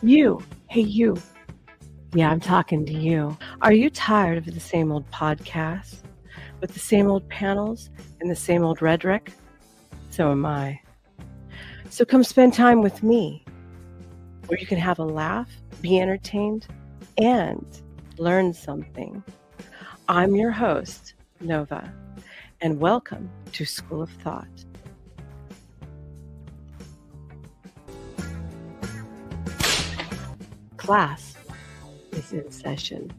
You. Hey, you. Yeah, I'm talking to you. Are you tired of the same old podcasts with the same old panels and the same old rhetoric? So am I. So come spend time with me, where you can have a laugh, be entertained, and learn something. I'm your host, Nova, and welcome to School of Thought. Class is in session.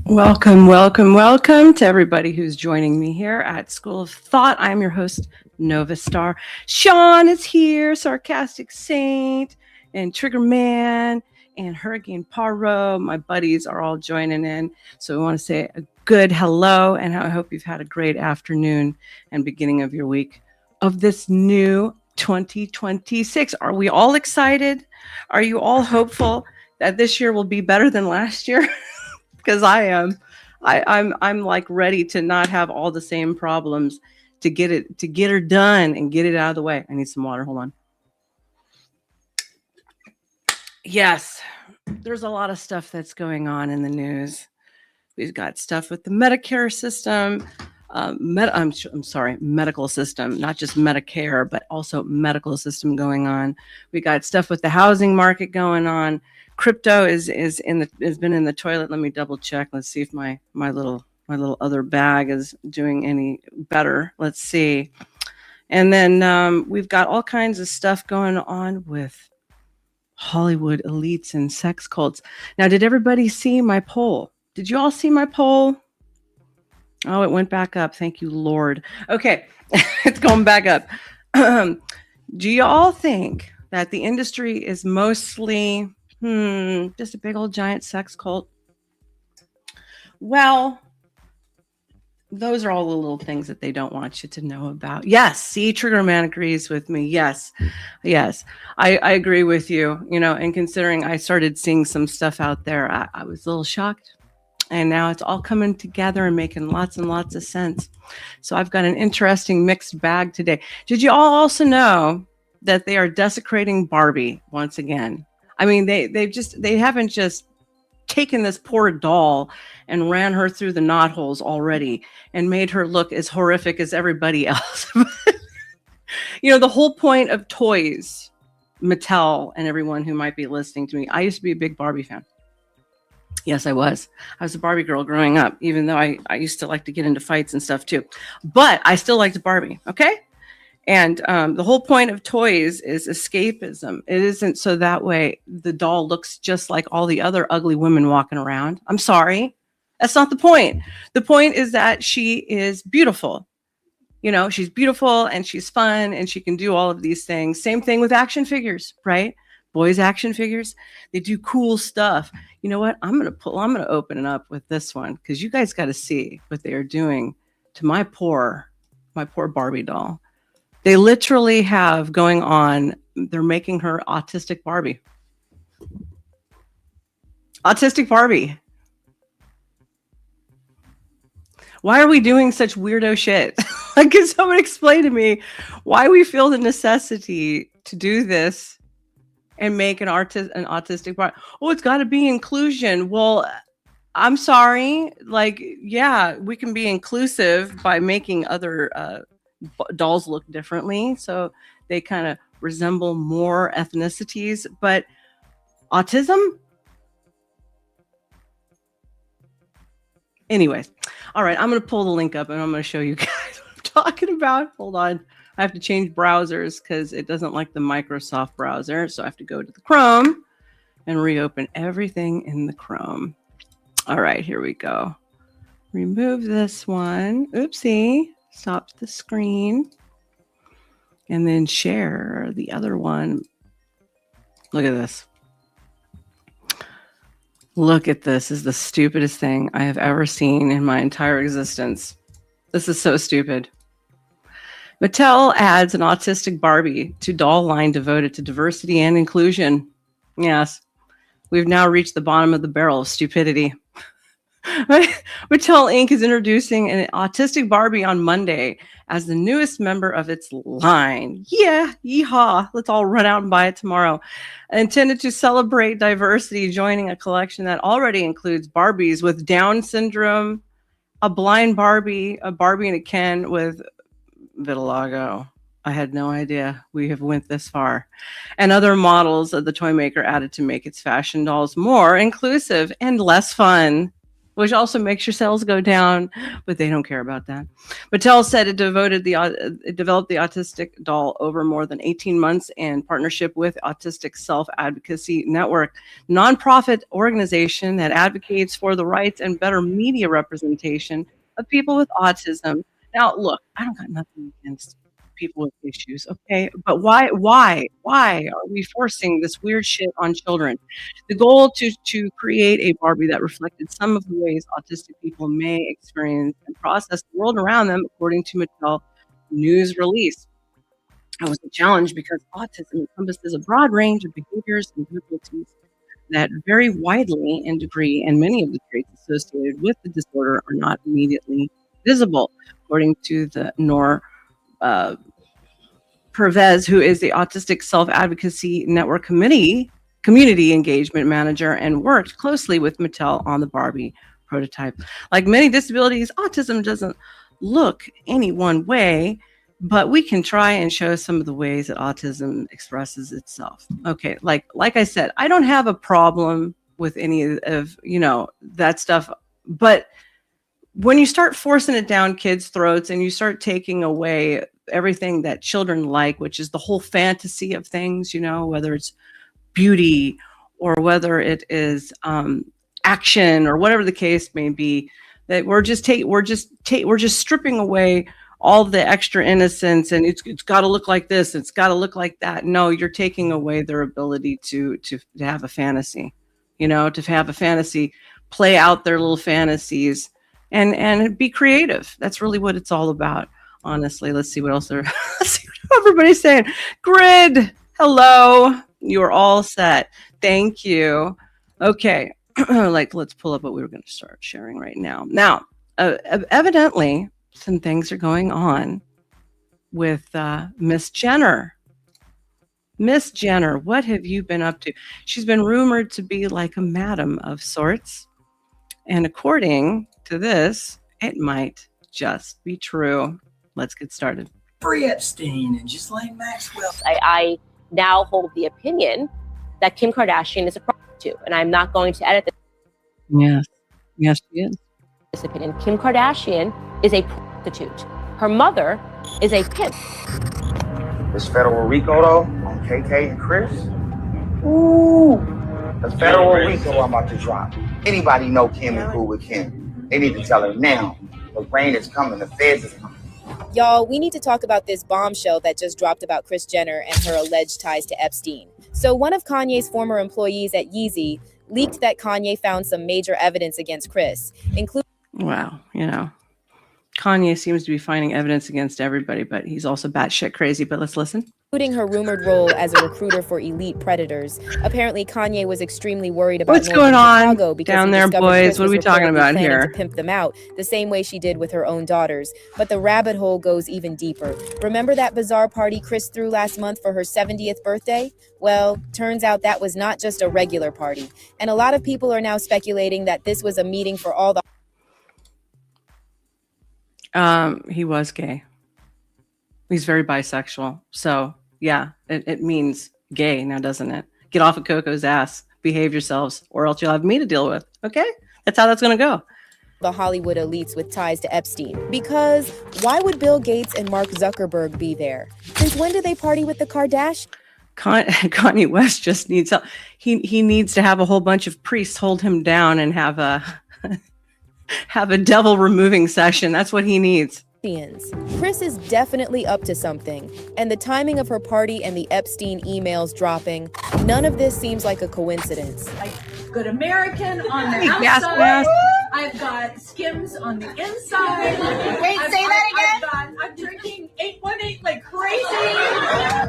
Welcome to everybody who's joining me here at School of Thought. I'm your host, NovaStar. Sean is here, Sarcastic Saint, and Trigger Man, and Hurricane Paro. My buddies are all joining in. So we want to say a good hello, and I hope you've had a great afternoon and beginning of your week of this new 2026. Are we all excited? Are you all hopeful that this year will be better than last year? Because I am. I'm like ready to not have all the same problems, to get her done and get it out of the way. I need some water. Hold on. Yes, there's a lot of stuff that's going on in the news. We've got stuff with the Medicare system. Medical system, not just Medicare, but also medical system going on. We got stuff with the housing market going on. Crypto has been in the toilet. Let me double check. Let's see if my little other bag is doing any better. Let's see. And then we've got all kinds of stuff going on with Hollywood elites and sex cults. Now, did everybody see my poll? Did you all see my poll? Oh, it went back up. Thank you, Lord. Okay, it's going back up. Do you all think that the industry is mostly just a big old giant sex cult? Well, those are all the little things that they don't want you to know about. Yes, see, Trigger Man agrees with me. Yes, I agree with you. You know, and considering I started seeing some stuff out there, I was a little shocked. And now it's all coming together and making lots and lots of sense. So I've got an interesting mixed bag today. Did you all also know that they are desecrating Barbie once again? I mean, they haven't just taken this poor doll and ran her through the knot holes already and made her look as horrific as everybody else. You know, the whole point of toys, Mattel and everyone who might be listening to me, I used to be a big Barbie fan. Yes, I was. I was a Barbie girl growing up, even though I used to like to get into fights and stuff too. But I still liked Barbie, okay? And the whole point of toys is escapism. It isn't so that way the doll looks just like all the other ugly women walking around. I'm sorry. That's not the point. The point is that she is beautiful. You know, she's beautiful and she's fun and she can do all of these things. Same thing with action figures, right? Boys action figures, they do cool stuff. You know what? I'm gonna open it up with this one because you guys got to see what they are doing to my poor Barbie doll. They literally have going on. They're making her autistic Barbie. Autistic Barbie. Why are we doing such weirdo shit? Like, can someone explain to me why we feel the necessity to do this? And make an autistic part. Oh, it's got to be inclusion. Well, I'm sorry. Like, yeah, we can be inclusive by making other dolls look differently, so they kind of resemble more ethnicities. But autism? Anyways, all right. I'm going to pull the link up and I'm going to show you guys what I'm talking about. Hold on. I have to change browsers because it doesn't like the Microsoft browser. So I have to go to the Chrome and reopen everything in the Chrome. All right, here we go. Remove this one. Oopsie. Stop the screen. and then share the other one. Look at this. Look at this. This is the stupidest thing I have ever seen in my entire existence. This is so stupid. Mattel adds an autistic Barbie to doll line devoted to diversity and inclusion. Yes, we've now reached the bottom of the barrel of stupidity. Mattel Inc. is introducing an autistic Barbie on Monday as the newest member of its line. Yeah, yeehaw. Let's all run out and buy it tomorrow. Intended to celebrate diversity, joining a collection that already includes Barbies with Down syndrome, a blind Barbie, a Barbie and a Ken with vitiligo. I had no idea we have went this far. And other models of the toy maker added to make its fashion dolls more inclusive and less fun, which also makes your sales go down, but they don't care about that. Mattel said it developed the autistic doll over more than 18 months in partnership with Autistic Self-Advocacy Network, nonprofit organization that advocates for the rights and better media representation of people with autism. Now, look, I don't got nothing against people with issues, okay? But why are we forcing this weird shit on children? The goal to create a Barbie that reflected some of the ways autistic people may experience and process the world around them, according to Mattel news release. It was a challenge because autism encompasses a broad range of behaviors and difficulties that vary widely in degree, and many of the traits associated with the disorder are not immediately visible, according to the Nor Pervez, who is the Autistic Self-Advocacy Network Community Engagement Manager and worked closely with Mattel on the Barbie prototype. Like many disabilities, autism doesn't look any one way, but we can try and show some of the ways that autism expresses itself. Okay, like I said, I don't have a problem with any of that stuff, but when you start forcing it down kids' throats and you start taking away everything that children like, which is the whole fantasy of things, whether it's beauty or whether it is action or whatever the case may be, that we're just stripping away all the extra innocence, and it's got to look like this, it's got to look like that. No, you're taking away their ability to have a fantasy, to have a fantasy, play out their little fantasies. And be creative. That's really what it's all about, honestly. Let's see what else let's see what everybody's saying. Grid, hello. You're all set. Thank you. Okay. Let's pull up what we were going to start sharing right now. Now, evidently, some things are going on with Miss Jenner. Miss Jenner, what have you been up to? She's been rumored to be like a madam of sorts. And according to this, it might just be true. Let's get started. Jeffrey Epstein and Ghislaine Maxwell. I now hold the opinion that Kim Kardashian is a prostitute, and I'm not going to edit this. Yes, she is. This opinion. Kim Kardashian is a prostitute. Her mother is a pimp. This federal RICO though on KK and Kris. Ooh, the federal RICO I'm about to drop. Anybody know Kim and cool with Kim? They need to tell her now. The rain is coming. The feds is coming. Y'all, we need to talk about this bombshell that just dropped about Kris Jenner and her alleged ties to Epstein. So one of Kanye's former employees at Yeezy leaked that Kanye found some major evidence against Kris, including... Wow, Kanye seems to be finding evidence against everybody, but he's also batshit crazy. But let's listen. Including her rumored role as a recruiter for elite predators. Apparently, Kanye was extremely worried about what's going on down there, boys. Kris what are we talking about here? To pimp them out the same way she did with her own daughters. But the rabbit hole goes even deeper. Remember that bizarre party Kris threw last month for her 70th birthday? Well, turns out that was not just a regular party. And a lot of people are now speculating that this was a meeting for all the... He was gay. He's very bisexual. So yeah, it means gay now, doesn't it? Get off of Coco's ass, behave yourselves, or else you'll have me to deal with. Okay? That's how that's going to go. The Hollywood elites with ties to Epstein. Because why would Bill Gates and Mark Zuckerberg be there? Since when do they party with the Kardashians? Kanye West just needs help. He needs to have a whole bunch of priests hold him down and have a devil removing session. That's what he needs. Kris is definitely up to something, and the timing of her party and the Epstein emails dropping, none of this seems like a coincidence. Good American on the Gas outside. mask. I've got Skims on the inside. Wait, say that again? I'm drinking 818 like crazy.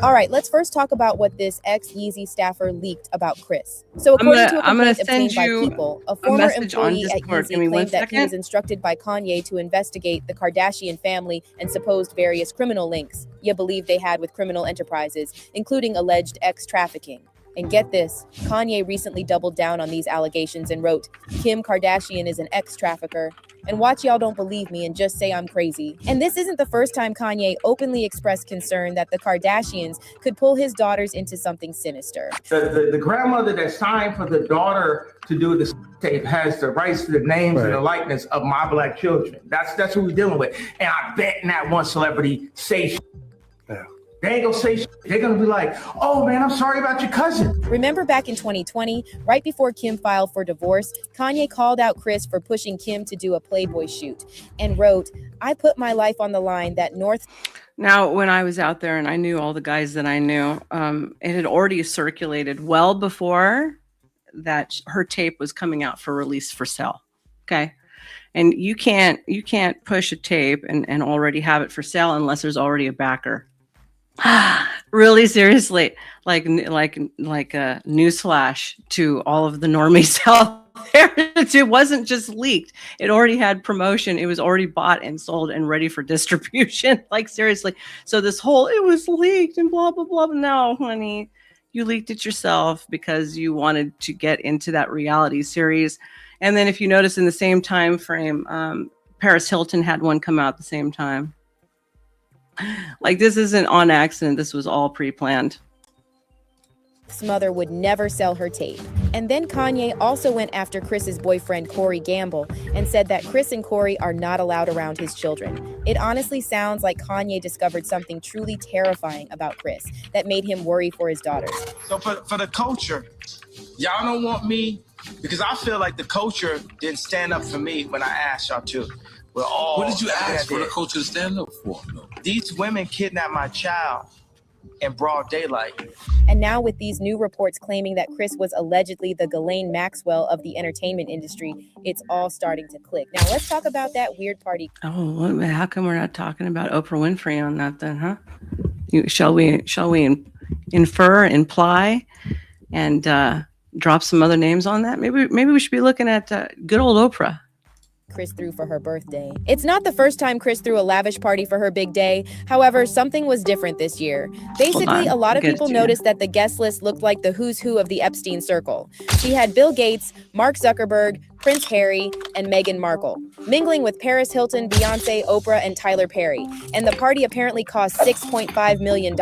All right, let's first talk about what this ex-Yeezy staffer leaked about Kris. So according to a complaint obtained by People, a former employee at Yeezy claimed that he was instructed by Kanye to investigate the Kardashian family and supposed various criminal links you believe they had with criminal enterprises, including alleged ex-trafficking. And get this, Kanye recently doubled down on these allegations and wrote, Kim Kardashian is an ex-trafficker. And watch y'all don't believe me and just say I'm crazy. And this isn't the first time Kanye openly expressed concern that the Kardashians could pull his daughters into something sinister. The grandmother that signed for the daughter to do the tape has the rights to the names and the likeness of my black children. That's who we're dealing with. And I bet not one celebrity say shit. They ain't gonna say shit. They're gonna be like, oh man, I'm sorry about your cousin. Remember back in 2020, right before Kim filed for divorce, Kanye called out Kris for pushing Kim to do a Playboy shoot and wrote, I put my life on the line that North. Now, when I was out there and I knew all the guys that I knew, it had already circulated well before that her tape was coming out for release for sale. Okay. And you can't push a tape and already have it for sale unless there's already a backer. Really, seriously, like a newsflash to all of the normies out there. It wasn't just leaked. It already had promotion. It was already bought and sold and ready for distribution. Like, seriously. So this whole, it was leaked and blah, blah, blah. No, honey, you leaked it yourself because you wanted to get into that reality series. And then if you notice in the same time frame, Paris Hilton had one come out at the same time. Like, this isn't on accident. This was all pre-planned. Mother would never sell her tape. And then Kanye also went after Kris's boyfriend, Corey Gamble, and said that Kris and Corey are not allowed around his children. It honestly sounds like Kanye discovered something truly terrifying about Kris that made him worry for his daughters. So for the culture, y'all don't want me, because I feel like the culture didn't stand up for me when I asked y'all to. We're all. What did you ask for the culture to stand up for? No. These women kidnapped my child in broad daylight. And now with these new reports claiming that Kris was allegedly the Ghislaine Maxwell of the entertainment industry, it's all starting to click. Now let's talk about that weird party. Oh, how come we're not talking about Oprah Winfrey on that then, huh? Shall we infer, imply, and drop some other names on that? Maybe we should be looking at good old Oprah. Kris threw for her birthday. It's not the first time Kris threw a lavish party for her big day. However, something was different this year. Basically, a lot of people noticed that the guest list looked like the who's who of the Epstein circle. She had Bill Gates, Mark Zuckerberg, Prince Harry, and Meghan Markle, mingling with Paris Hilton, Beyonce, Oprah, and Tyler Perry. And the party apparently cost $6.5 million.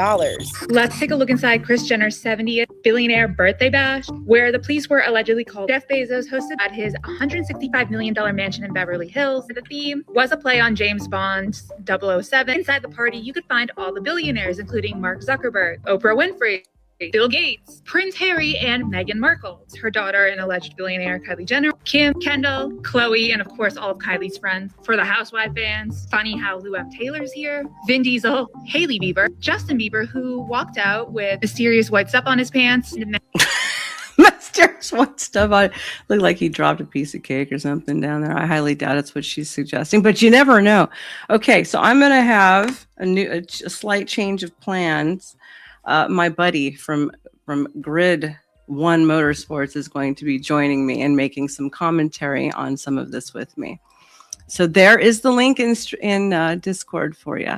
Let's take a look inside Kris Jenner's 70th billionaire birthday bash, where the police were allegedly called. Jeff Bezos hosted at his $165 million mansion in Beverly Hills. The theme was a play on James Bond's 007. Inside the party, you could find all the billionaires, including Mark Zuckerberg, Oprah Winfrey, Bill Gates, Prince Harry, and Meghan Markle, her daughter and alleged billionaire Kylie Jenner, Kim, Kendall, Khloe, and of course all of Kylie's friends. For the Housewife fans, funny how Lou M. Taylor's here, Vin Diesel, Hailey Bieber, Justin Bieber, who walked out with mysterious white stuff on his pants. Mysterious white stuff on it. Looked like he dropped a piece of cake or something down there. I highly doubt it's what she's suggesting, but you never know. Okay, so I'm going to have a slight change of plans. My buddy from Grid One Motorsports is going to be joining me and making some commentary on some of this with me. So there is the link in Discord for you.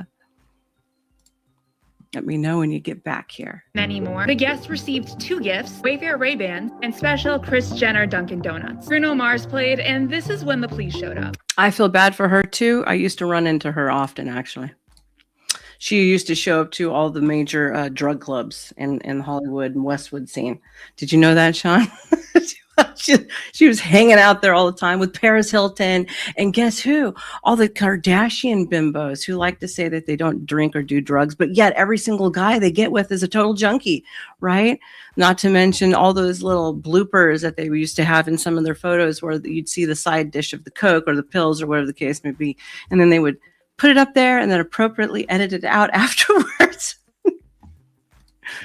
Let me know when you get back here. Many more. The guests received 2 gifts, Wayfair Ray-Bans and special Kris Jenner Dunkin' Donuts. Bruno Mars played, and this is when the police showed up. I feel bad for her too. I used to run into her often, actually. She used to show up to all the major drug clubs in the Hollywood and Westwood scene. Did you know that, Sean? She was hanging out there all the time with Paris Hilton. And guess who? All the Kardashian bimbos who like to say that they don't drink or do drugs, but yet every single guy they get with is a total junkie, right? Not to mention all those little bloopers that they used to have in some of their photos where you'd see the side dish of the Coke or the pills or whatever the case may be. And then they would put it up there and then appropriately edit it out afterwards.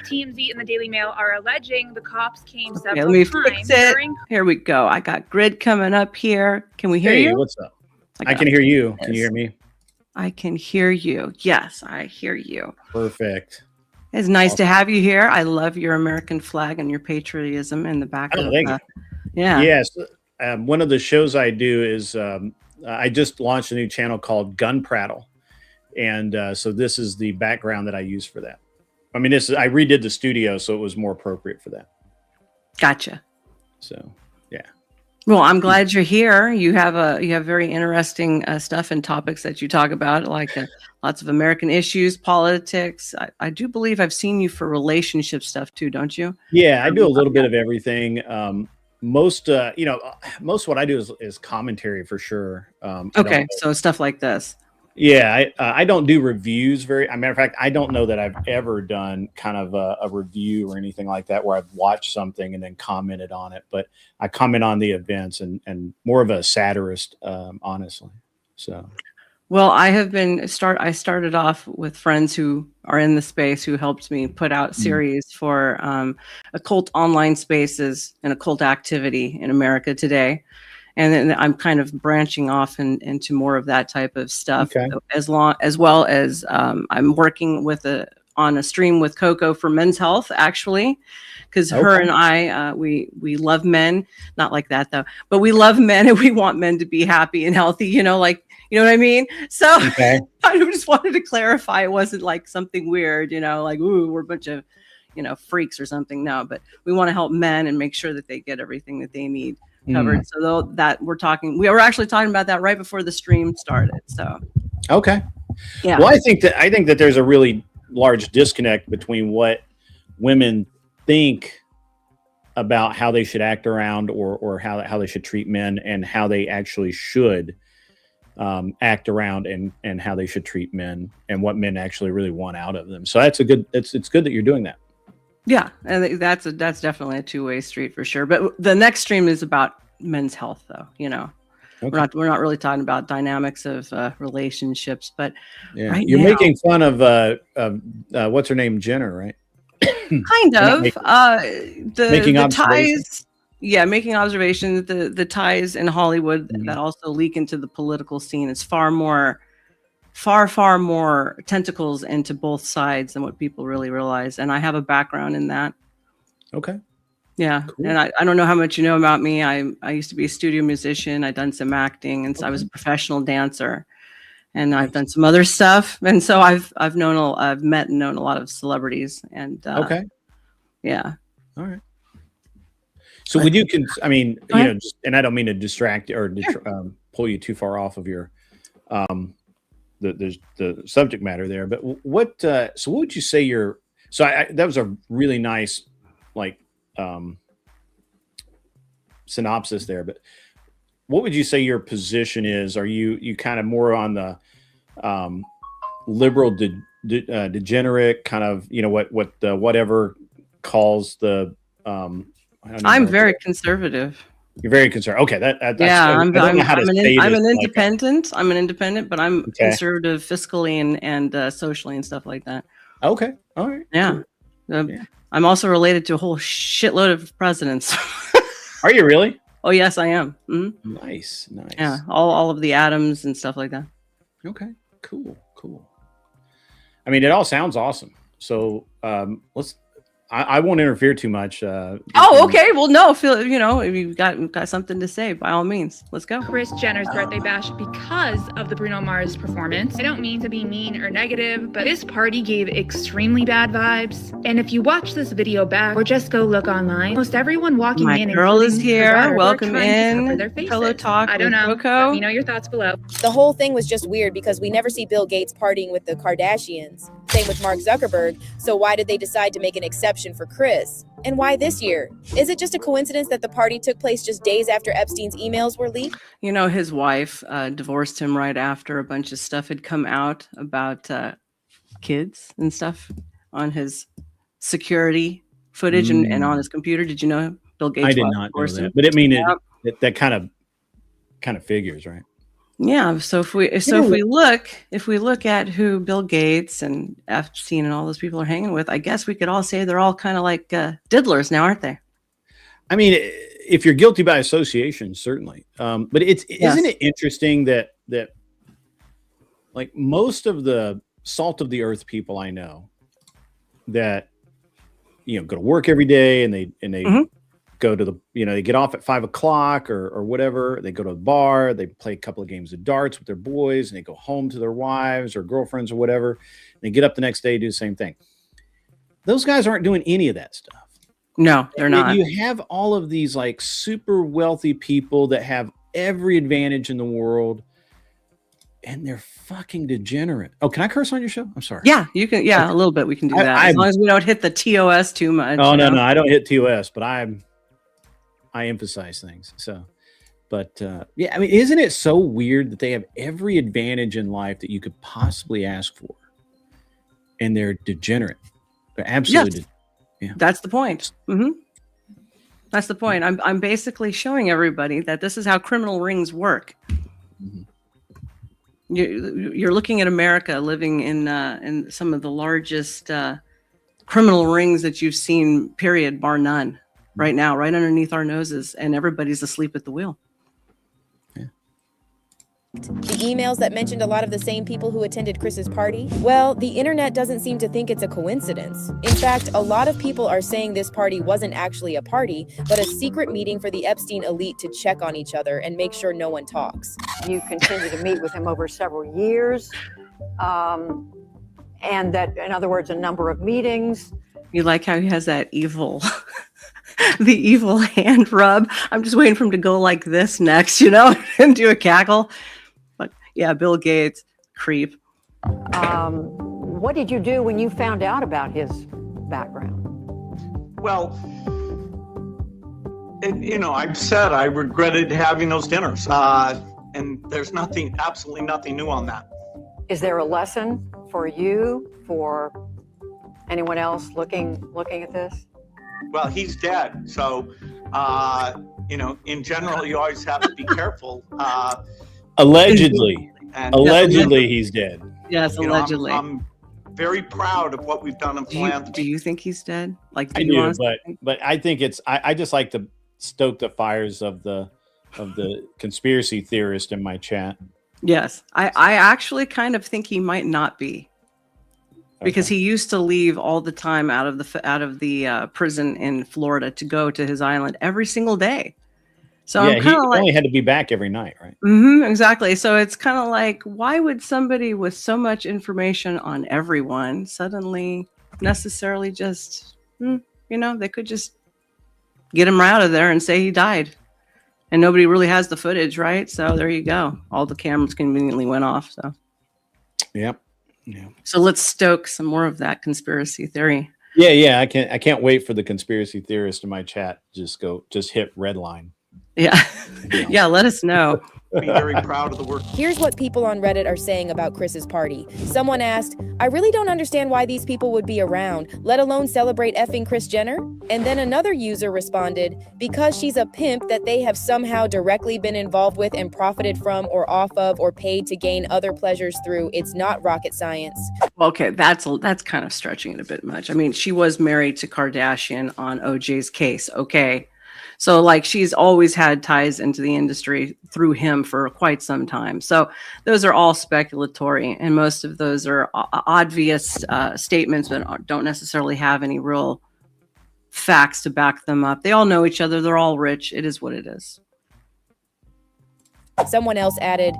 TMZ and the Daily Mail are alleging the cops came Okay, several let me times fix it. during. Here we go. I got grid coming up here. Can we hear Hey, you? what's up? I can hear you. Can you hear me? I can hear you. Yes, I hear you. Perfect. It's nice to have you here. I love your American flag and your patriotism in the back of thank you. Yeah. Yes. One of the shows I do is I just launched a new channel called Gun Prattle. And so this is the background that I use for that. I mean, I redid the studio, so it was more appropriate for that. Gotcha. So, yeah. Well, I'm glad you're here. You have very interesting stuff and topics that you talk about, like lots of American issues, politics. I do believe I've seen you for relationship stuff too, don't you? Yeah, I do a little bit of everything. Most what I do is commentary for sure. Okay, so stuff like this. Yeah, I don't do reviews a matter of fact, I don't know that I've ever done kind of a review or anything like that where I've watched something and then commented on it, but I comment on the events and more of a satirist, honestly. So, well, I started off with friends who are in the space who helped me put out series for occult online spaces and occult activity in America today. And then I'm kind of branching off into more of that type of stuff, as well as I'm working on a stream with Coco for men's health, actually, because her and I we love men, not like that though, but we love men and we want men to be happy and healthy, you know what I mean? So I just wanted to clarify it wasn't like something weird, like, ooh, we're a bunch of, freaks or something. No, but we want to help men and make sure that they get everything that they need covered. So that we were actually talking about that right before the stream started. So yeah. Well, I think that there's a really large disconnect between what women think about how they should act around or how they should treat men and how they actually should act around and how they should treat men and what men actually really want out of them. So it's good that you're doing that. Yeah, and that's definitely a two-way street for sure. But the next stream is about men's health, though. We're not really talking about dynamics of relationships, but right you're now, making fun of what's her name, Jenner, right? Kind of making the ties. Yeah, making observations. The ties in Hollywood that also leak into the political scene is far more tentacles into both sides than what people really realize. And I have a background in that. Okay. Yeah. Cool. And I don't know how much you know about me. I used to be a studio musician. I've done some acting, and so I was a professional dancer, and I've done some other stuff. And so I've met and known a lot of celebrities, and yeah. All right. So would you and I don't mean to distract or pull you too far off of your, the subject matter there, but what would you say that was a really nice synopsis there, but what would you say your position is? Are you kind of more on the liberal degenerate kind of, whatever calls the I'm very conservative. You're very conservative. Okay, that's I'm an independent. I'm an independent, but I'm conservative fiscally and socially and stuff like that. Okay, all right. Yeah. Cool. I'm also related to a whole shitload of presidents. Are you really? Oh yes, I am. Mm-hmm. Nice. Yeah, all of the Adams and stuff like that. Okay, cool. I mean, it all sounds awesome. So I won't interfere too much. Okay. Well, no. If you've got something to say, by all means, let's go. Kris Jenner's birthday bash because of the Bruno Mars performance. I don't mean to be mean or negative, but this party gave extremely bad vibes. And if you watch this video back or just go look online, most everyone walking My in. girl is here. Welcome in. Hello, talk. I don't know. Coco. Let me know your thoughts below. The whole thing was just weird because we never see Bill Gates partying with the Kardashians. Same with Mark Zuckerberg. So why did they decide to make an exception for Kris? And why this year? Is it just a coincidence that the party took place just days after Epstein's emails were leaked? His wife divorced him right after a bunch of stuff had come out about kids and stuff on his security footage and on his computer. Did you know Bill Gates? I did not know that, but I mean, that kind of figures, right? Yeah. So if we look at who Bill Gates and Epstein and all those people are hanging with, I guess we could all say they're all kind of like diddlers now, aren't they? I mean, if you're guilty by association, certainly. But isn't it interesting that like most of the salt of the earth people I know that go to work every day and they go to they get off at 5 o'clock or whatever. They go to a bar, they play a couple of games of darts with their boys, and they go home to their wives or girlfriends or whatever. And they get up the next day, do the same thing. Those guys aren't doing any of that stuff. No, they're not. You have all of these like super wealthy people that have every advantage in the world, and they're fucking degenerate. Oh, can I curse on your show? I'm sorry. Yeah, you can. Yeah, a little bit. We can do that as long as we don't hit the TOS too much. Oh no, I don't hit TOS, but I emphasize things. So, but yeah, I mean, isn't it so weird that they have every advantage in life that you could possibly ask for, and they're degenerate? They're absolutely. Yes. Yeah. That's the point. Mm-hmm. That's the point. I'm basically showing everybody that this is how criminal rings work. Mm-hmm. You're looking at America living in some of the largest criminal rings that you've seen, period, bar none, right now, right underneath our noses, and everybody's asleep at the wheel. The emails that mentioned a lot of the same people who attended Kris's party? Well, the internet doesn't seem to think it's a coincidence. In fact, a lot of people are saying this party wasn't actually a party, but a secret meeting for the Epstein elite to check on each other and make sure no one talks. You continue to meet with him over several years, and that, in other words, a number of meetings. You like how he has that evil, the evil hand rub? I'm just waiting for him to go like this next, and do a cackle. But yeah, Bill Gates, creep. What did you do when you found out about his background? Well, I've said I regretted having those dinners, and there's absolutely nothing new on that. Is there a lesson for you, for anyone else looking at this? Well, he's dead, so in general, you always have to be careful. Allegedly, he's dead. Yes, allegedly. I'm very proud of what we've done in philanthropy. Do you think he's dead? Like, I do, but I think I just like to stoke the fires of the conspiracy theorist in my chat. Yes, I actually kind of think he might not be. Because he used to leave all the time out of the prison in Florida to go to his island every single day. So yeah, I'm kind of like, only had to be back every night, right? Mm-hmm, exactly. So it's kind of like, why would somebody with so much information on everyone suddenly necessarily just, they could just get him out of there and say he died, and nobody really has the footage, right? So there you go. All the cameras conveniently went off. So. Yep. Yeah. So let's stoke some more of that conspiracy theory. Yeah. I can't wait for the conspiracy theorist in my chat. Just hit red line. Yeah. Yeah. Let us know. Be very proud of the work. Here's what people on Reddit are saying about Kris's party. Someone asked, I really don't understand why these people would be around, let alone celebrate effing Kris Jenner. And then another user responded, because she's a pimp that they have somehow directly been involved with and profited from or off of or paid to gain other pleasures through. It's not rocket science. Okay, that's kind of stretching it a bit much. I mean, she was married to Kardashian on OJ's case. Okay. So like she's always had ties into the industry through him for quite some time. So those are all speculatory, and most of those are obvious statements that don't necessarily have any real facts to back them up. They all know each other. They're all rich. It is what it is. Someone else added,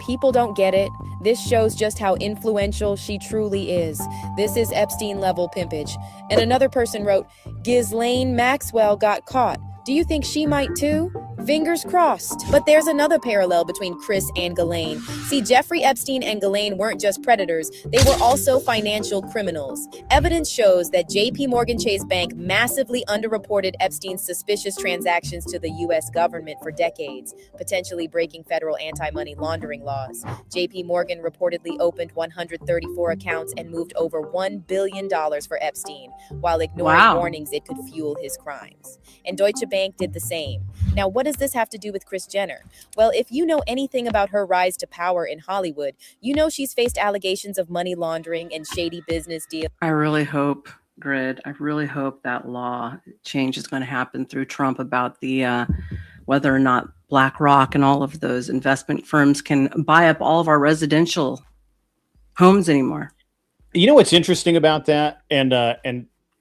people don't get it. This shows just how influential she truly is. This is Epstein level pimpage. And another person wrote, Ghislaine Maxwell got caught. Do you think she might too? Fingers crossed. But there's another parallel between Kris and Ghislaine. See, Jeffrey Epstein and Ghislaine weren't just predators, they were also financial criminals. Evidence shows that JP Morgan Chase Bank massively underreported Epstein's suspicious transactions to the U.S. government for decades, potentially breaking federal anti-money laundering laws. JP Morgan reportedly opened 134 accounts and moved over $1 billion for Epstein, while ignoring warnings it could fuel his crimes. And Deutsche Bank did the same. Now, what what does this have to do with Kris Jenner? Well, if you know anything about her rise to power in Hollywood, you know she's faced allegations of money laundering and shady business deals. I really hope, Grid, I really hope that law change is going to happen through Trump about the whether or not BlackRock and all of those investment firms can buy up all of our residential homes anymore. You know what's interesting about that, and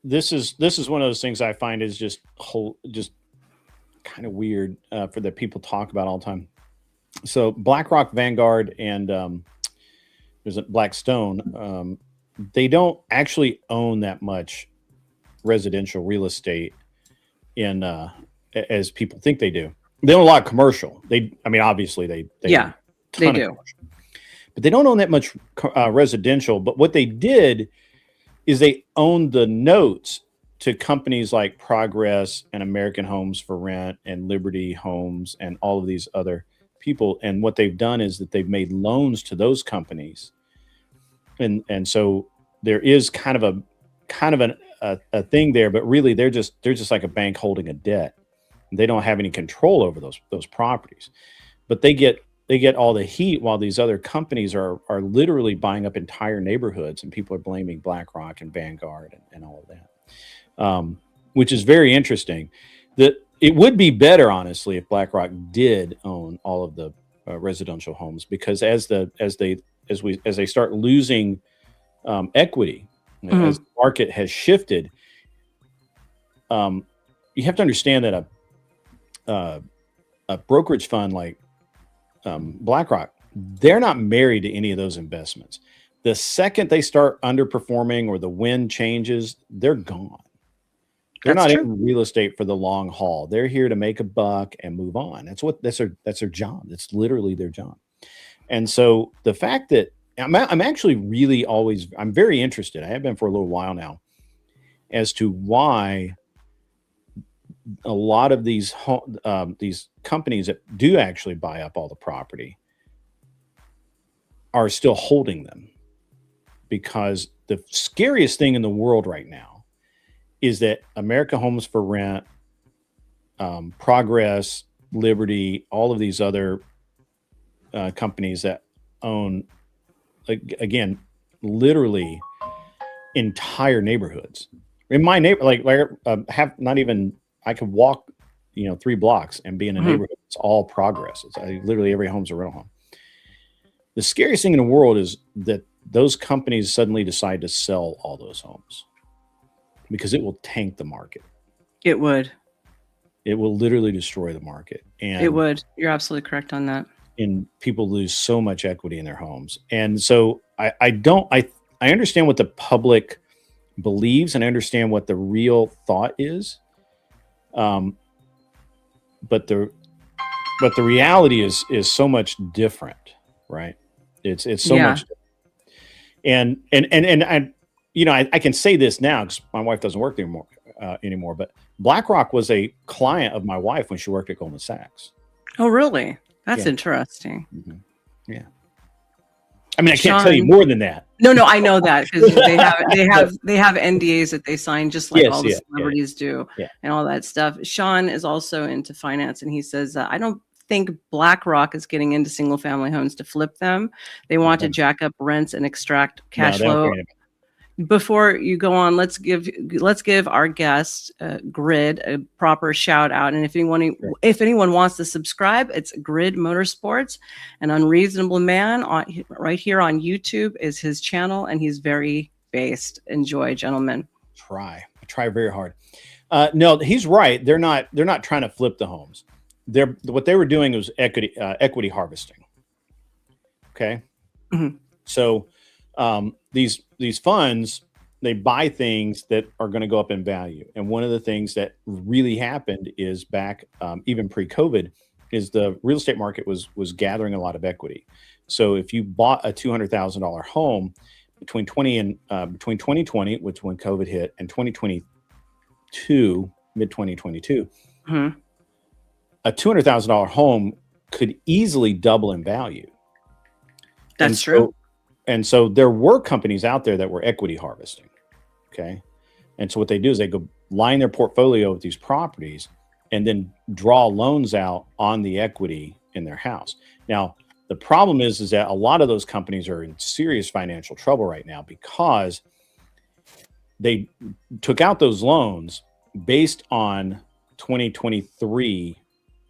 this is one of those things I find is just kind of weird for that people talk about all the time. So BlackRock, Vanguard, and there's a Blackstone. They don't actually own that much residential real estate in as people think they do. They own a lot of commercial. Obviously they yeah, they do. But they don't own that much residential. But what they did is they owned the notes to companies like Progress and American Homes for Rent and Liberty Homes and all of these other people. And what they've done is that they've made loans to those companies. And so there is kind of a thing there, but really they're just like a bank holding a debt. They don't have any control over those properties, but they get all the heat while these other companies are literally buying up entire neighborhoods, and people are blaming BlackRock and Vanguard and all of that, which is very interesting. That it would be better, honestly, if BlackRock did own all of the residential homes, because as they start losing equity, as the market has shifted, you have to understand that a brokerage fund like BlackRock, they're not married to any of those investments. The second they start underperforming or the wind changes, they're gone. They're not in real estate for the long haul. They're here to make a buck and move on. That's their job. That's literally their job. And so the fact that I'm actually really I'm very interested. I have been for a little while now as to why a lot of these companies that do actually buy up all the property are still holding them, because the scariest thing in the world right now is that America Homes for Rent, Progress, Liberty, all of these other companies that own, again, literally entire neighborhoods. In my neighborhood, I could walk, 3 blocks and be in a neighborhood. It's all Progress. Literally every home's a rental home. The scariest thing in the world is that those companies suddenly decide to sell all those homes, because it will tank the market. It would. It will literally destroy the market. And it would. You're absolutely correct on that. And people lose so much equity in their homes. And so I understand what the public believes, and I understand what the real thought is. But the reality is so much different, right? It's so much different. And I can say this now because my wife doesn't work anymore, but BlackRock was a client of my wife when she worked at Goldman Sachs. Oh, really? That's interesting. Mm-hmm. Yeah. I mean, I can't tell you more than that. No, I know that, because they have NDAs that they sign, just like all the celebrities do, and all that stuff. Sean is also into finance, and he says, I don't think BlackRock is getting into single family homes to flip them. They want to jack up rents and extract cash flow. Before you go on, let's give our guest Grid a proper shout out. And if anyone wants to subscribe, it's Grid Motorsports. An Unreasonable Man right here on YouTube is his channel, and he's very based. Enjoy, gentlemen. I try very hard. No, he's right. They're not trying to flip the homes. What they were doing was equity harvesting. Okay. Mm-hmm. So these funds, they buy things that are going to go up in value. And one of the things that really happened is back even pre-COVID is the real estate market was gathering a lot of equity. So if you bought a $200,000 home between 2020, which when COVID hit, and 2022, mid 2022, mm-hmm. a $200,000 home could easily double in value. That's true. And so there were companies out there that were equity harvesting. Okay. And so what they do is they go line their portfolio with these properties, and then draw loans out on the equity in their house. Now, the problem is that a lot of those companies are in serious financial trouble right now because they took out those loans based on 2023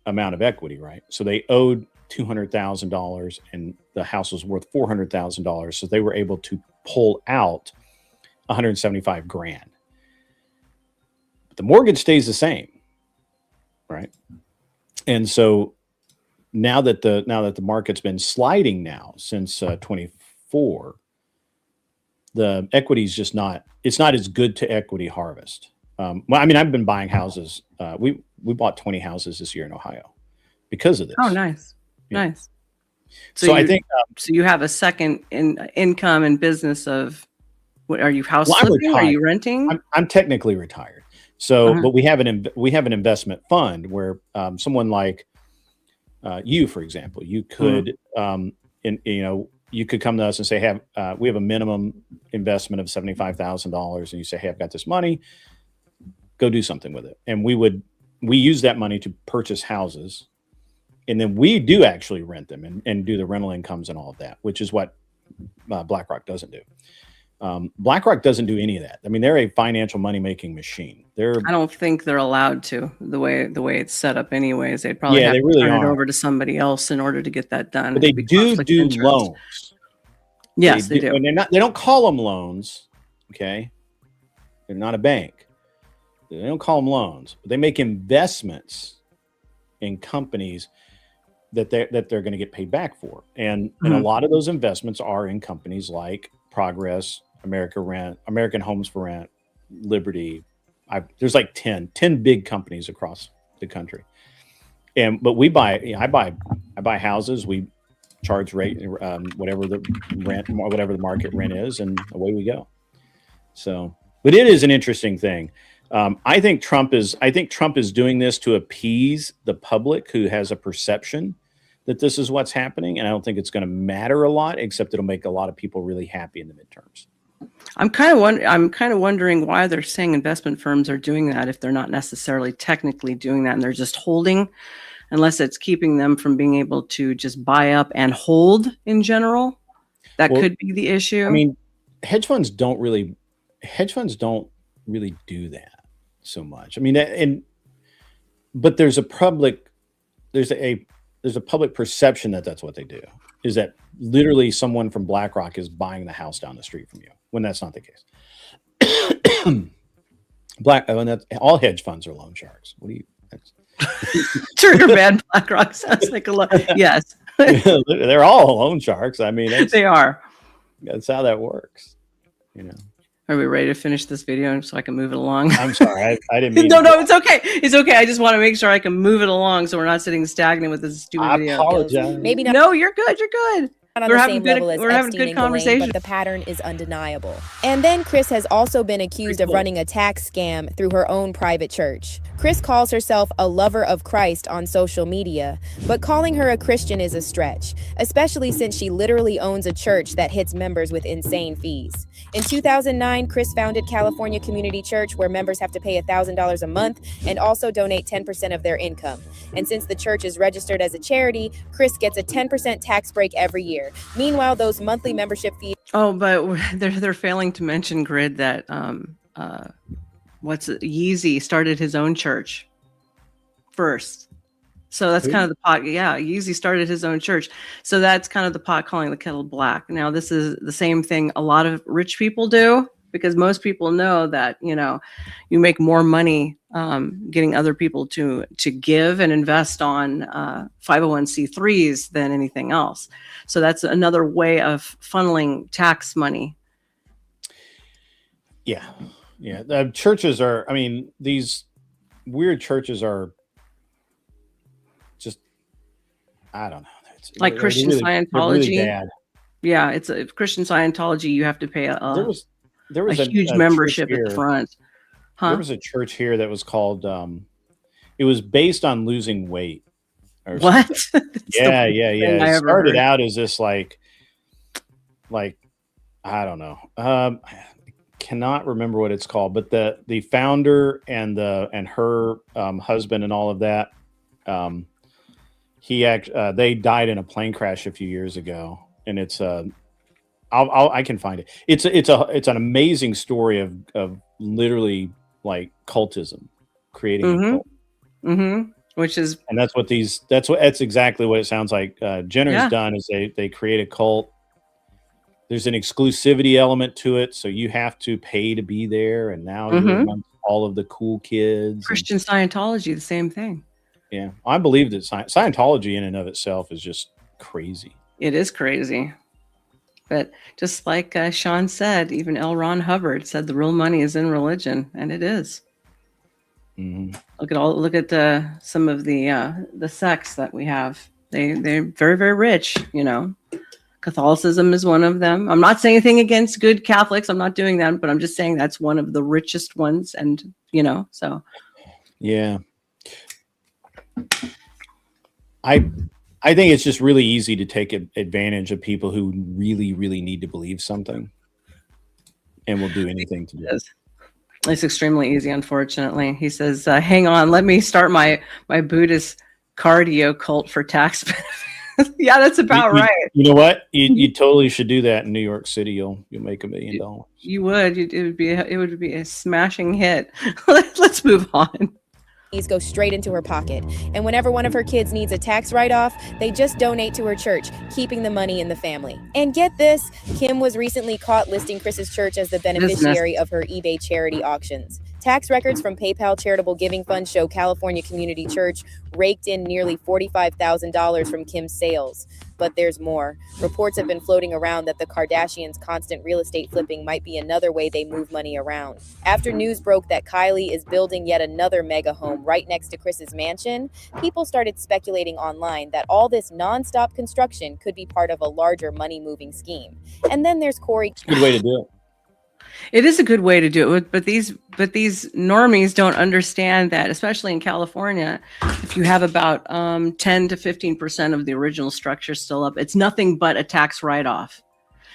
amount of equity, right? So they owed $200,000 and the house was worth $400,000. So they were able to pull out $175,000. But the mortgage stays the same, right? And so now that the market's been sliding now since 24, the equity is just not, it's not as good to equity harvest. Well, I mean, I've been buying houses. We bought 20 houses this year in Ohio because of this. Oh, nice. Yeah. Nice. So I think so you have a second income and business of what are you house Well, I'm flipping? Are retired. you renting? I'm technically retired. So, but we have an investment fund where someone like you, for example, you could you could come to us and say, we have a minimum investment of $75,000, and you say, hey, I've got this money, go do something with it. And we use that money to purchase houses, and then we do actually rent them and do the rental incomes and all of that, which is what BlackRock doesn't do. BlackRock doesn't do any of that. I mean, they're a financial money-making machine. I don't think they're allowed to the way it's set up. Anyways, they'd probably have they to really turn it are. over to somebody else in order to get that done. But they It'd be do conflict of interest. loans. Yes, they do. And they don't call them loans. Okay, they're not a bank. They don't call them loans, but they make investments in companies that they're going to get paid back for. And a lot of those investments are in companies like Progress, American Homes for Rent, Liberty. There's like 10 big companies across the country. But I buy houses. We charge rate, whatever the rent, whatever the market rent is, and away we go. So, but it is an interesting thing. I think Trump is doing this to appease the public who has a perception that this is what's happening. And I don't think it's going to matter a lot, except it'll make a lot of people really happy in the midterms. I'm kind of wondering why they're saying investment firms are doing that if they're not necessarily technically doing that, and they're just holding, unless it's keeping them from being able to just buy up and hold in general. That could be the issue. I mean, hedge funds don't really do that so much. I mean, but there's a public perception that that's what they do, is that literally someone from BlackRock is buying the house down the street from you, when that's not the case. All hedge funds are loan sharks. What do you? Trigger man, BlackRock sounds like a lot. Yes, they're all loan sharks. I mean, they are. That's how that works. You know. Are we ready to finish this video so I can move it along? I'm sorry, I didn't mean. No, it's okay. It's okay. I just want to make sure I can move it along so we're not sitting stagnant with this stupid video. I apologize. Maybe not. No, you're good. You're good. Not on We're the having same good. level as We're having a Epstein good and Ghislaine, conversation. but the pattern is undeniable. And then Kris has also been accused of running a tax scam through her own private church. Kris calls herself a lover of Christ on social media, but calling her a Christian is a stretch, especially since she literally owns a church that hits members with insane fees. In 2009, Kris founded California Community Church, where members have to pay $1,000 a month and also donate 10% of their income. And since the church is registered as a charity, Kris gets a 10% tax break every year. Meanwhile, those monthly membership fees. Oh, but they're failing to mention, Grid, that Yeezy started his own church first. So that's kind of the pot. Yeah, Yeezy started his own church. So that's kind of the pot calling the kettle black. Now, this is the same thing a lot of rich people do, because most people know that, you make more money getting other people to give and invest on 501c3s than anything else. So that's another way of funneling tax money. Yeah. The churches are, these weird churches are just, I don't know. Like Christian Scientology. Really bad. Yeah, it's a Christian Scientology. You have to pay there was a huge membership at the front. There was a church here that was called, it was based on losing weight. What? Yeah. It started out as this like, I don't know. cannot remember what it's called, but the founder and her husband and all of that, they died in a plane crash a few years ago, and it's I can find it. It's an amazing story of literally like cultism, creating a cult. Mm-hmm. Which is, and that's exactly what it sounds like. Jenner's done is they create a cult. There's an exclusivity element to it, so you have to pay to be there, and now you're amongst all of the cool kids. Christian Scientology, the same thing. Yeah, I believe that Scientology in and of itself is just crazy. It is crazy. But just like Sean said, even L. Ron Hubbard said the real money is in religion, and it is. Mm-hmm. Look at some of the sects that we have. They're very, very rich. You know, Catholicism is one of them. I'm not saying anything against good Catholics. I'm not doing that, but I'm just saying that's one of the richest ones. And so yeah. I think it's just really easy to take advantage of people who really, really need to believe something and will do anything to do it. It's extremely easy, unfortunately. He says, hang on, let me start my Buddhist cardio cult for tax benefits. Yeah, that's about right. You know what? You totally should do that in New York City. You'll make $1 million. You would. It would be a smashing hit. Let's move on. Go straight into her pocket. And whenever one of her kids needs a tax write-off, they just donate to her church, keeping the money in the family. And get this, Kim was recently caught listing Kris's church as the beneficiary of her eBay charity auctions. Tax records from PayPal charitable giving fund show California Community Church raked in nearly $45,000 from Kim's sales. But there's more. Reports have been floating around that the Kardashians' constant real estate flipping might be another way they move money around. After news broke that Kylie is building yet another mega home right next to Kris's mansion, people started speculating online that all this nonstop construction could be part of a larger money-moving scheme. And then there's Corey. Good way to do it. It is a good way to do it, but these normies don't understand that, especially in California, if you have about 10 to 15% of the original structure still up, it's nothing but a tax write-off.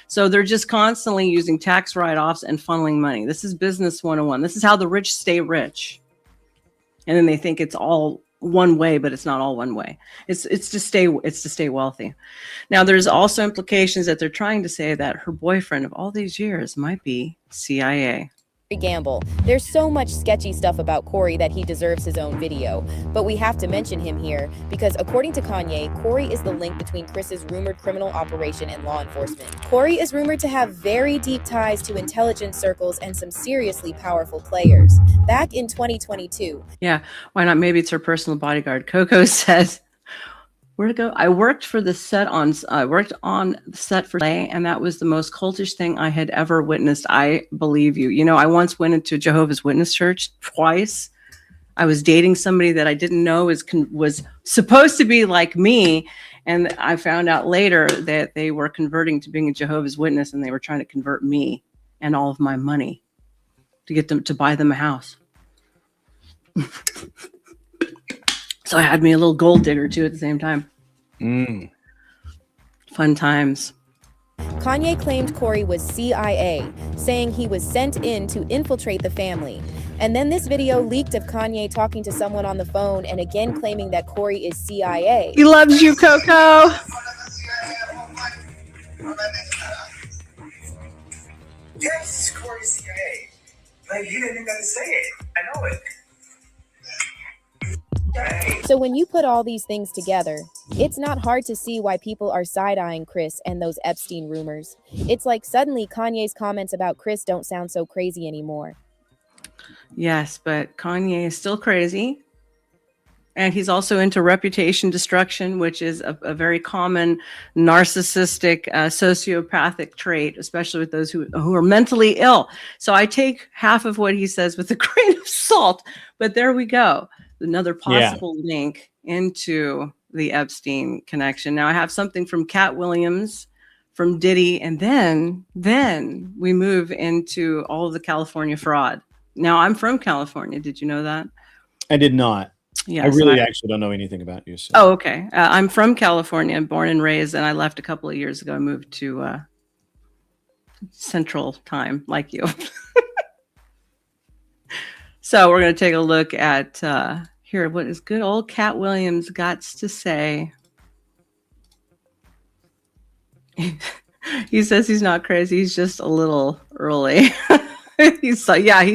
So they're just constantly using tax write-offs and funneling money. This is business 101. This is how the rich stay rich. And then they think it's all one way, but it's not all one way. It's to stay wealthy. Now, there's also implications that they're trying to say that her boyfriend of all these years might be CIA. Gamble. There's so much sketchy stuff about Corey that he deserves his own video, but we have to mention him here because according to Kanye, Corey is the link between Kris's rumored criminal operation and law enforcement. Corey is rumored to have very deep ties to intelligence circles and some seriously powerful players. Back in 2022. Yeah, why not? Maybe it's her personal bodyguard. Coco says, where to go? I worked on the set for Lay, and that was the most cultish thing I had ever witnessed. I believe you. You know, I once went into Jehovah's Witness church twice. I was dating somebody that I didn't know was supposed to be like me, and I found out later that they were converting to being a Jehovah's Witness, and they were trying to convert me and all of my money to get them to buy them a house. So I had me a little gold digger too at the same time. Fun times. Kanye claimed Corey was CIA, saying he was sent in to infiltrate the family. And then this video leaked of Kanye talking to someone on the phone and again claiming that Corey is CIA. He loves you, Coco. Yes, Corey's CIA. Like, he didn't even gotta say it. I know it. So when you put all these things together, it's not hard to see why people are side-eyeing Kris and those Epstein rumors. It's like suddenly Kanye's comments about Kris don't sound so crazy anymore. Yes, but Kanye is still crazy. And he's also into reputation destruction, which is a very common narcissistic, sociopathic trait, especially with those who are mentally ill. So I take half of what he says with a grain of salt, but there we go. Another possible link into the Epstein connection. Now I have something from Katt Williams, from Diddy, and then we move into all of the California fraud. Now I'm from California. Did you know that? I did not. Yes, I really actually don't know anything about you. So. Oh, okay. I'm from California, born and raised, and I left a couple of years ago. I moved to Central Time, like you. So we're going to take a look at here. What is good old Katt Williams got to say? He says he's not crazy. He's just a little early. He's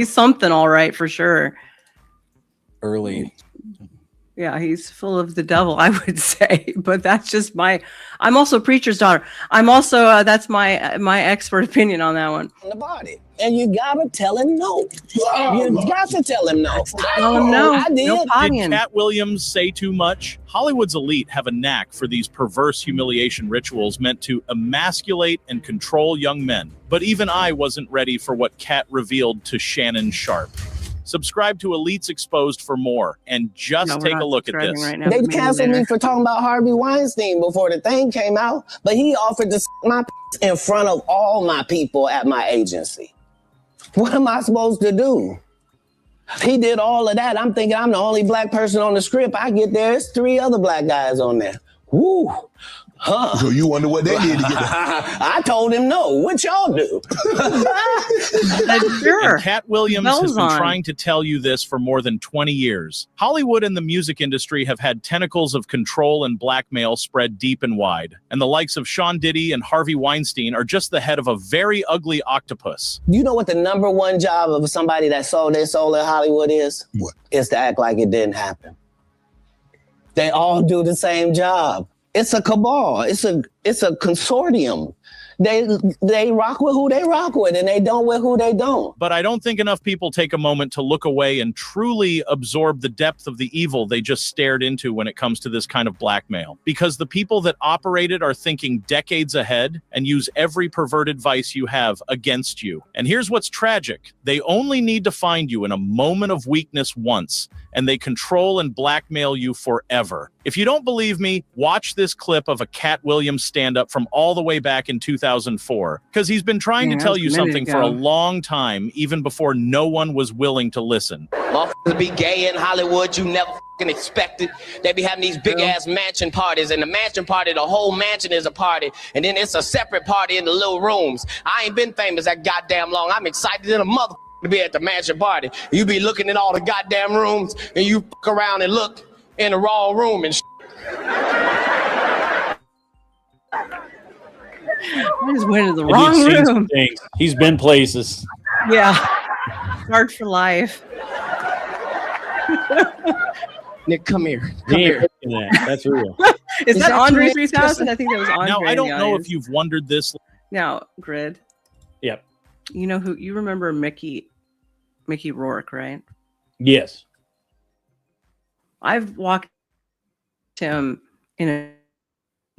something all right for sure. Early. Yeah, he's full of the devil, I would say. But that's just I'm also a preacher's daughter. I'm also that's my expert opinion on that one. The body. And you gotta tell him no. You got to tell him no. Tell him no. I did. No Did Katt Williams say too much? Hollywood's elite have a knack for these perverse humiliation rituals meant to emasculate and control young men. But even I wasn't ready for what Katt revealed to Shannon Sharp. Subscribe to Elites Exposed for more, and just take a look at this. Right now, they canceled me for talking about Harvey Weinstein before the thing came out, but he offered to my in front of all my people at my agency. What am I supposed to do? He did all of that. I'm thinking I'm the only black person on the script. I get there, it's 3 other black guys on there. Woo. Huh. So you wonder what they did to get it? I told him no. What y'all do? Sure. And Katt Williams has been trying to tell you this for more than 20 years. Hollywood and the music industry have had tentacles of control and blackmail spread deep and wide. And the likes of Sean Diddy and Harvey Weinstein are just the head of a very ugly octopus. You know what the number one job of somebody that sold their soul in Hollywood is? What? Is to act like it didn't happen. They all do the same job. It's a cabal. It's a consortium. They rock with who they rock with, and they don't with who they don't. But I don't think enough people take a moment to look away and truly absorb the depth of the evil they just stared into when it comes to this kind of blackmail. Because the people that operate it are thinking decades ahead and use every perverted vice you have against you. And here's what's tragic. They only need to find you in a moment of weakness once, and they control and blackmail you forever. If you don't believe me, watch this clip of a Katt Williams stand-up from all the way back in 2004, because he's been trying to tell you something for a long time, even before no one was willing to listen. Motherfuckers be gay in Hollywood, you never fucking expected. They be having these big-ass mansion parties, and the mansion party, the whole mansion is a party, and then it's a separate party in the little rooms. I ain't been famous that goddamn long. I'm excited in a motherfucker to be at the mansion party. You be looking in all the goddamn rooms, and you fuck around and look in the wrong room and I just went to the wrong room. He's been places. Yeah. Hard for life. Nick, come here. Come here. That's real. Is that Andre 3000? I think that was Andre. Now, I don't know if you've wondered this. Now, Grid. Yep. You know who you remember Mickey Rourke, right? Yes. I've walked him in a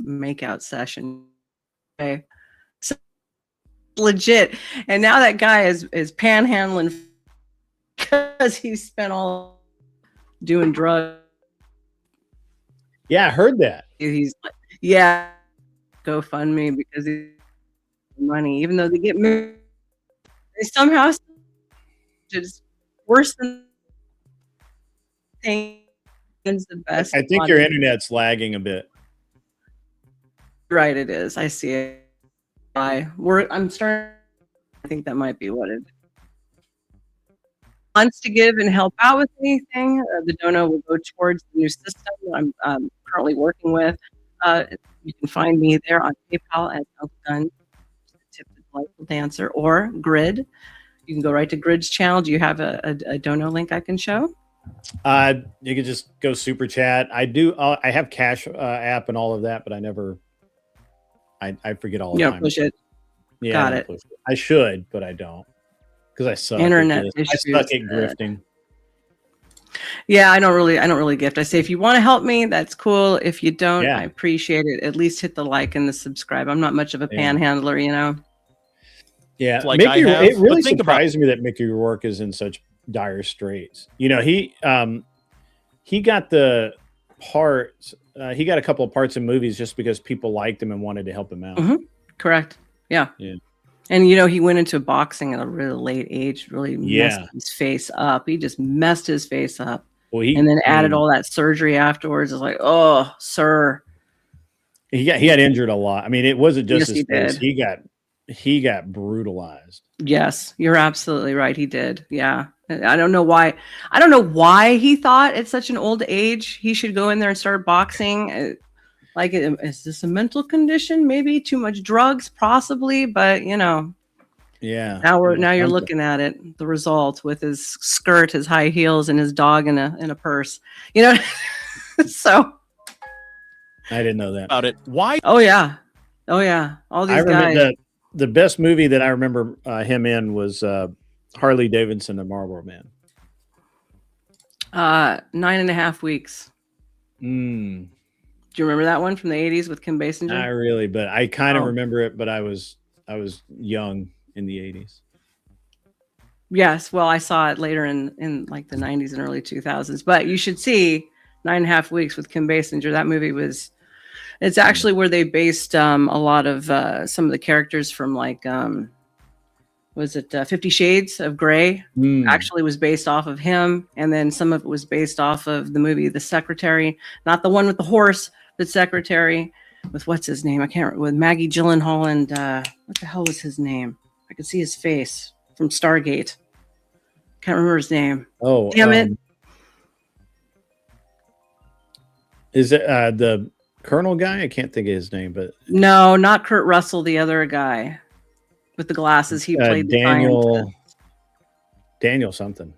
makeout session. Okay. So, legit. And now that guy is panhandling because he spent all doing drugs. Yeah, I heard that. He's like, yeah, GoFundMe because he's money, even though they get married, they somehow just worse than things. The best. I think your internet's lagging a bit. Right, it is. I see it. I'm starting. I think that might be what it wants to give and help out with anything. The dono will go towards the new system I'm currently working with. You can find me there on PayPal at Gun, Tip the Delightful Dancer, or Grid. You can go right to Grid's channel. Do you have a dono link I can show? You could just go super chat. I do. I have Cash App and all of that, but I never. I forget all the time. Push it. Yeah, Got it. I should, but I don't because I suck. Internet I suck at grifting. Yeah, I don't really gift. I say if you want to help me, that's cool. If you don't, I appreciate it. At least hit the like and the subscribe. I'm not much of a panhandler, you know. Yeah, like it really surprised me that Mickey Rourke is in such dire straits. You know, he got the parts. He got a couple of parts in movies just because people liked him and wanted to help him out. Mm-hmm. Correct. Yeah. Yeah. And you know, he went into boxing at a really late age. Really messed his face up. He just messed his face up. Well, and then added all that surgery afterwards. It's like, oh, sir. He got injured a lot. I mean, it wasn't just his he face. did. He got brutalized. Yes, you're absolutely right. He did. Yeah. I don't know why. I don't know why he thought at such an old age he should go in there and start boxing. Like, is this a mental condition? Maybe too much drugs, possibly. But Yeah. now you're looking at it, the result with his skirt, his high heels, and his dog in a purse. So I didn't know that about it. Why? Oh yeah. All these guys. The best movie that I remember him in was Harley Davidson and Marlboro Man. 9.5 weeks. Do you remember that one from the 80s with Kim Basinger? Not really, but I kind of remember it. But I was young in the 80s. Yes, well, I saw it later in like the 90s and early 2000s. But you should see 9.5 weeks with Kim Basinger. That movie it's actually where they based a lot of some of the characters from like was it 50 Shades of Grey? Actually was based off of him, and then some of it was based off of the movie The Secretary, not the one with the horse, but Secretary with what's his name? I can't remember, with Maggie Gyllenhaal and what the hell was his name? I could see his face from Stargate. Can't remember his name. Oh, damn it! Is it the Colonel guy? I can't think of his name, but no, not Kurt Russell. The other guy with the glasses. He played Daniel something.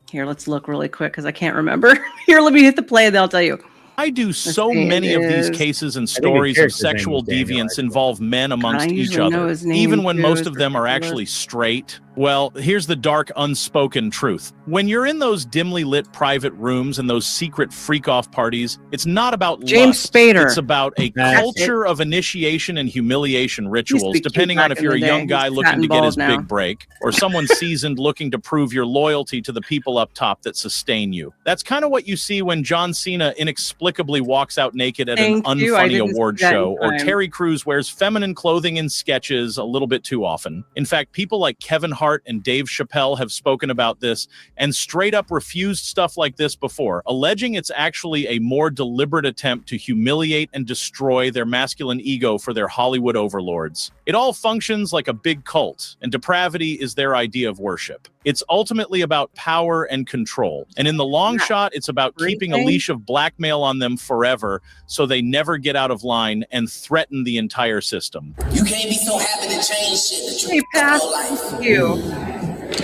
Here, let's look really quick because I can't remember. Here, let me hit the play. They'll tell you. I do so many of these cases and stories of sexual deviance involve men amongst each other, even when most of them are actually straight. Well, here's the dark, unspoken truth. When you're in those dimly lit private rooms and those secret freak-off parties, it's not about James lust. Spader. It's about a culture of initiation and humiliation rituals, depending on if you're a young guy looking to get his big break, or someone seasoned looking to prove your loyalty to the people up top that sustain you. That's kind of what you see when John Cena inexplicably walks out naked at an unfunny award show, or Terry Crews wears feminine clothing in sketches a little bit too often. In fact, people like Kevin Hart and Dave Chappelle have spoken about this and straight up refused stuff like this before, alleging it's actually a more deliberate attempt to humiliate and destroy their masculine ego for their Hollywood overlords. It all functions like a big cult, and depravity is their idea of worship. It's ultimately about power and control, and in the long shot, it's about keeping a leash of blackmail on them forever so they never get out of line and threaten the entire system. You can't be so happy to change shit that Hey, Pat, you.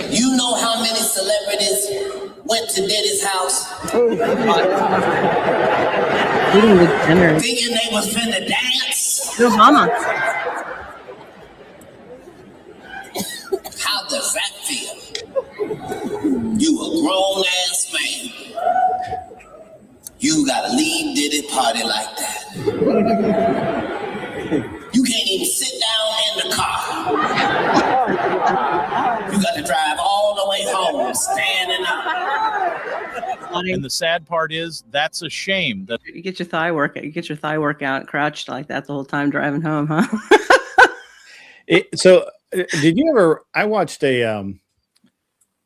You know how many celebrities went to Diddy's house? Thinking they was finna dance? Your mama. How does that feel? You a grown ass man. You gotta leave Diddy party like that. You can't even sit down in the car. You got to drive all the way home, standing up. And the sad part is, that's a shame. That you get your thigh workout. You get your thigh workout crouched like that the whole time driving home, huh? So, did you ever? I watched a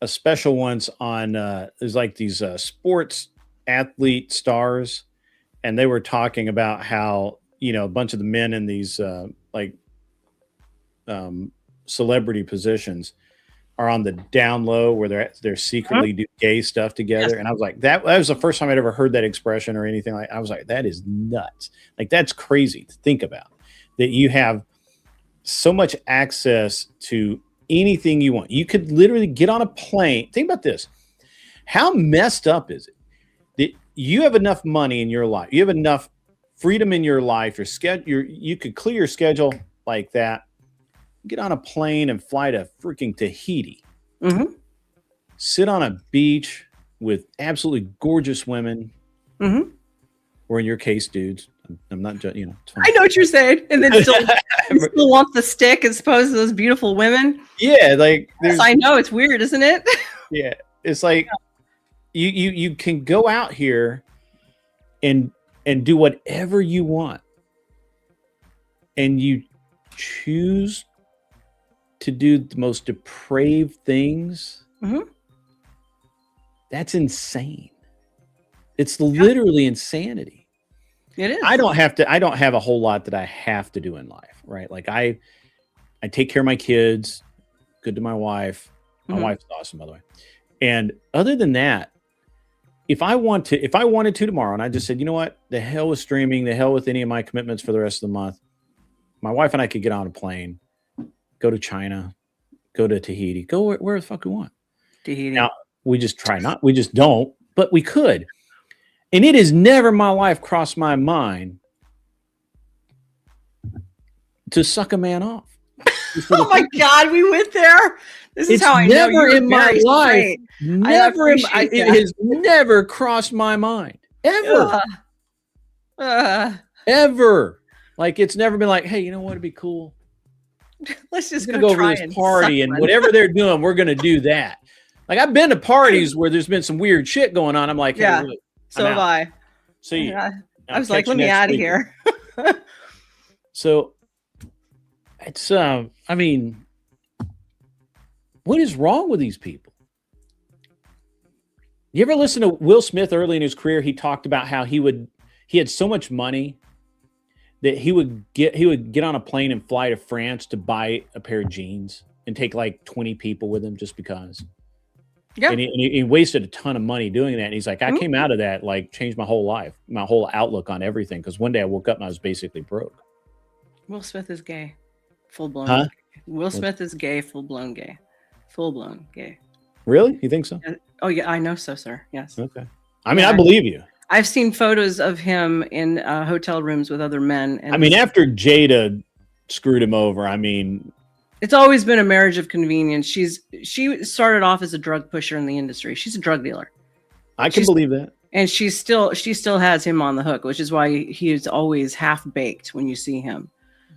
special once on. There's like these sports athlete stars, and they were talking about how a bunch of the men in these celebrity positions are on the down low where they're secretly do gay stuff together. Yes. And I was like, that was the first time I'd ever heard that expression or anything like. I was like, that is nuts. Like, that's crazy to think about, that you have so much access to anything you want. You could literally get on a plane. Think about this. How messed up is it that you have enough money in your life? You have enough freedom in your life, your schedule, you could clear your schedule like that, get on a plane and fly to freaking Tahiti, sit on a beach with absolutely gorgeous women, or in your case, dudes. I'm not, it's fine. I know what you're saying, and then still want the stick as opposed to those beautiful women. Yeah, like yes, I know it's weird, isn't it? Yeah, it's like you can go out here and do whatever you want, and you choose to do the most depraved things. That's insane. It's literally insanity. It is. I don't have a whole lot that I have to do in life, right? Like I take care of my kids, good to my wife. My wife's awesome, by the way. And other than that, if I wanted to tomorrow, and I just said, you know what, the hell with streaming, the hell with any of my commitments for the rest of the month, my wife and I could get on a plane, go to China, go to Tahiti, go where the fuck we want. Tahiti. Now, we just don't, but we could. And it has never in my life crossed my mind to suck a man off. Oh my God, we went there. This is how I know you're in my life. Never it has never crossed my mind ever. Ever. Like it's never been like, hey, you know what? It'd be cool. Let's just go over to this party and whatever they're doing, we're gonna do that. Like I've been to parties where there's been some weird shit going on. I'm like, hey, yeah. Look, So have I. See, yeah. I was like, let me out of here. So it's I mean, what is wrong with these people? You ever listen to Will Smith early in his career? He talked about how he had so much money that he would get on a plane and fly to France to buy a pair of jeans and take like 20 people with him just because. Yeah. And he wasted a ton of money doing that. And he's like, I came out of that, like changed my whole life, my whole outlook on everything. Because one day I woke up and I was basically broke. Will Smith is gay. Full blown. Huh? Will Smith is gay, full blown gay. Full blown gay. Really? You think so? Oh yeah, I know so, sir. Yes. Okay. I mean, I believe you. I've seen photos of him in hotel rooms with other men. And I mean, after Jada screwed him over, I mean, it's always been a marriage of convenience. She started off as a drug pusher in the industry. She's a drug dealer. I can believe that. And she still has him on the hook, which is why he is always half baked when you see him.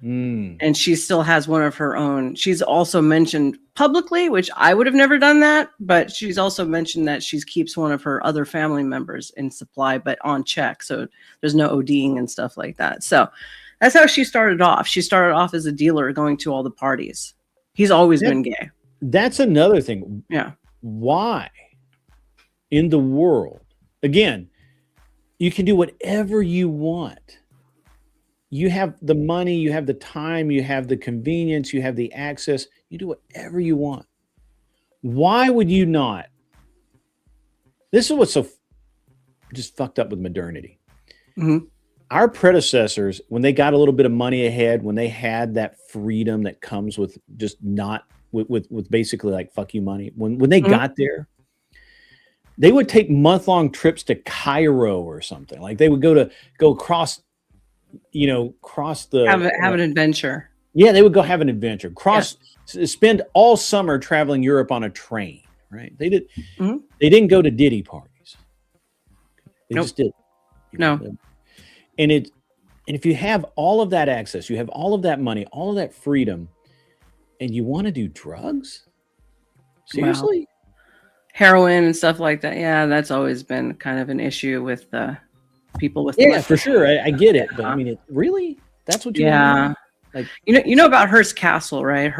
And she still has one of her own. She's also mentioned publicly, which I would have never done that, but she's also mentioned that she keeps one of her other family members in supply, but on check. So there's no ODing and stuff like that. So that's how she started off. She started off as a dealer going to all the parties. He's always been gay. That's another thing. Yeah. Why in the world? Again, you can do whatever you want. You have the money, you have the time, you have the convenience, you have the access. You do whatever you want. Why would you not? This is what's so just fucked up with modernity. Mm-hmm. Our predecessors, when they got a little bit of money ahead, when they had that freedom that comes with just not with basically like fuck you money, when they got there, they would take month-long trips to Cairo or something. Like they would go across the have an adventure. Yeah, they would go have an adventure. Spend all summer traveling Europe on a train, right? They did. Mm-hmm. They didn't go to Diddy parties. They just did. No. And if you have all of that access, you have all of that money, all of that freedom, and you want to do drugs? Seriously? Wow. Heroin and stuff like that. Yeah, that's always been kind of an issue with people with. Yeah, for sure. I get it, but I mean, really, that's what you want? Like, you know about Hearst Castle, right?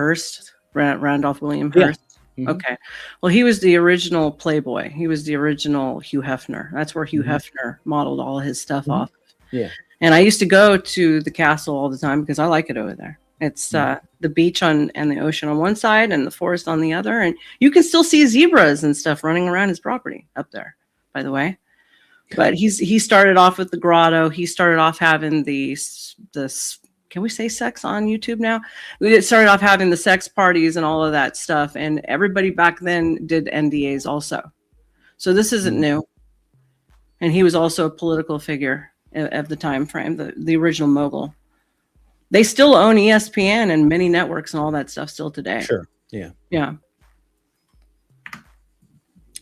Randolph William Hearst. Yeah. Mm-hmm. Okay. Well, he was the original Playboy. He was the original Hugh Hefner. That's where Hugh Hefner modeled all his stuff off. Yeah. And I used to go to the castle all the time because I like it over there. It's the beach and the ocean on one side and the forest on the other. And you can still see zebras and stuff running around his property up there, by the way. But he started off with the grotto. He started off having the can we say sex on YouTube now? We started off having the sex parties and all of that stuff. And everybody back then did NDAs also. So this isn't new. And he was also a political figure of the time frame, the original mogul. They still own ESPN and many networks and all that stuff still today. Sure. Yeah. Yeah.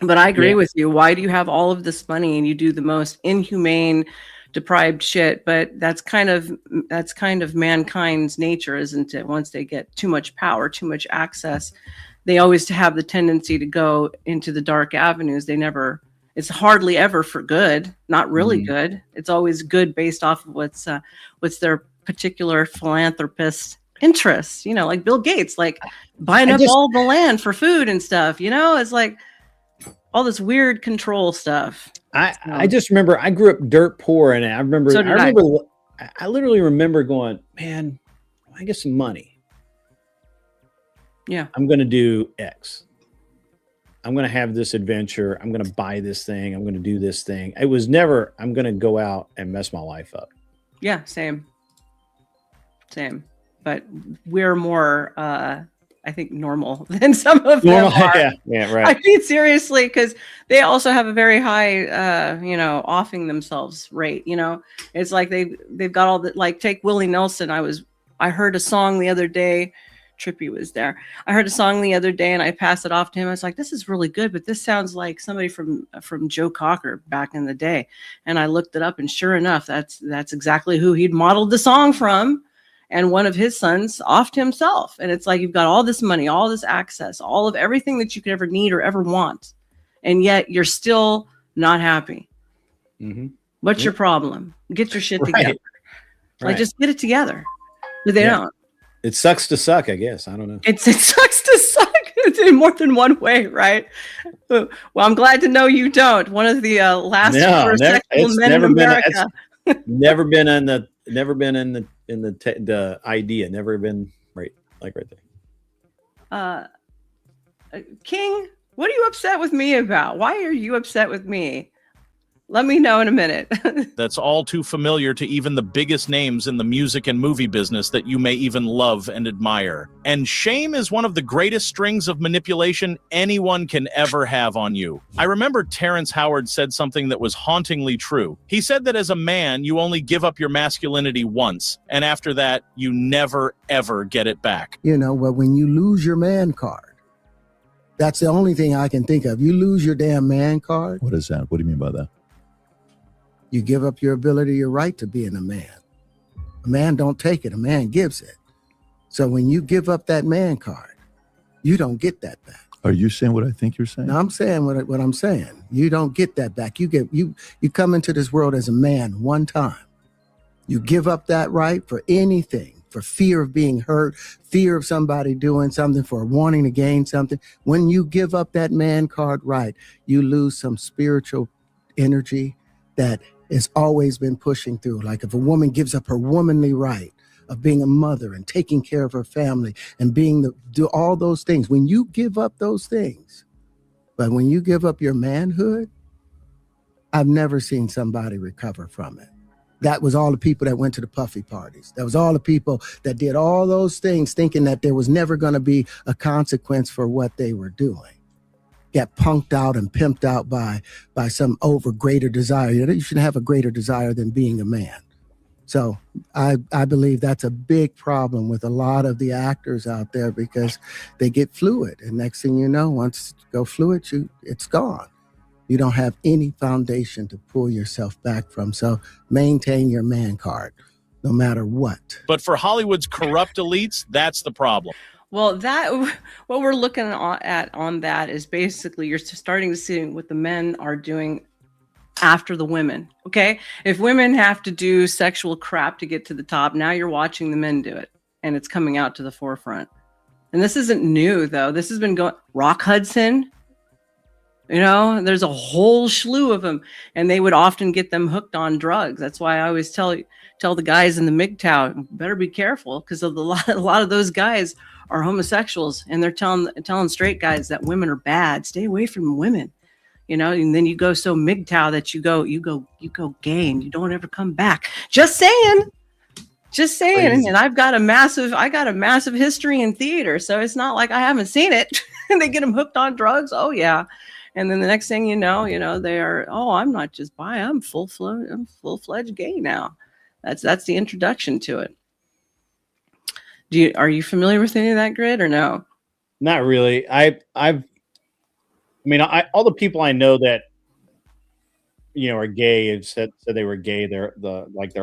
But I agree with you. Why do you have all of this money and you do the most inhumane, deprived shit? But that's kind of mankind's nature, isn't it? Once they get too much power, too much access, they always have the tendency to go into the dark avenues. It's hardly ever for good, not really good. It's always good based off of what's their particular philanthropist interests, like Bill Gates, like buying up all the land for food and stuff, it's like all this weird control stuff. I just remember I grew up dirt poor, and I literally remember going, man, I get some money. Yeah. I'm going to do X. I'm going to have this adventure. I'm going to buy this thing. I'm going to do this thing. It was never, I'm going to go out and mess my life up. Yeah, same. But we're more, I think, normal than some of them are. Yeah, right. I mean, seriously, because they also have a very high, offing themselves rate. It's like they've got all the, like, take Willie Nelson. I heard a song the other day. Trippy was there. I heard a song the other day and I passed it off to him. I was like, this is really good, but this sounds like somebody from Joe Cocker back in the day. And I looked it up, and sure enough, that's exactly who he'd modeled the song from. And one of his sons offed himself. And it's like, you've got all this money, all this access, all of everything that you could ever need or ever want. And yet you're still not happy. Mm-hmm. What's your problem? Get your shit together. Right. Like, just get it together. But they don't. It sucks to suck, I guess. I don't know. It sucks to suck. It's in more than one way, right? Well, I'm glad to know you don't. One of the last heterosexual men in America. Never been in the idea. Never been right there. King, what are you upset with me about? Why are you upset with me? Let me know in a minute. That's all too familiar to even the biggest names in the music and movie business that you may even love and admire. And shame is one of the greatest strings of manipulation anyone can ever have on you. I remember Terrence Howard said something that was hauntingly true. He said that as a man, you only give up your masculinity once, and after that, you never, ever get it back. Well, when you lose your man card, that's the only thing I can think of. You lose your damn man card. What is that? What do you mean by that? You give up your ability, your right to being a man. A man don't take it, a man gives it. So when you give up that man card, you don't get that back. Are you saying what I think you're saying? No, I'm saying what I'm saying. You don't get that back. You come into this world as a man one time. You give up that right for anything, for fear of being hurt, fear of somebody doing something, for wanting to gain something. When you give up that man card right, you lose some spiritual energy that has always been pushing through. Like if a woman gives up her womanly right of being a mother and taking care of her family and do all those things, when you give up those things, but when you give up your manhood, I've never seen somebody recover from it. That was all the people that went to the puffy parties. That was all the people that did all those things thinking that there was never going to be a consequence for what they were doing. Get punked out and pimped out by some greater desire. You shouldn't have a greater desire than being a man. So I believe that's a big problem with a lot of the actors out there, because they get fluid. And next thing you know, once you go fluid, it's gone. You don't have any foundation to pull yourself back from. So maintain your man card, no matter what. But for Hollywood's corrupt elites, that's the problem. Well, what we're looking at on that is basically you're starting to see what the men are doing after the women. Okay, if women have to do sexual crap to get to the top, now you're watching the men do it, and it's coming out to the forefront. And this isn't new, though. This has been going. Rock Hudson, there's a whole slew of them, and they would often get them hooked on drugs. That's why I always tell the guys in the MGTOW, better be careful, because a lot of those guys are homosexuals, and they're telling straight guys that women are bad. Stay away from women, and then you go so MGTOW that you go gay and you don't ever come back. Just saying. Crazy. And I got a massive history in theater, so it's not like I haven't seen it. And they get them hooked on drugs. Oh yeah. And then the next thing you know, they are, I'm not just bi, I'm full-fledged gay now. That's the introduction to it. Are you familiar with any of that, Grid, or no? Not really. All the people I know that are gay have said they were gay their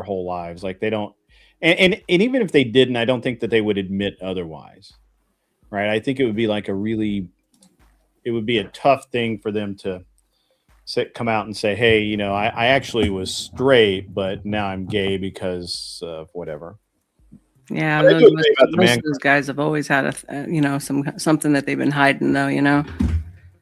whole lives. Like they don't, and even if they didn't, I don't think that they would admit otherwise, right? I think it would be it would be a tough thing for them to come out and say, hey, I actually was straight, but now I'm gay because of whatever. Yeah, most of those guys have always had something that they've been hiding, though.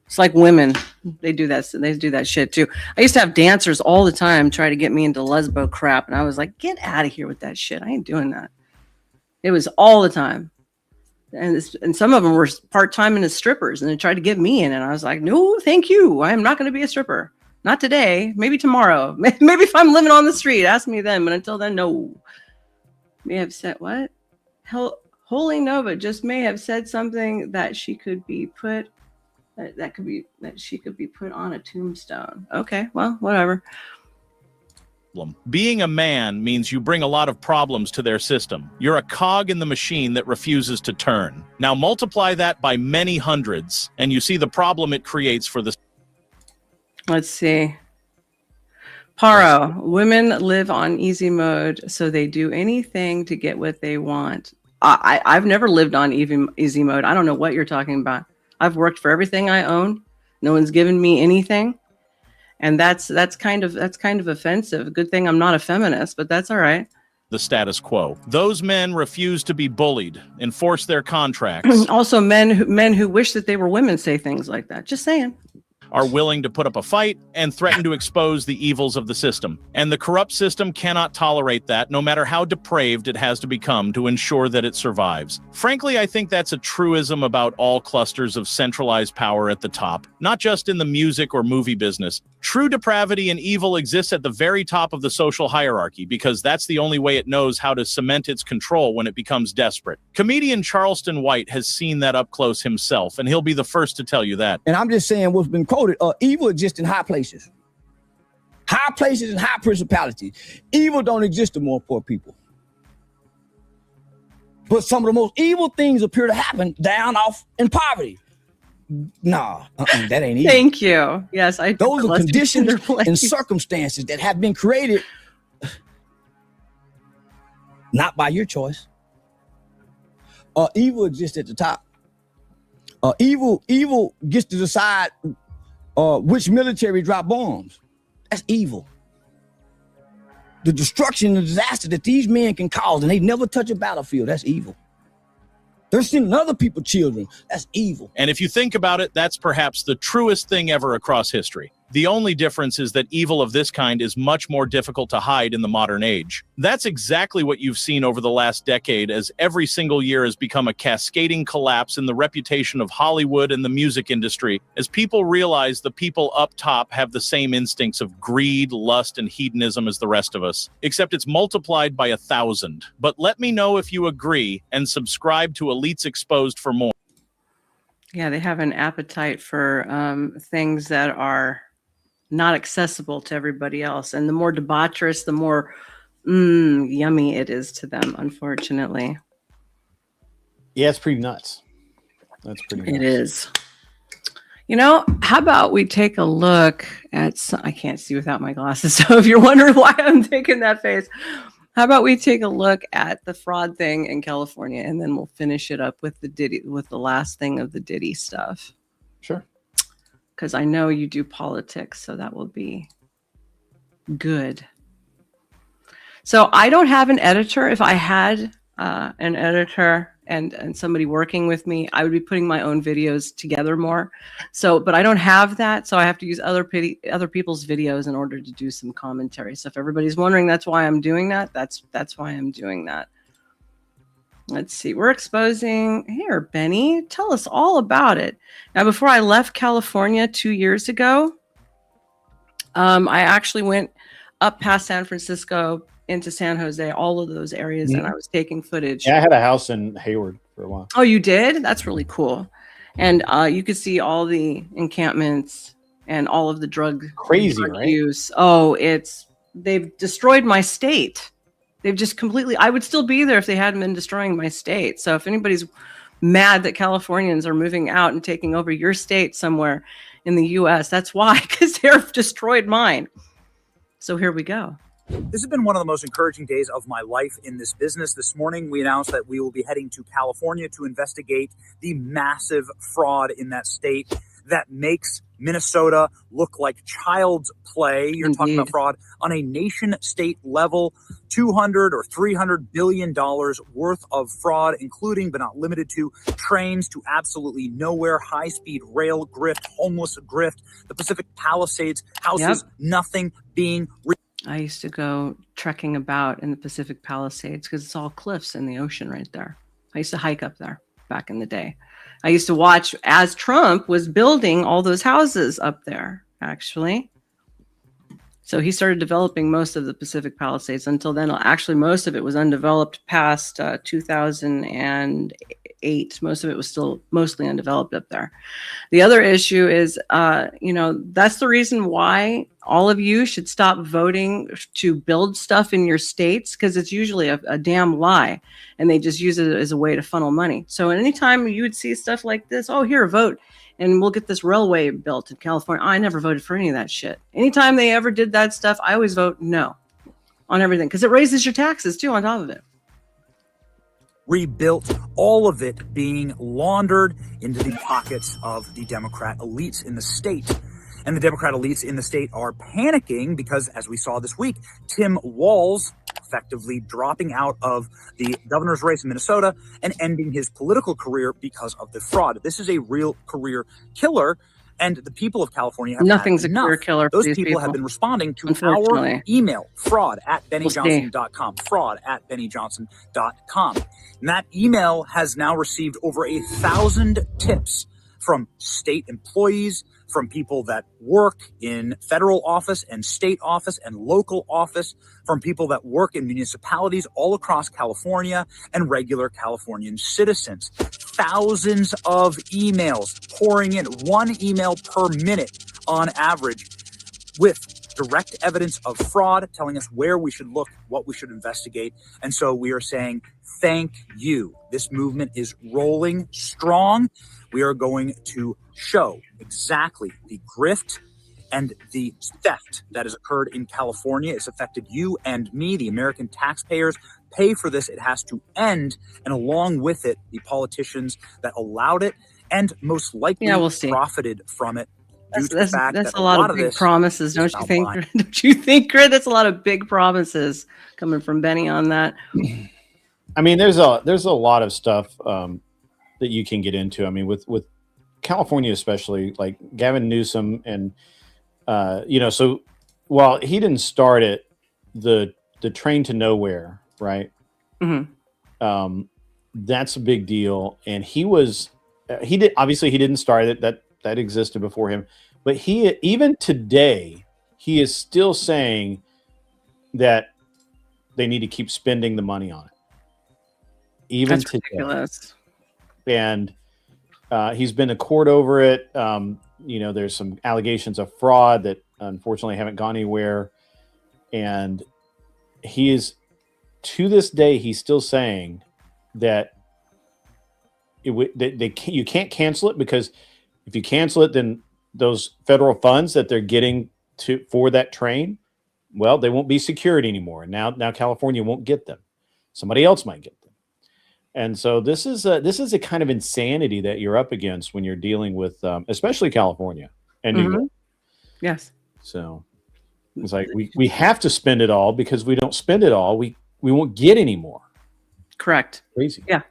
It's like women; they do that. They do that shit too. I used to have dancers all the time try to get me into lesbo crap, and I was like, "Get out of here with that shit! I ain't doing that." It was all the time. And some of them were part-time and as strippers, and they tried to get me in, and I was like, no, thank you. I am not going to be a stripper. Not today. Maybe tomorrow. Maybe if I'm living on the street, ask me then. But until then, no. May have said what? Holy Nova just may have said something that she could be put. That she could be put on a tombstone. Okay, well, whatever. Being a man means you bring a lot of problems to their system. You're a cog in the machine that refuses to turn. Now multiply that by many hundreds, and you see the problem it creates for the... Let's see. Paro, women live on easy mode, so they do anything to get what they want. I've never lived on easy mode. I don't know what you're talking about. I've worked for everything I own. No one's given me anything. And that's kind of offensive. Good thing I'm not a feminist, but that's all right. The status quo. Those men refuse to be bullied, enforce their contracts. Also, men who wish that they were women say things like that. Just saying. Are willing to put up a fight and threaten to expose the evils of the system. And the corrupt system cannot tolerate that, no matter how depraved it has to become to ensure that it survives. Frankly, I think that's a truism about all clusters of centralized power at the top, not just in the music or movie business. True depravity and evil exists at the very top of the social hierarchy because that's the only way it knows how to cement its control when it becomes desperate. Comedian Charleston White has seen that up close himself, and he'll be the first to tell you that. And I'm just saying what's been quoted, evil exists in high places. High places and high principalities. Evil don't exist to more poor people. But some of the most evil things appear to happen down off in poverty. Nah, that ain't evil. Thank you. Yes, those are conditions and circumstances that have been created not by your choice. Evil exists at the top. Evil gets to decide which military drop bombs. That's evil. The destruction and disaster that these men can cause, and they never touch a battlefield, that's evil. They're sending other people children. That's evil. And if you think about it, that's perhaps the truest thing ever across history. The only difference is that evil of this kind is much more difficult to hide in the modern age. That's exactly what you've seen over the last decade, as every single year has become a cascading collapse in the reputation of Hollywood and the music industry, as people realize the people up top have the same instincts of greed, lust, and hedonism as the rest of us, except it's multiplied by 1,000. But let me know if you agree and subscribe to Elites Exposed for more. Yeah, they have an appetite for things that are not accessible to everybody else. And the more debaucherous, the more yummy it is to them, unfortunately. Yeah, it's pretty nuts. That's pretty nuts. It is. You know, how about we take a look at I can't see without my glasses, so if you're wondering why I'm taking that face, how about we take a look at the fraud thing in California, and then we'll finish it up with the last thing of the Diddy stuff. Sure. Because I know you do politics, so that will be good. So I don't have an editor. If I had an editor and somebody working with me, I would be putting my own videos together more. So, but I don't have that, so I have to use other people's videos in order to do some commentary. So if everybody's wondering, that's why I'm doing that. That's why I'm doing that. Let's see. We're exposing here, Benny. Tell us all about it. Now, before I left California 2 years ago, I actually went up past San Francisco into San Jose, all of those areas, and I was taking footage. Yeah, I had a house in Hayward for a while. Oh, you did? That's really cool. And you could see all the encampments and all of the drug use. Oh, they've destroyed my state. They've just completely, I would still be there if they hadn't been destroying my state. So if anybody's mad that Californians are moving out and taking over your state somewhere in the US, that's why, because they've destroyed mine. So here we go. This has been one of the most encouraging days of my life in this business. This morning, we announced that we will be heading to California to investigate the massive fraud in that state that makes Minnesota look like child's play. You're talking about fraud on a nation-state level, $200 or $300 billion worth of fraud, including but not limited to trains to absolutely nowhere, high-speed rail grift, homeless grift, the Pacific Palisades houses, nothing being. I used to go trekking about in the Pacific Palisades because it's all cliffs in the ocean right there. I used to hike up there. back in the day. I used to watch as Trump was building all those houses up there, actually. So he started developing most of the Pacific Palisades. Until then, actually, most of it was undeveloped past 2008. Most of it was still mostly undeveloped up there. The other issue is, that's the reason why all of you should stop voting to build stuff in your states, because it's usually a damn lie, and they just use it as a way to funnel money. So anytime you would see stuff like this, oh, here, vote, and we'll get this railway built in California. I never voted for any of that shit. Anytime they ever did that stuff, I always vote no on everything, because it raises your taxes too on top of it. Rebuilt, all of it being laundered into the pockets of the Democrat elites in the state. And the Democrat elites in the state are panicking because, as we saw this week, Tim Walz effectively dropping out of the governor's race in Minnesota and ending his political career because of the fraud. This is a real career killer. And the people of California have Nothing's had a enough. career killer. Those people have been responding to our email, fraud@BennyJohnson.com, fraud@BennyJohnson.com. And that email has now received over 1,000 tips from state employees, from people that work in federal office and state office and local office, from people that work in municipalities all across California, and regular Californian citizens. Thousands of emails pouring in, one email per minute on average, with direct evidence of fraud, telling us where we should look, what we should investigate. And so we are saying, thank you. This movement is rolling strong. We are going to show exactly the grift and the theft that has occurred in California. It's affected you and me, the American taxpayers. Pay for this. It has to end. And along with it, the politicians that allowed it and most likely profited from it. That's a lot of big promises, don't you think? Don't you think, Grit? That's a lot of big promises coming from Benny on that. I mean, there's a lot of stuff that you can get into. I mean, with California especially, like Gavin Newsom, and so while he didn't start it, the train to nowhere, right? Mm-hmm. That's a big deal, and he didn't start it. That existed before him, but even today he is still saying that they need to keep spending the money on it. Even That's today. Ridiculous. And he's been to court over it. There's some allegations of fraud that unfortunately haven't gone anywhere. And he is, to this day, he's still saying that you can't cancel it, because if you cancel it, then those federal funds that they're getting for that train, well, they won't be secured anymore. And now California won't get them. Somebody else might get them. And so this is a kind of insanity that you're up against when you're dealing with, especially California and New York. Yes. So it's like we have to spend it all, because we don't spend it all, we won't get any more. Correct. Crazy. Yeah.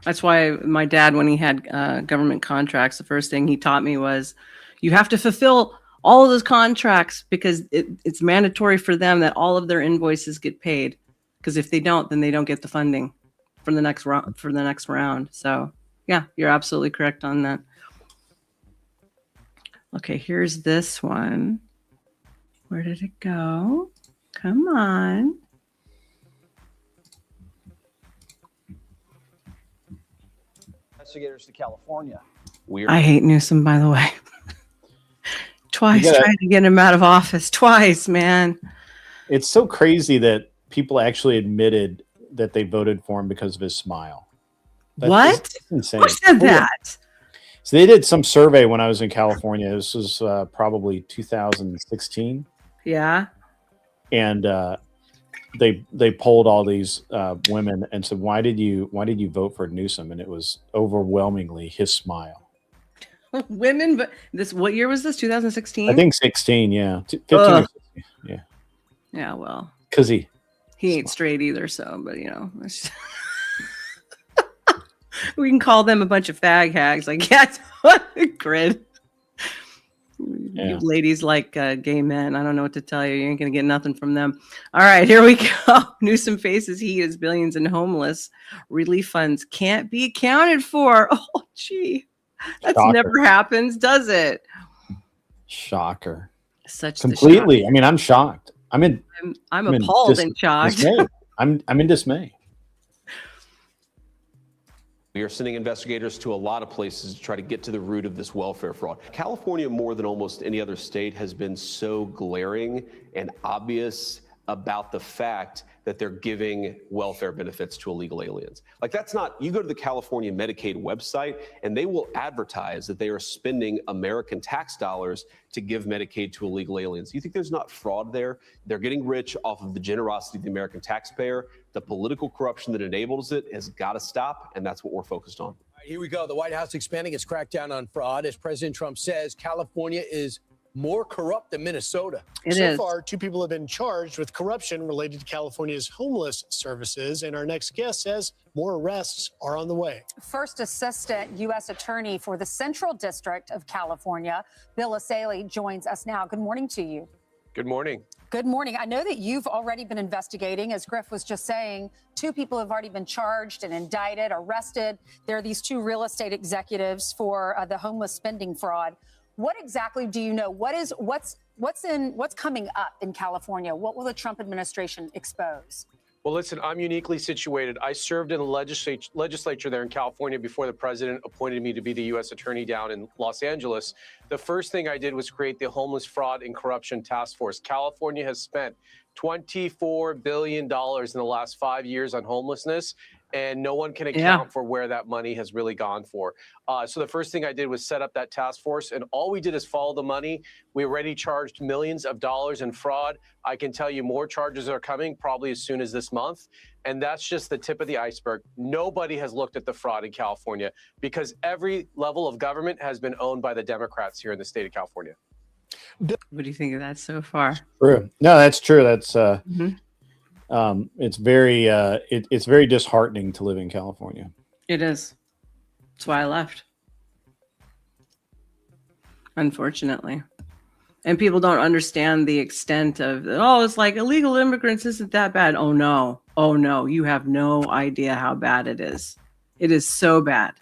That's why my dad, when he had government contracts, the first thing he taught me was you have to fulfill all of those contracts, because it's mandatory for them that all of their invoices get paid. Because if they don't, then they don't get the funding for the next round. So yeah, you're absolutely correct on that. Okay, here's this one. Where did it go? Come on. Investigators to California. Weird. I hate Newsom, by the way. Twice trying to get him out of office. Twice, man. It's so crazy that people actually admitted that they voted for him because of his smile. That's insane. Who said that? So they did some survey when I was in California. This was probably 2016. Yeah. And they polled all these women and said, why did you vote for Newsom? And it was overwhelmingly his smile. Women, but what year was this? 2016? I think 16, yeah. 15 or 16, yeah. Yeah, well. Because he ain't straight either, so, but we can call them a bunch of fag hags, I guess. Grid. You ladies like gay men. I don't know what to tell you. You ain't going to get nothing from them. All right, here we go. Newsom faces heat as billions in homeless relief funds can't be accounted for. Oh, gee. That never happens, does it? Shocker. Such completely. I mean, I'm shocked. I'm appalled and shocked. Dismay. I'm in dismay. We are sending investigators to a lot of places to try to get to the root of this welfare fraud. California, more than almost any other state, has been so glaring and obvious about the fact that they're giving welfare benefits to illegal aliens. Like, that's not, you go to the California Medicaid website and they will advertise that they are spending American tax dollars to give Medicaid to illegal aliens. You think there's not fraud there? They're getting rich off of the generosity of the American taxpayer. The political corruption that enables it has got to stop, and that's what we're focused on. All right, here we go. The White House expanding its crackdown on fraud. As President Trump says, California is more corrupt than Minnesota. So far, 2 people have been charged with corruption related to California's homeless services, and our next guest says more arrests are on the way. First Assistant U.S. Attorney for the Central District of California, Bill Asaley, joins us now. Good morning to you. Good morning. Good morning. I know that you've already been investigating. As Griff was just saying, 2 people have already been charged and indicted, arrested. There are these 2 real estate executives for the homeless spending fraud. What exactly do you know? What's coming up in California? What will the Trump administration expose? Well, listen, I'm uniquely situated. I served in the legislature there in California before the president appointed me to be the U.S. attorney down in Los Angeles. The first thing I did was create the Homeless Fraud and Corruption Task Force. California has spent $24 billion in the last 5 years on homelessness, and no one can account for where that money has really gone for. So the first thing I did was set up that task force, and all we did is follow the money. We already charged millions of dollars in fraud. I can tell you more charges are coming probably as soon as this month. And that's just the tip of the iceberg. Nobody has looked at the fraud in California because every level of government has been owned by the Democrats here in the state of California. What do you think of that so far? True. No, that's true. That's it's very disheartening to live in California. It is. That's why I left. Unfortunately. And people don't understand the extent of, it's like illegal immigrants isn't that bad. Oh no. You have no idea how bad it is. It is so bad.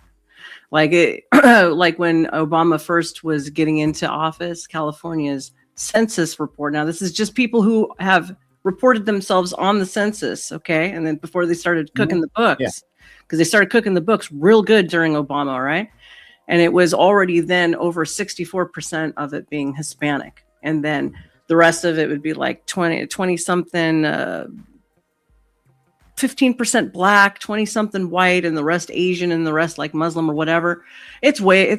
Like like when Obama first was getting into office, California's census report. Now, this is just people who have reported themselves on the census, okay? And then before they started cooking the books, because they started cooking the books real good during Obama, right? And it was already then over 64% of it being Hispanic. And then the rest of it would be like 20 something, 15% black, 20 something white, and the rest Asian, and the rest like Muslim or whatever. It's way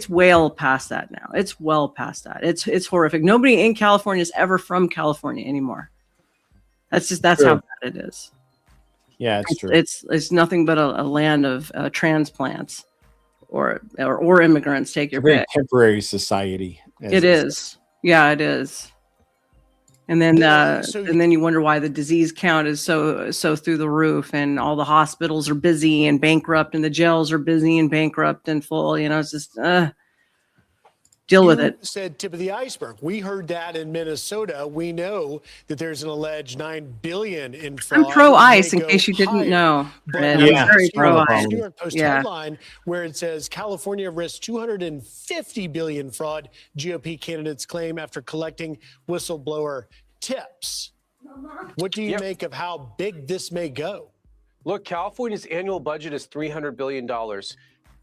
past that now. It's well past that. It's horrific. Nobody in California is ever from California anymore. That's how bad it is. Yeah, it's true. It's nothing but a land of transplants or immigrants. Take your very pick. Temporary society. It is. Yeah, it is. And then and then you wonder why the disease count is so through the roof, and all the hospitals are busy and bankrupt, and the jails are busy and bankrupt and full. You know, it's just deal with it. Said tip of the iceberg. We heard that in Minnesota. We know that there's an alleged $9 billion in fraud. I'm pro ICE, in case you didn't know. I'm very pro ICE. New York Post headline where it says California risks $250 billion fraud. GOP candidates claim after collecting whistleblower tips. What do you make of how big this may go? Look, California's annual budget is $300 billion.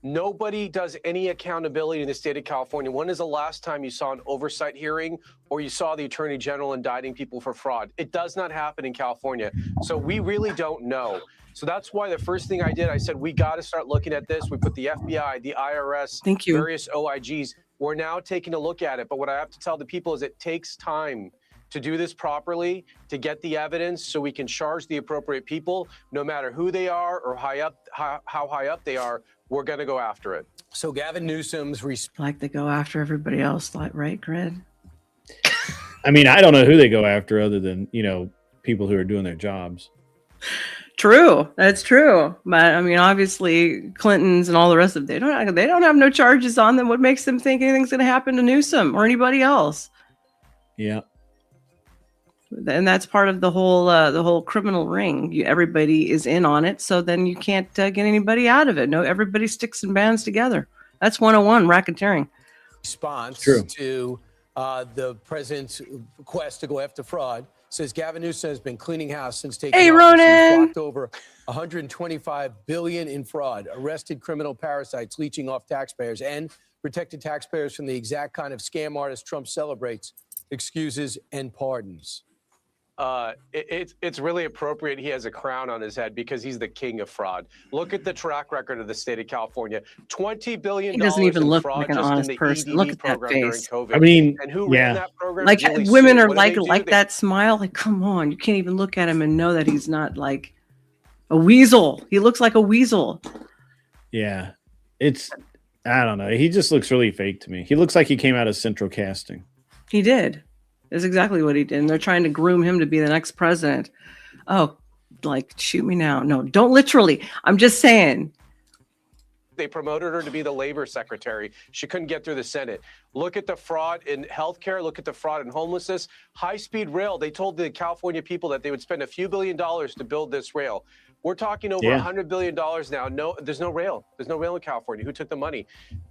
Nobody does any accountability in the state of California. When is the last time you saw an oversight hearing or you saw the attorney general indicting people for fraud? It does not happen in California. So we really don't know. So that's why the first thing I did, I said, we got to start looking at this. We put the FBI, the IRS, various OIGs. We're now taking a look at it. But what I have to tell the people is it takes time to do this properly, to get the evidence so we can charge the appropriate people, no matter who they are or how high up they are. We're going to go after it. So Gavin Newsom's like they go after everybody else, like, right, Grid? I mean, I don't know who they go after other than, people who are doing their jobs. True. That's true. But I mean, obviously Clintons and all the rest of them, they don't have no charges on them. What makes them think anything's going to happen to Newsom or anybody else? Yeah. And that's part of the whole criminal ring. Everybody is in on it, so then you can't get anybody out of it. No, everybody sticks and bands together. That's 101 racketeering. Response True. to the president's quest to go after fraud says Gavin Newsom has been cleaning house since taking Hey, office. He's Ronan! blocked over 125 billion in fraud, arrested criminal parasites leeching off taxpayers, and protected taxpayers from the exact kind of scam artist Trump celebrates: excuses and pardons. It's really appropriate he has a crown on his head because he's the king of fraud. Look at the track record of the state of California. $20 billion He doesn't even in look fraud like an just in honest the person. EDD Look at that program during face. COVID. I mean, and who yeah. ran that program? Like Julie women Su. are What like did they do? like that smile. Like, come on, you can't even look at him and know that he's not like a weasel. He looks like a weasel. Yeah. I don't know. He just looks really fake to me. He looks like he came out of Central Casting. He did. That's exactly what he did. And they're trying to groom him to be the next president. Oh, like, shoot me now. No, don't literally. I'm just saying. They promoted her to be the labor secretary. She couldn't get through the Senate. Look at the fraud in healthcare. Look at the fraud in homelessness. High-speed rail. They told the California people that they would spend a few $1 billion to build this rail. We're talking over $100 billion now. No, there's no rail. There's no rail in California. Who took the money?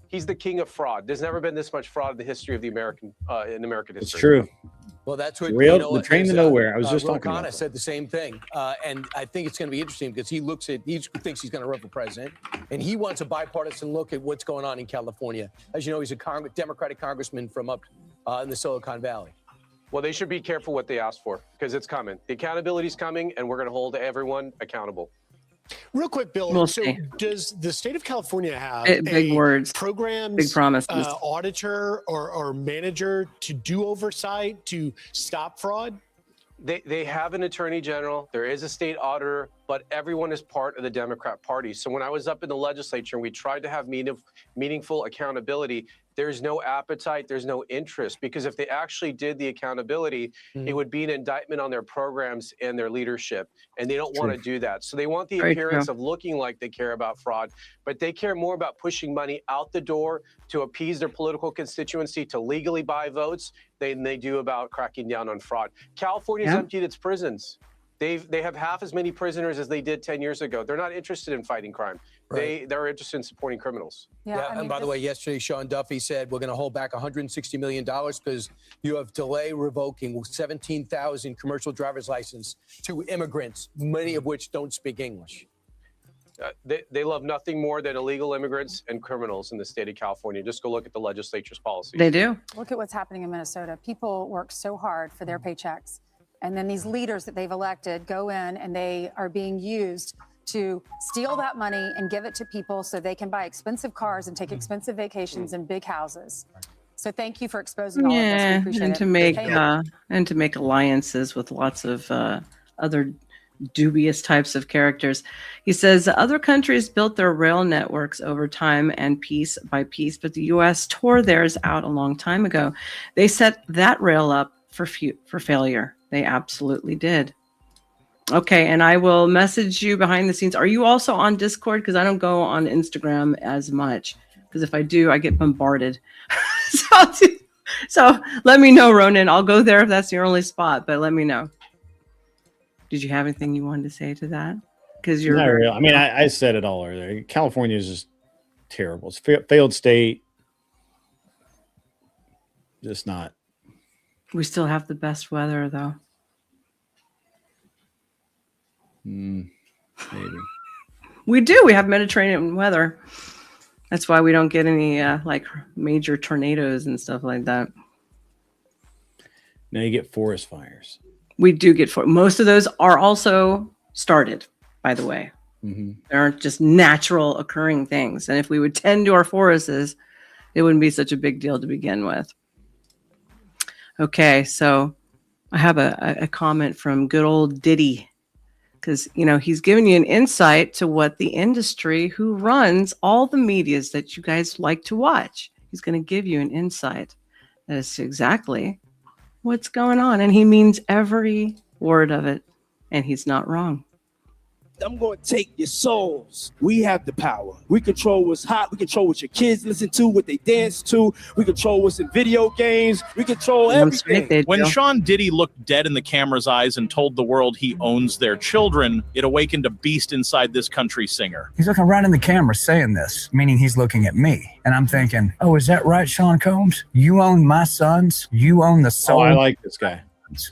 He's the king of fraud. There's never been this much fraud in the history of the American history. It's true. Well, that's what The train to nowhere. I was just Ron talking about Khanna that. said the same thing, and I think it's going to be interesting because he thinks he's going to run for president, and he wants a bipartisan look at what's going on in California. As you know, he's a Democratic congressman from up in the Silicon Valley. Well, they should be careful what they ask for because it's coming. The accountability's coming, and we're going to hold everyone accountable. Real quick, Bill. We'll so see. does the state of California have Big words, programs, big promises. Auditor or manager to do oversight to stop fraud? They have an attorney general. There is a state auditor, but everyone is part of the Democrat Party. So when I was up in the legislature and we tried to have meaningful accountability, there's no appetite, there's no interest, because if they actually did the accountability, it would be an indictment on their programs and their leadership, and they don't want to do that. So they want the Very appearance true. of looking like they care about fraud, but they care more about pushing money out the door to appease their political constituency, to legally buy votes, than they do about cracking down on fraud. California's emptied its prisons. They have half as many prisoners as they did 10 years ago. They're not interested in fighting crime. Right. They're interested in supporting criminals. And by the way, yesterday, Sean Duffy said we're going to hold back $160 million because you have delay revoking 17,000 commercial driver's license to immigrants, many of which don't speak English. They love nothing more than illegal immigrants and criminals in the state of California. Just go look at the legislature's policies. They do. Look at what's happening in Minnesota. People work so hard for their paychecks. And then these leaders that they've elected go in and they are being used to steal that money and give it to people so they can buy expensive cars and take expensive vacations in big houses. So thank you for exposing all of this. We Yeah, appreciate and it. to make alliances with lots of other dubious types of characters. He says other countries built their rail networks over time and piece by piece, but the U.S. tore theirs out a long time ago. They set that rail up for failure. They absolutely did. Okay, and I will message you behind the scenes. Are you also on Discord? Because I don't go on Instagram as much. Because if I do, I get bombarded. So let me know, Ronan. I'll go there if that's your only spot. But let me know. Did you have anything you wanted to say to that? Because you're not real. I mean, I said it all earlier. California is just terrible. It's a failed state. Just not. We still have the best weather, though. Maybe. We do. We have Mediterranean weather. That's why we don't get any like major tornadoes and stuff like that. Now you get forest fires. We do get most of those are also started, by the way. Mm-hmm. They aren't just natural occurring things. And if we would tend to our forests, it wouldn't be such a big deal to begin with. Okay, so I have a comment from good old Diddy. Because, you know, he's giving you an insight to what the industry who runs all the medias that you guys like to watch. He's going to give you an insight as to exactly what's going on. And he means every word of it. And he's not wrong. I'm going to take your souls. We have the power. We control what's hot. We control what your kids listen to, what they dance to. We control what's in video games. We control everything. When Sean Diddy looked dead in the camera's eyes and told the world he owns their children, it awakened a beast inside this country singer. He's looking right in the camera saying this, meaning he's looking at me. And I'm thinking, oh, is that right, Sean Combs? You own my sons. You own the soul. Oh, I like this guy.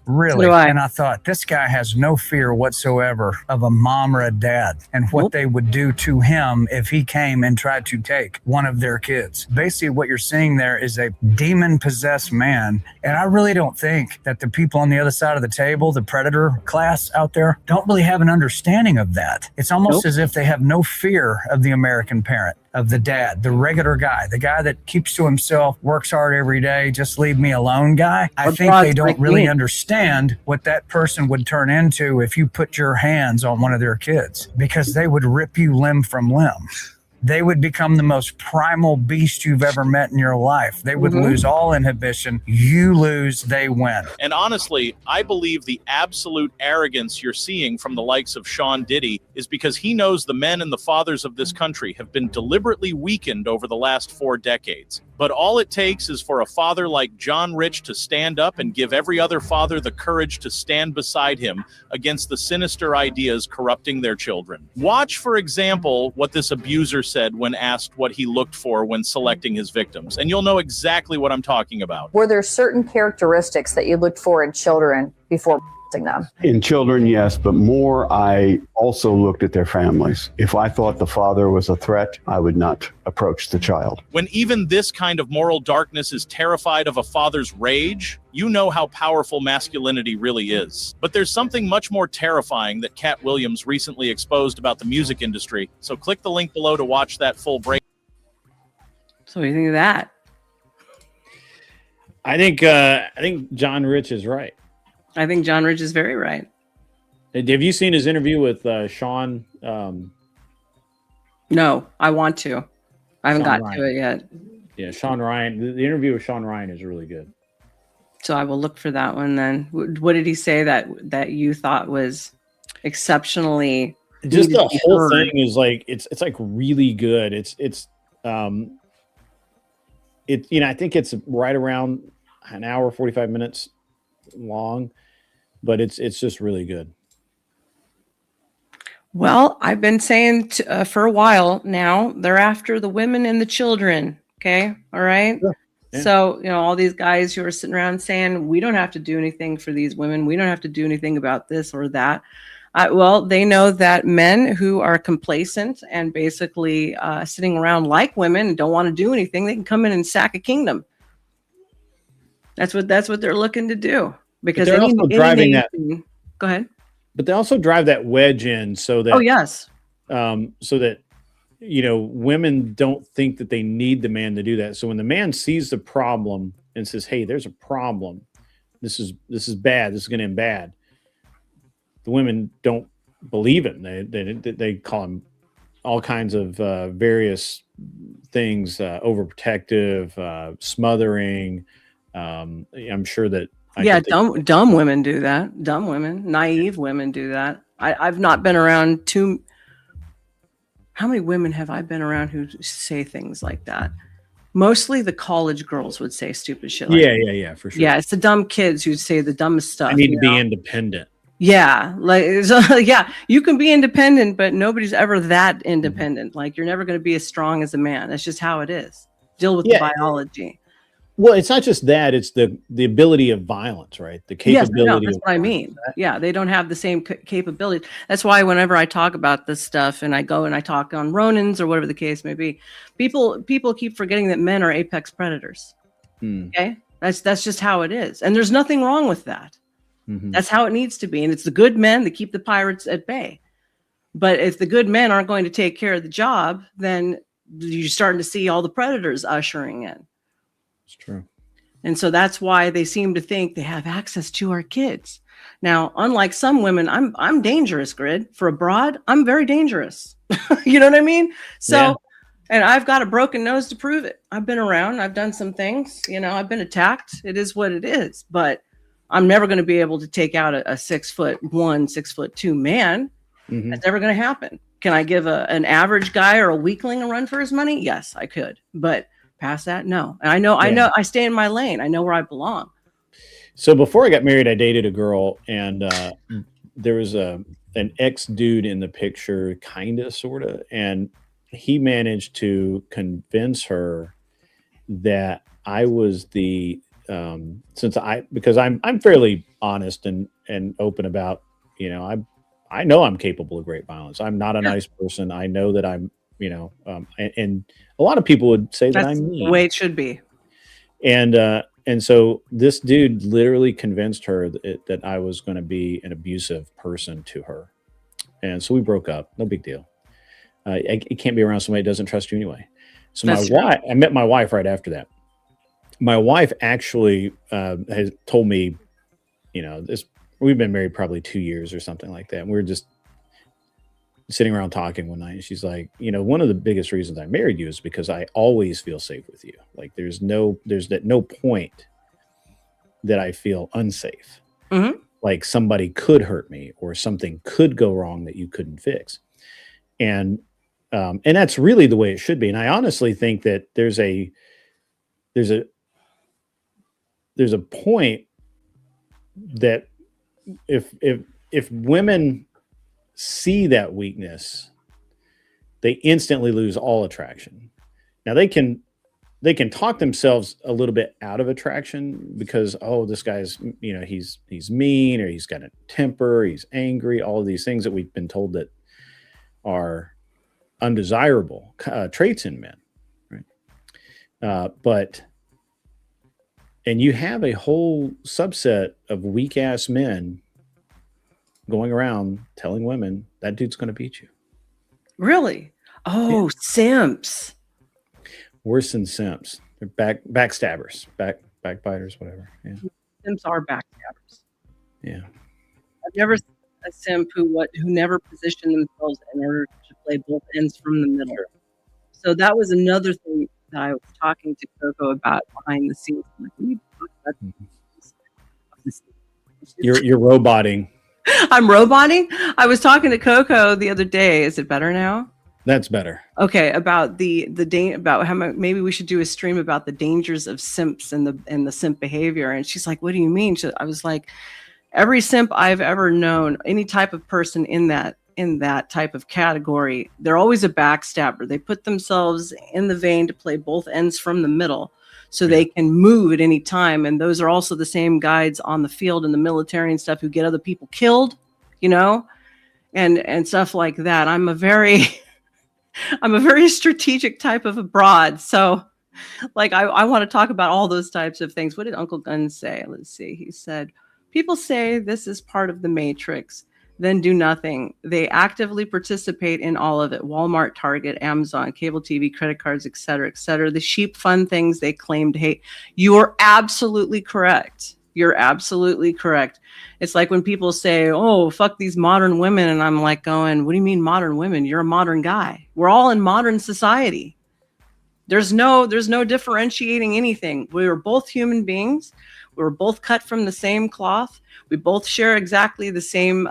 Really? So do I. And I thought, this guy has no fear whatsoever of a mom or a dad and what they would do to him if he came and tried to take one of their kids. Basically, what you're seeing there is a demon-possessed man. And I really don't think that the people on the other side of the table, the predator class out there, don't really have an understanding of that. It's almost as if they have no fear of the American parent, of the dad, the regular guy, the guy that keeps to himself, works hard every day, just leave me alone guy. I think they don't really understand what that person would turn into if you put your hands on one of their kids, because they would rip you limb from limb. They would become the most primal beast you've ever met in your life. They would lose all inhibition. You lose, they win. And honestly, I believe the absolute arrogance you're seeing from the likes of Sean Diddy is because he knows the men and the fathers of this country have been deliberately weakened over the last 4 decades. But all it takes is for a father like John Rich to stand up and give every other father the courage to stand beside him against the sinister ideas corrupting their children. Watch, for example, what this abuser said when asked what he looked for when selecting his victims, and you'll know exactly what I'm talking about. Were there certain characteristics that you looked for in children before them? In children, yes, but more, I also looked at their families. If I thought the father was a threat, I would not approach the child. When even this kind of moral darkness is terrified of a father's rage, you know how powerful masculinity really is. But there's something much more terrifying that Katt Williams recently exposed about the music industry. So click the link below to watch that full break. So what do you think of that? I think John Rich is right. I think John Rich is very right. Have you seen his interview with Sean? No, I want to. I haven't Sean gotten to it yet. Yeah, Sean Ryan. The interview with Sean Ryan is really good. So I will look for that one then. What did he say that you thought was exceptionally? Just the whole thing is like it's like really good. I think it's right around an hour 45 minutes long, but it's just really good. Well, I've been saying for a while now, they're after the women and the children. Okay. All right. Yeah. So, all these guys who are sitting around saying, we don't have to do anything for these women. We don't have to do anything about this or that. Well, they know that men who are complacent and basically sitting around like women and don't want to do anything, they can come in and sack a kingdom. That's what they're looking to do. Because they're also driving that. Go ahead. But they also drive that wedge in so that. Oh yes. So that women don't think that they need the man to do that. So when the man sees the problem and says, "Hey, there's a problem. This is bad. This is going to end bad," the women don't believe it. They call him all kinds of various things, overprotective, smothering. I'm sure that. Dumb women do that. Dumb women, naive women do that. I've not been around how many women have I been around who say things like that? Mostly the college girls would say stupid shit like that. Yeah, for sure. Yeah, it's the dumb kids who say the dumbest stuff. I need to be independent. Yeah, you can be independent, but nobody's ever that independent. Like you're never going to be as strong as a man. That's just how it is. Deal with the biology. Well, it's not just that; it's the ability of violence, right? The capability. That's what I mean. Yeah, they don't have the same capability. That's why whenever I talk about this stuff, and I go and I talk on Ronins or whatever the case may be, people keep forgetting that men are apex predators. Okay, that's just how it is, and there's nothing wrong with that. That's how it needs to be, and it's the good men that keep the pirates at bay. But if the good men aren't going to take care of the job, then you're starting to see all the predators ushering in. It's true. And so that's why they seem to think they have access to our kids. Now, unlike some women, I'm dangerous, Grid. For a broad, I'm very dangerous. You know what I mean? So, and I've got a broken nose to prove it. I've been around. I've done some things. I've been attacked. It is what it is. But I'm never going to be able to take out a 6'1", 6'2" man. That's never going to happen. Can I give an average guy or a weakling a run for his money? Yes, I could. But past that, no. And I know I stay in my lane. I know where I belong. So before I got married, I dated a girl, and there was an ex dude in the picture, kind of, sort of, and he managed to convince her that I was the because I'm fairly honest and open about, I know I'm capable of great violence. I'm not a nice person. I know that I'm, and a lot of people would say that I'm mean. The way it should be. And so this dude literally convinced her that I was going to be an abusive person to her. And so we broke up. No big deal. It can't be around somebody that doesn't trust you anyway. So I met my wife right after that. My wife actually has told me, we've been married probably 2 years or something like that. And we were just sitting around talking one night, and she's like, one of the biggest reasons I married you is because I always feel safe with you. Like there's no point that I feel unsafe. Mm-hmm. Like somebody could hurt me or something could go wrong that you couldn't fix. And that's really the way it should be. And I honestly think that there's a point that if women see that weakness, they instantly lose all attraction. Now they can talk themselves a little bit out of attraction because, oh, this guy's, he's mean, or he's got a temper, he's angry, all of these things that we've been told that are undesirable traits in men, right? And you have a whole subset of weak ass men going around telling women that dude's going to beat you. Really? Oh, yeah. Simps. Worse than simps. They're backstabbers, backbiters, whatever. Yeah. Simps are backstabbers. Yeah. I've never seen a simp who never positioned themselves in order to play both ends from the middle. So that was another thing that I was talking to Coco about behind the scenes. Like, we talk about this. You're roboting. I'm roboting. I was talking to Coco the other day. Is it better now? That's better. Okay, about about how maybe we should do a stream about the dangers of simps and the simp behavior. And she's like, "What do you mean?" I was like, "Every simp I've ever known, any type of person in that type of category, they're always a backstabber. They put themselves in the vein to play both ends from the middle, so they can move at any time. And those are also the same guys on the field in the military and stuff who get other people killed, and stuff like that. I'm a very strategic type of a broad. So like, I want to talk about all those types of things. What did Uncle Gunn say? Let's see. He said, people say this is part of the Matrix, then do nothing. They actively participate in all of it. Walmart, Target, Amazon, cable TV, credit cards, et cetera, et cetera. The sheep fund things they claim to hate. You're absolutely correct. You're absolutely correct. It's like when people say, oh, fuck these modern women. And I'm like going, what do you mean modern women? You're a modern guy. We're all in modern society. There's no differentiating anything. We were both human beings. We were both cut from the same cloth. We both share exactly the same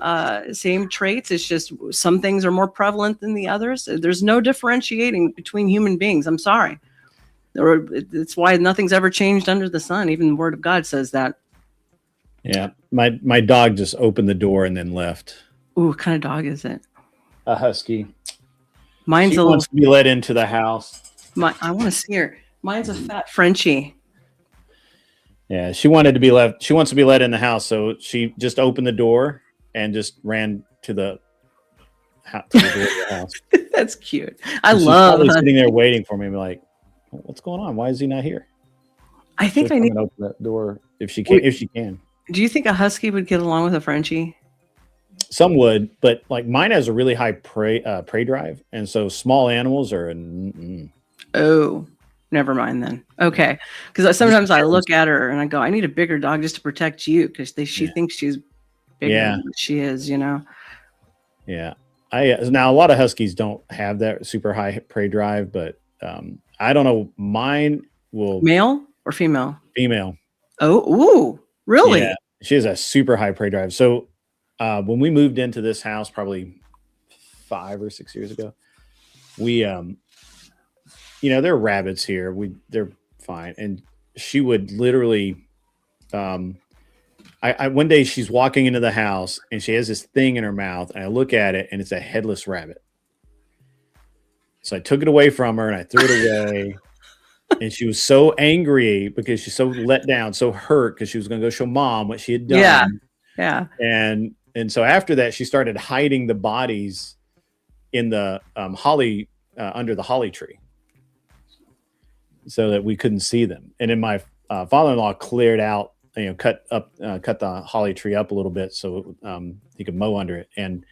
traits. It's just some things are more prevalent than the others. There's no differentiating between human beings. I'm sorry. It's why nothing's ever changed under the sun. Even the Word of God says that. Yeah. My dog just opened the door and then left. Ooh, what kind of dog is it? A husky. Mine's she wants to be let into the house. I want to see her. Mine's a fat Frenchie. Yeah, she wants to be let in the house, so she just opened the door and just ran to the door of the house. That's cute. I love. She's probably sitting there waiting for me. I'm like, what's going on? Why is he not here? I think I need to open that door if she can. If she can. Do you think a husky would get along with a Frenchie? Some would, but like mine has a really high prey drive, and so small animals are. Oh. Never mind then. Okay. Because sometimes I look at her and I go, I need a bigger dog just to protect you, because she thinks she's bigger than she is, Yeah. Now a lot of huskies don't have that super high prey drive, but I don't know. Mine will. Male or female? Female. Oh, ooh, really? Yeah. She has a super high prey drive. So when we moved into this house, probably 5 or 6 years ago. We, there are rabbits here. They're fine. And she would literally, one day she's walking into the house and she has this thing in her mouth, and I look at it and it's a headless rabbit. So I took it away from her and I threw it away. And she was so angry because she's so let down, so hurt because she was going to go show mom what she had done. Yeah. And so after that, she started hiding the bodies in the holly, under the holly tree, so that we couldn't see them. And then my father-in-law cleared out, cut the holly tree up a little bit so he could mow under it. And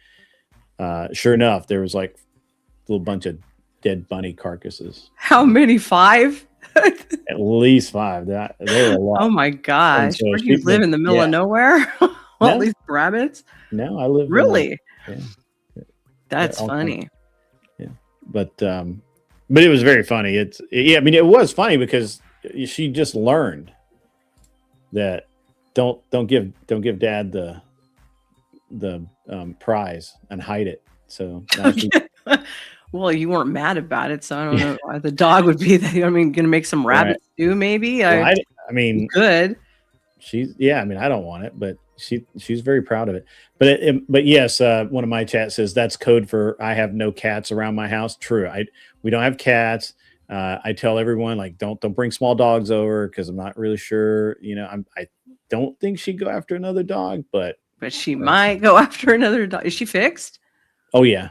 sure enough, there was like a little bunch of dead bunny carcasses. How many? 5? At least 5. There were a lot. Oh my gosh. So Where do you live, in the middle of nowhere? All these rabbits? No, I live really. That's funny. Yeah, but it was very funny. It was funny because she just learned that don't give dad the prize and hide it. So now she, well, you weren't mad about it, so I don't know why the dog would be there. I mean, gonna make some rabbit stew, maybe. Well, I mean, good. I mean, I don't want it, but she's very proud of it. But yes, one of my chats says that's code for I have no cats around my house. True, we don't have cats. I tell everyone, like, don't bring small dogs over because I'm not really sure. I don't think she'd go after another dog, but she might go after another dog. Is she fixed? Oh yeah.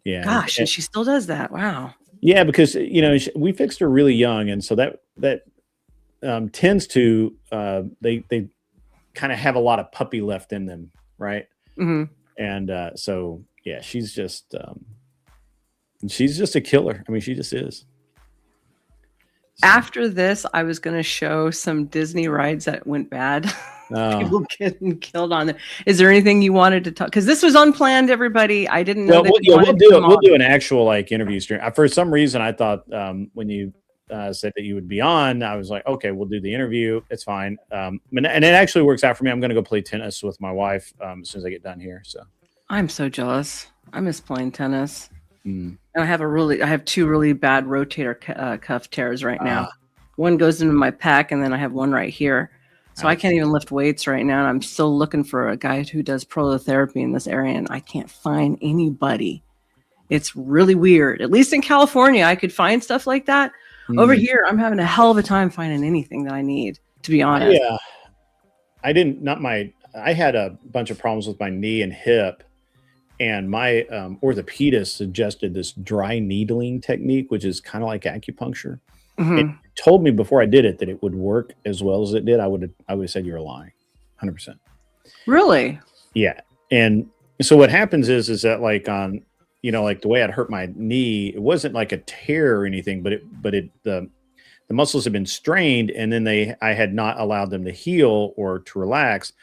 Yeah. Gosh, and she still does that. Wow. Yeah, because we fixed her really young, and so that tends to they kind of have a lot of puppy left in them, right? Mm-hmm. And so yeah, she's just a killer. I mean, she just is. After this, I was going to show some Disney rides that went bad. People getting killed on it. Is there anything you wanted to talk? Because this was unplanned, everybody. I didn't know. We'll do an actual interview stream. For some reason, I thought when you said that you would be on, I was like, okay, we'll do the interview. It's fine. And it actually works out for me. I'm going to go play tennis with my wife as soon as I get done here. So I'm so jealous. I miss playing tennis. Mm. And I have 2 really bad rotator cuff tears right now. One goes into my pec, and then I have one right here. So I can't even lift weights right now. And I'm still looking for a guy who does prolotherapy in this area, and I can't find anybody. It's really weird. At least in California, I could find stuff like that. Over here, I'm having a hell of a time finding anything that I need, to be honest. Yeah. I had a bunch of problems with my knee and hip. And my orthopedist suggested this dry needling technique, which is kind of like acupuncture. Mm-hmm. It told me before I did it that it would work as well as it did. I would have said you were lying, 100%. Really? Yeah. And so what happens is that like on, like the way I'd hurt my knee, it wasn't like a tear or anything, but the muscles had been strained, and then I had not allowed them to heal or to relax,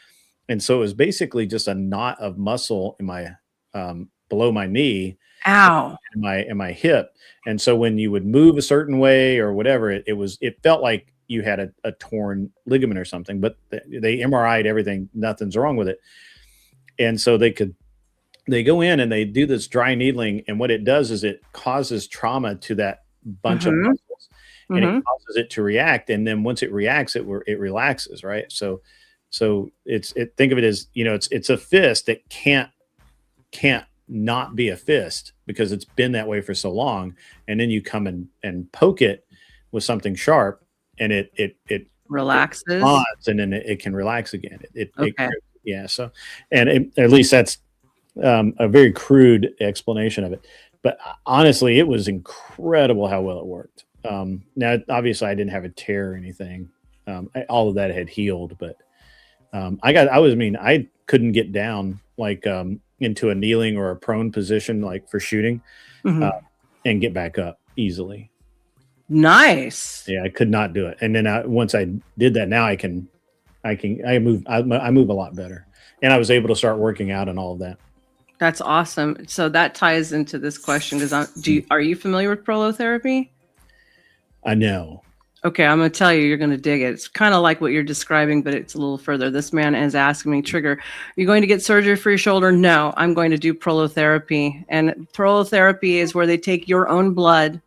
and so it was basically just a knot of muscle in my below my knee, ow, in my hip. And so when you would move a certain way or whatever, it felt like you had a torn ligament or something, but they MRI'd everything, nothing's wrong with it. And so they go in and they do this dry needling, and what it does is it causes trauma to that bunch of muscles, and it causes it to react. And then once it reacts, it relaxes, right? So think of it as, it's a fist that can't not be a fist because it's been that way for so long. And then you come and poke it with something sharp, and it relaxes, and then it can relax again. So, and at least that's a very crude explanation of it. But honestly, it was incredible how well it worked. Now, obviously, I didn't have a tear or anything. All of that had healed, but I couldn't get down like into a kneeling or a prone position like for shooting and get back up easily. Nice. Yeah, I could not do it. And then once I did that, now I move a lot better, and I was able to start working out and all of that. That's awesome. So that ties into this question because are you familiar with prolotherapy? I know. Okay, I'm going to tell you, you're going to dig it. It's kind of like what you're describing, but it's a little further. This man is asking me, Trigger, are you going to get surgery for your shoulder? No, I'm going to do prolotherapy. And prolotherapy is where they take your own blood,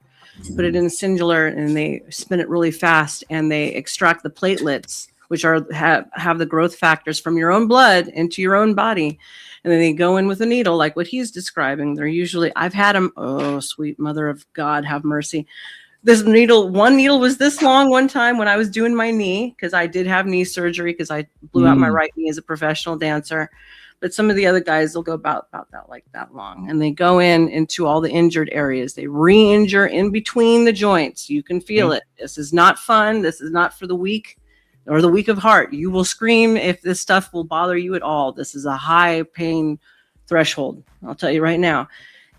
put it in a singular, and they spin it really fast, and they extract the platelets, which have the growth factors from your own blood into your own body. And then they go in with a needle, like what he's describing. They're usually, I've had them, oh, sweet mother of God, have mercy. One needle was this long one time when I was doing my knee, because I did have knee surgery because I blew out my right knee as a professional dancer. But some of the other guys, they'll go about that, like that long. And they go into all the injured areas. They re-injure in between the joints. You can feel it. This is not fun. This is not for the weak or the weak of heart. You will scream if this stuff will bother you at all. This is a high pain threshold. I'll tell you right now.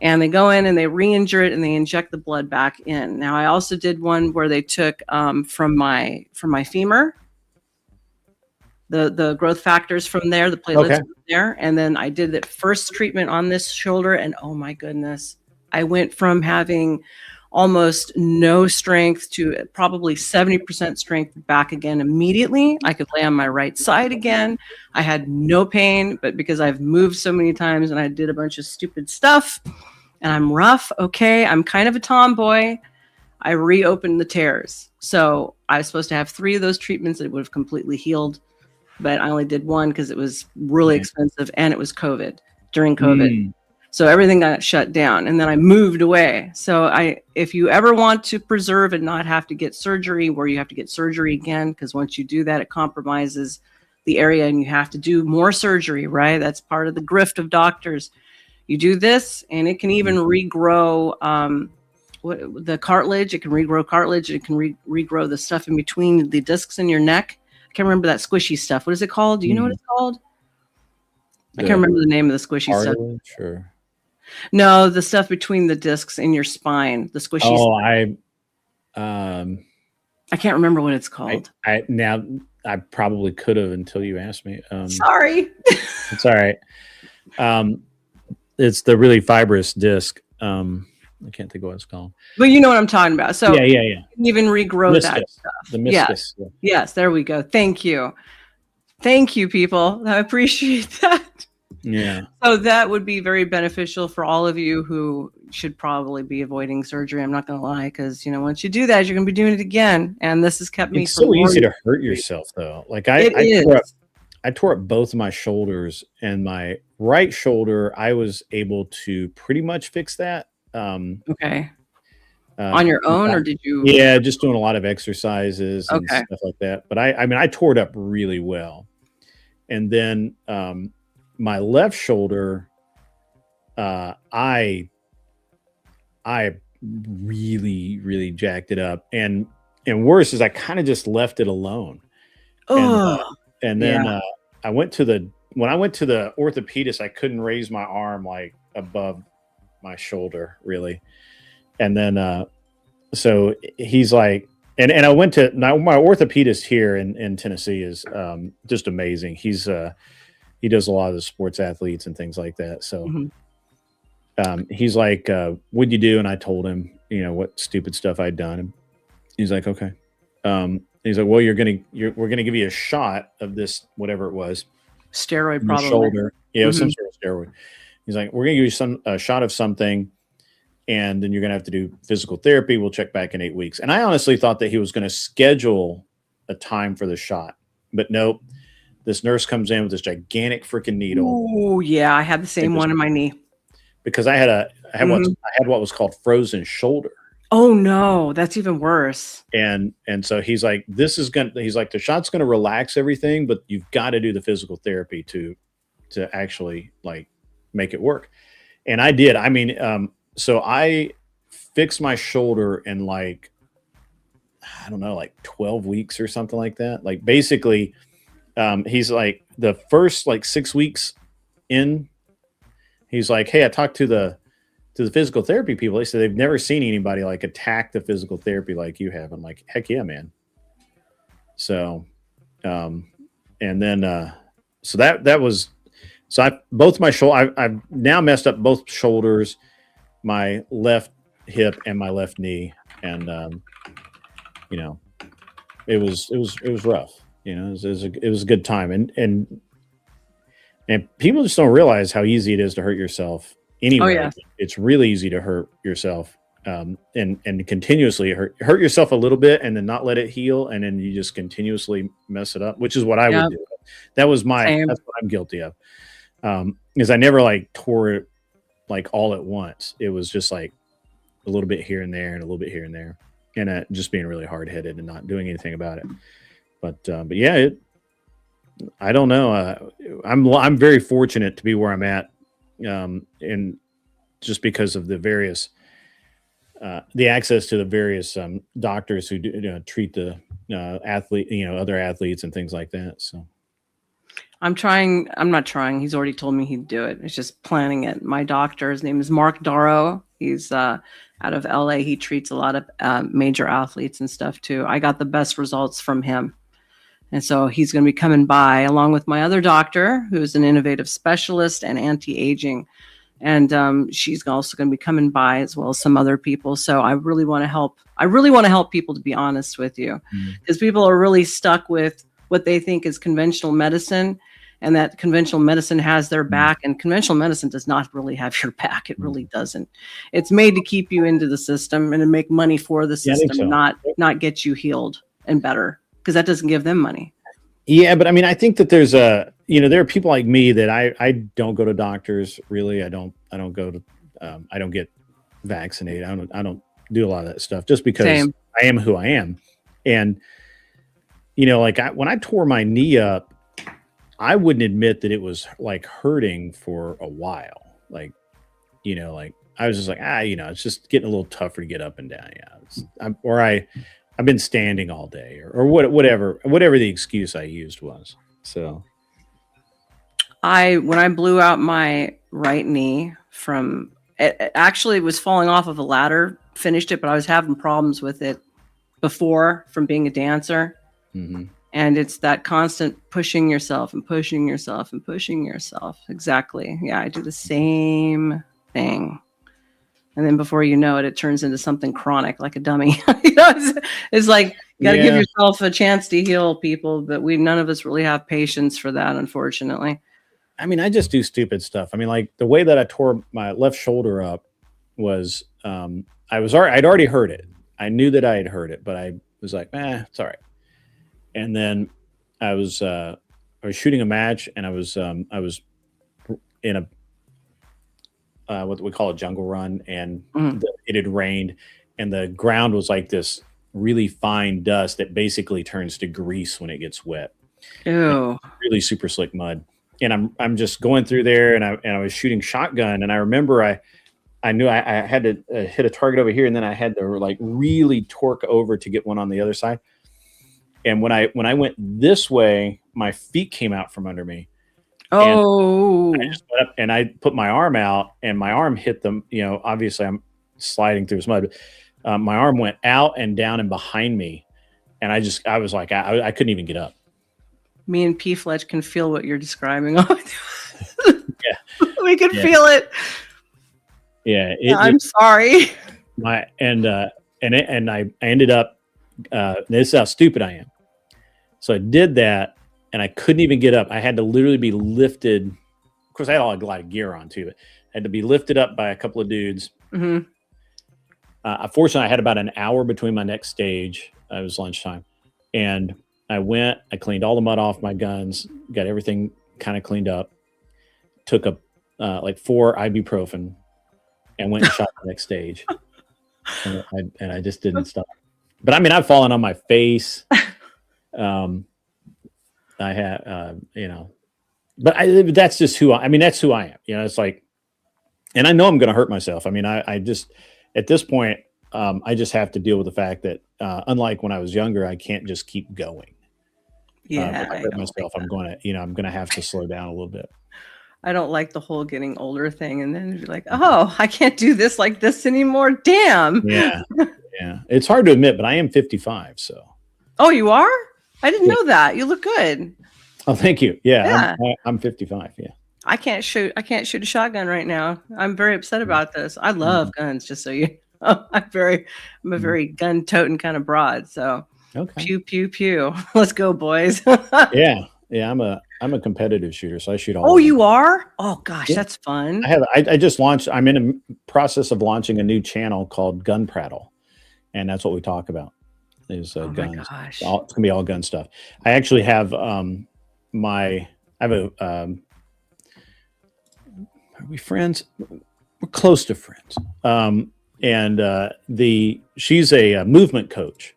And they go in and they re-injure it and they inject the blood back in. Now, I also did one where they took from my femur, the growth factors from there, the platelets from there. And then I did the first treatment on this shoulder. And oh my goodness, I went from having almost no strength to probably 70% strength back again immediately. I could lay on my right side again. I had no pain, but because I've moved so many times and I did a bunch of stupid stuff and I'm rough, okay, I'm kind of a tomboy, I reopened the tears. So I was supposed to have 3 of those treatments that would have completely healed, but I only did 1 because it was really expensive and it was during COVID. So everything got shut down and then I moved away. So if you ever want to preserve and not have to get surgery where you have to get surgery again, because once you do that, it compromises the area and you have to do more surgery, right? That's part of the grift of doctors. You do this and it can even regrow the cartilage. It can regrow cartilage. It can regrow the stuff in between the discs in your neck. I can't remember that squishy stuff. What is it called? Do you know what it's called? I can't remember the name of the squishy stuff. Sure. No, the stuff between the discs in your spine, the squishy stuff. I can't remember what it's called. I probably could have until you asked me. Sorry. It's all right. It's the really fibrous disc. I can't think of what it's called. But you know what I'm talking about. So yeah. You can even regrow that stuff. The meniscus. Yes, there we go. Thank you. Thank you, people. I appreciate that. Yeah. So that would be very beneficial for all of you who should probably be avoiding surgery. I'm not going to lie, because once you do that, you're going to be doing it again. And this has kept me. It's so easy to hurt yourself, though. Like I tore up both of my shoulders, and my right shoulder, I was able to pretty much fix that. Okay. On your own, or did you? Yeah, just doing a lot of exercises and stuff like that. But I tore it up really well, and then my left shoulder, I really jacked it up, and worse is I kind of just left it alone. And then I went to the orthopedist, I couldn't raise my arm like above my shoulder really, and then so he's like, and I went to my orthopedist here in Tennessee is just amazing. He does a lot of the sports athletes and things like that. So he's like, what'd you do? And I told him, what stupid stuff I'd done. And he's like, okay. He's like, well, we're going to give you a shot of this, whatever it was. Steroid, probably. Shoulder. Yeah, some sort of steroid. He's like, we're going to give you a shot of something, and then you're going to have to do physical therapy. We'll check back in 8 weeks. And I honestly thought that he was going to schedule a time for the shot, but nope. This nurse comes in with this gigantic freaking needle. Oh yeah, I had the same one in my knee. Because I had what was called frozen shoulder. Oh no, that's even worse. And so he's like, the shot's gonna relax everything, but you've got to do the physical therapy to actually like make it work. And I did. I mean, so I fixed my shoulder in like, I don't know, like 12 weeks or something like that. Like basically, he's like the first like 6 weeks in, he's like, hey, I talked to the physical therapy people. They said they've never seen anybody like attack the physical therapy like you have. I'm like, heck yeah, man. So, and then, so that was, so I've now messed up both shoulders, my left hip and my left knee. And, it was rough. You know, it was a good time, and people just don't realize how easy it is to hurt yourself. Anyway, yeah. It's really easy to hurt yourself, and continuously hurt yourself a little bit, and then not let it heal, and then you just continuously mess it up, which is what I would do. That's what I'm guilty of. Is I never like tore it like all at once. It was just like a little bit here and there, and a little bit here and there, and just being really hard headed and not doing anything about it. But yeah, I don't know. I'm very fortunate to be where I'm at, and just because of the various the access to the various doctors who treat the athlete, other athletes and things like that. So I'm not trying. He's already told me he'd do it. It's just planning it. My doctor, his name is Mark Darrow. He's out of LA. He treats a lot of major athletes and stuff too. I got the best results from him. And so he's going to be coming by along with my other doctor, who's an innovative specialist and anti-aging. And she's also going to be coming by, as well as some other people. So I really want to help. I really want to help people, to be honest with you, because people are really stuck with what they think is conventional medicine, and that conventional medicine has their back, and conventional medicine does not really have your back. It really doesn't. It's made to keep you into the system and to make money for the system, not get you healed and better, because that doesn't give them money. Yeah, but I mean, I think that there's there are people like me that I don't go to doctors really. I don't go to I don't get vaccinated. I don't do a lot of that stuff just because I am who I am. And like when I tore my knee up, I wouldn't admit that it was like hurting for a while. Like I was just like, it's just getting a little tougher to get up and down. Yeah. I've been standing all day or whatever the excuse I used was. So when I blew out my right knee it actually was falling off of a ladder, finished it, but I was having problems with it before from being a dancer. Mm-hmm. And it's that constant pushing yourself and pushing yourself and pushing yourself. Exactly. Yeah. I do the same thing. And then before you know it, it turns into something chronic, like a dummy. It's like you got to give yourself a chance to heal, people. But none of us really have patience for that, unfortunately. I mean, I just do stupid stuff. I mean, like the way that I tore my left shoulder up was I'd already heard it. I knew that I had heard it, but I was like, it's all right. And then I was shooting a match, and I was in a what we call a jungle run, and it had rained, and the ground was like this really fine dust that basically turns to grease when it gets wet. Ew. Really super slick mud. And I'm just going through there, and I was shooting shotgun, and I remember I knew I had to hit a target over here, and then I had to like really torque over to get one on the other side. And when I went this way, my feet came out from under me. Oh, and I just went up and I put my arm out, and my arm hit them. Obviously I'm sliding through this mud. My arm went out and down and behind me. And I was like, I couldn't even get up. Me and P. Fletch can feel what you're describing. Yeah. We can feel it. Yeah. I'm sorry. I ended up, this is how stupid I am. So I did that, and I couldn't even get up. I had to literally be lifted. Of course, I had a lot of gear on too, but I had to be lifted up by a couple of dudes. Mm-hmm. Fortunately, I had about an hour between my next stage. It was lunchtime. And I cleaned all the mud off my guns, got everything kind of cleaned up, took like 4 ibuprofen, and went and shot the next stage. And I just didn't stop. But I mean, I've fallen on my face. I have, but that's just that's who I am. It's like, and I know I'm going to hurt myself. I mean, I just, at this point, I just have to deal with the fact that, unlike when I was younger, I can't just keep going. Yeah. If I hurt myself, I'm going to have to slow down a little bit. I don't like the whole getting older thing. And then you're like, oh, I can't do this like this anymore. Damn. Yeah. Yeah. It's hard to admit, but I am 55. So. Oh, you are? I didn't know that. You look good. Oh, thank you. Yeah. I'm 55. Yeah. I can't shoot a shotgun right now. I'm very upset about this. I love guns, just so you know. I'm a very gun toting kind of broad. So Okay. Pew pew pew. Let's go, boys. Yeah. I'm a competitive shooter, so I shoot all. Oh, you are? Oh gosh, Yeah. that's fun. I just launched. I'm in a process of launching a new channel called Gun Prattle, and that's what we talk about. Is Oh my guns. gosh. It's gonna be all gun stuff. I actually have are we friends? We're close to friends. She's a movement coach,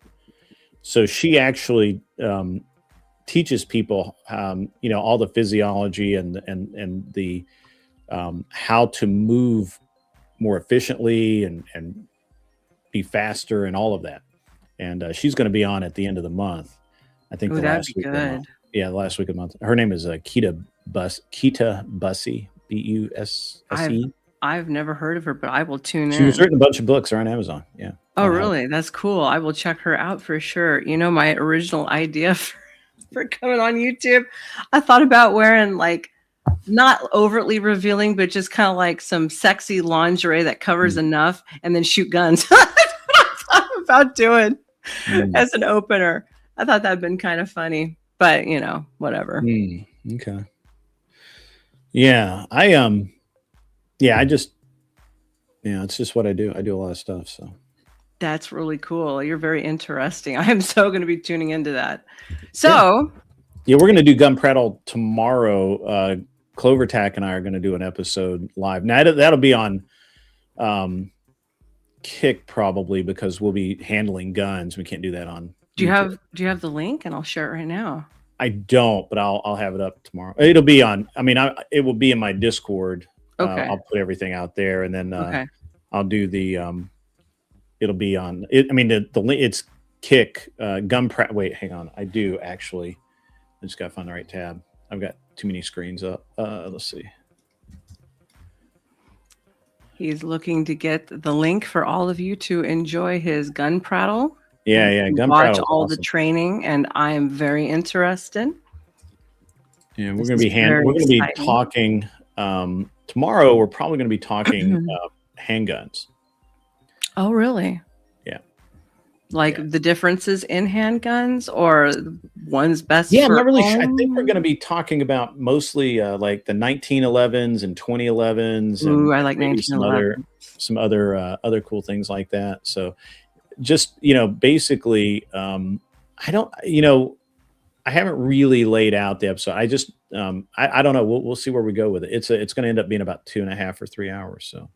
so she actually teaches people, all the physiology and the how to move more efficiently and be faster and all of that. And she's going to be on at the end of the month. I think Oh, the that'd last be week of the good. month. Yeah, the last week of the month. Her name is Kita Bussey, Busse. I've never heard of her, but I will tune She in. was written a bunch of books. Are on Amazon. Yeah. Oh, really? That's cool. I will check her out for sure. You know, my original idea for coming on YouTube, I thought about wearing like not overtly revealing, but just kind of like some sexy lingerie that covers enough and then shoot guns. That's what I thought about doing as an opener. I thought that'd been kind of funny, but whatever. Okay. Yeah. It's just what I do. I do a lot of stuff. So That's really cool. You're very interesting. I am so going to be tuning into that. So yeah, we're going to do Gun Prattle tomorrow. Clover Tack and I are going to do an episode live. Now that'll be on Kick probably, because we'll be handling guns. We can't do that on. do you have the link? And I'll share it right now. I don't, but I'll have it up tomorrow. It'll be on. It will be in my Discord. Okay. I'll put everything out there, and then Okay. I'll do the. It'll be on. The link. It's Kick Gun Prattle. Wait, hang on. I do actually. I just got to find the right tab. I've got too many screens up. Let's see. He's looking to get the link for all of you to enjoy his Gun Prattle. Yeah, Gun Watch Prattle. all the training, and I am very interested. Yeah, we're This going to is be very we're going to be exciting. talking tomorrow. We're probably going to be talking handguns. Oh, really? Yeah. Like the differences in handguns, or one's best? Yeah, I'm for not really sure. I home? think we're going to be talking about mostly like the 1911s and 2011s. Ooh, and I like maybe 1911. some other cool things like that. So just, basically, I don't, I haven't really laid out the episode. I just, I don't know. We'll see where we go with it. It's going to end up being about 2.5 or 3 hours. So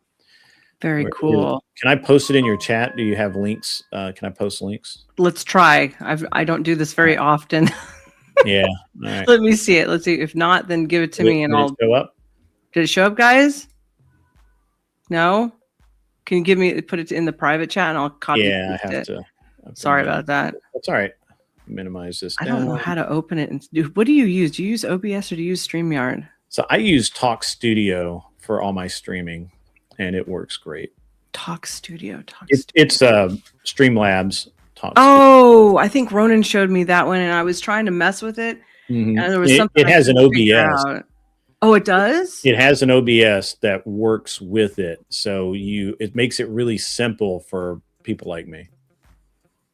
Very cool. Can I post it in your chat? Do you have links? Can I post links? Let's try. I don't do this very often. Yeah. All right. Let me see it. Let's see. If not, then give it to me and Did it I'll show up? Did it show up, guys? No? Can you put it in the private chat and I'll copy Yeah, paste I have it? to. Sorry about that. That's all right. Minimize this. I don't know down. how to open it. And what do you use? Do you use OBS or do you use StreamYard? So I use Talk Studio for all my streaming, and it works great. Talk Studio. It's Streamlabs. Oh, I think Ronan showed me that one, and I was trying to mess with it, and there was something. It has an OBS. Oh, it does? It has an OBS that works with it, so it makes it really simple for people like me.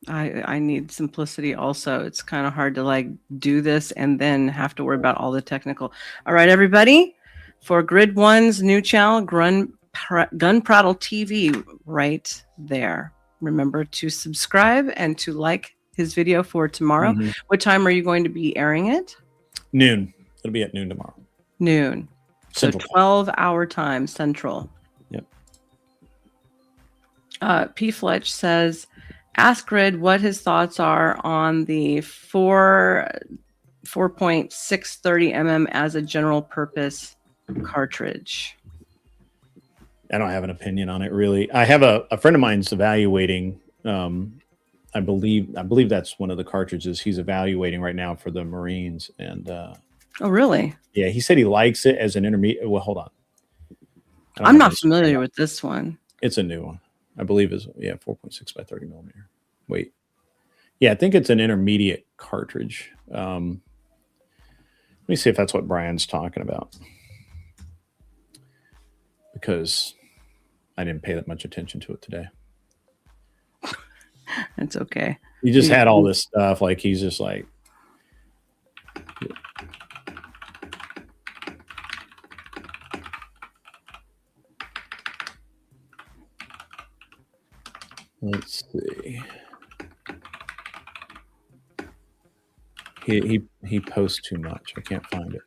I need simplicity also. It's kind of hard to do this and then have to worry about all the technical. All right, everybody, for Grid One's new channel, Gun Prattle TV, right there. Remember to subscribe and to like his video for tomorrow. Mhm. What time are you going to be airing it? Noon. It'll be at noon tomorrow. Noon. So Central. 12-hour time Central. Yep. P. Fletch says, ask Grid what his thoughts are on the 4.630 as a general purpose cartridge. I don't have an opinion on it, really. I have a friend of mine's evaluating. I believe that's one of the cartridges he's evaluating right now for the Marines. And oh, really? yeah, he said he likes it as an intermediate. Well, hold on. I'm not familiar with this one. It's a new one. I believe is 4.6 by 30 millimeter. Wait. Yeah, I think it's an intermediate cartridge. Let me see if that's what Brian's talking about. Because I didn't pay that much attention to it today. That's okay. He just had all this stuff. Like he's just like. Let's see. He posts too much. I can't find it.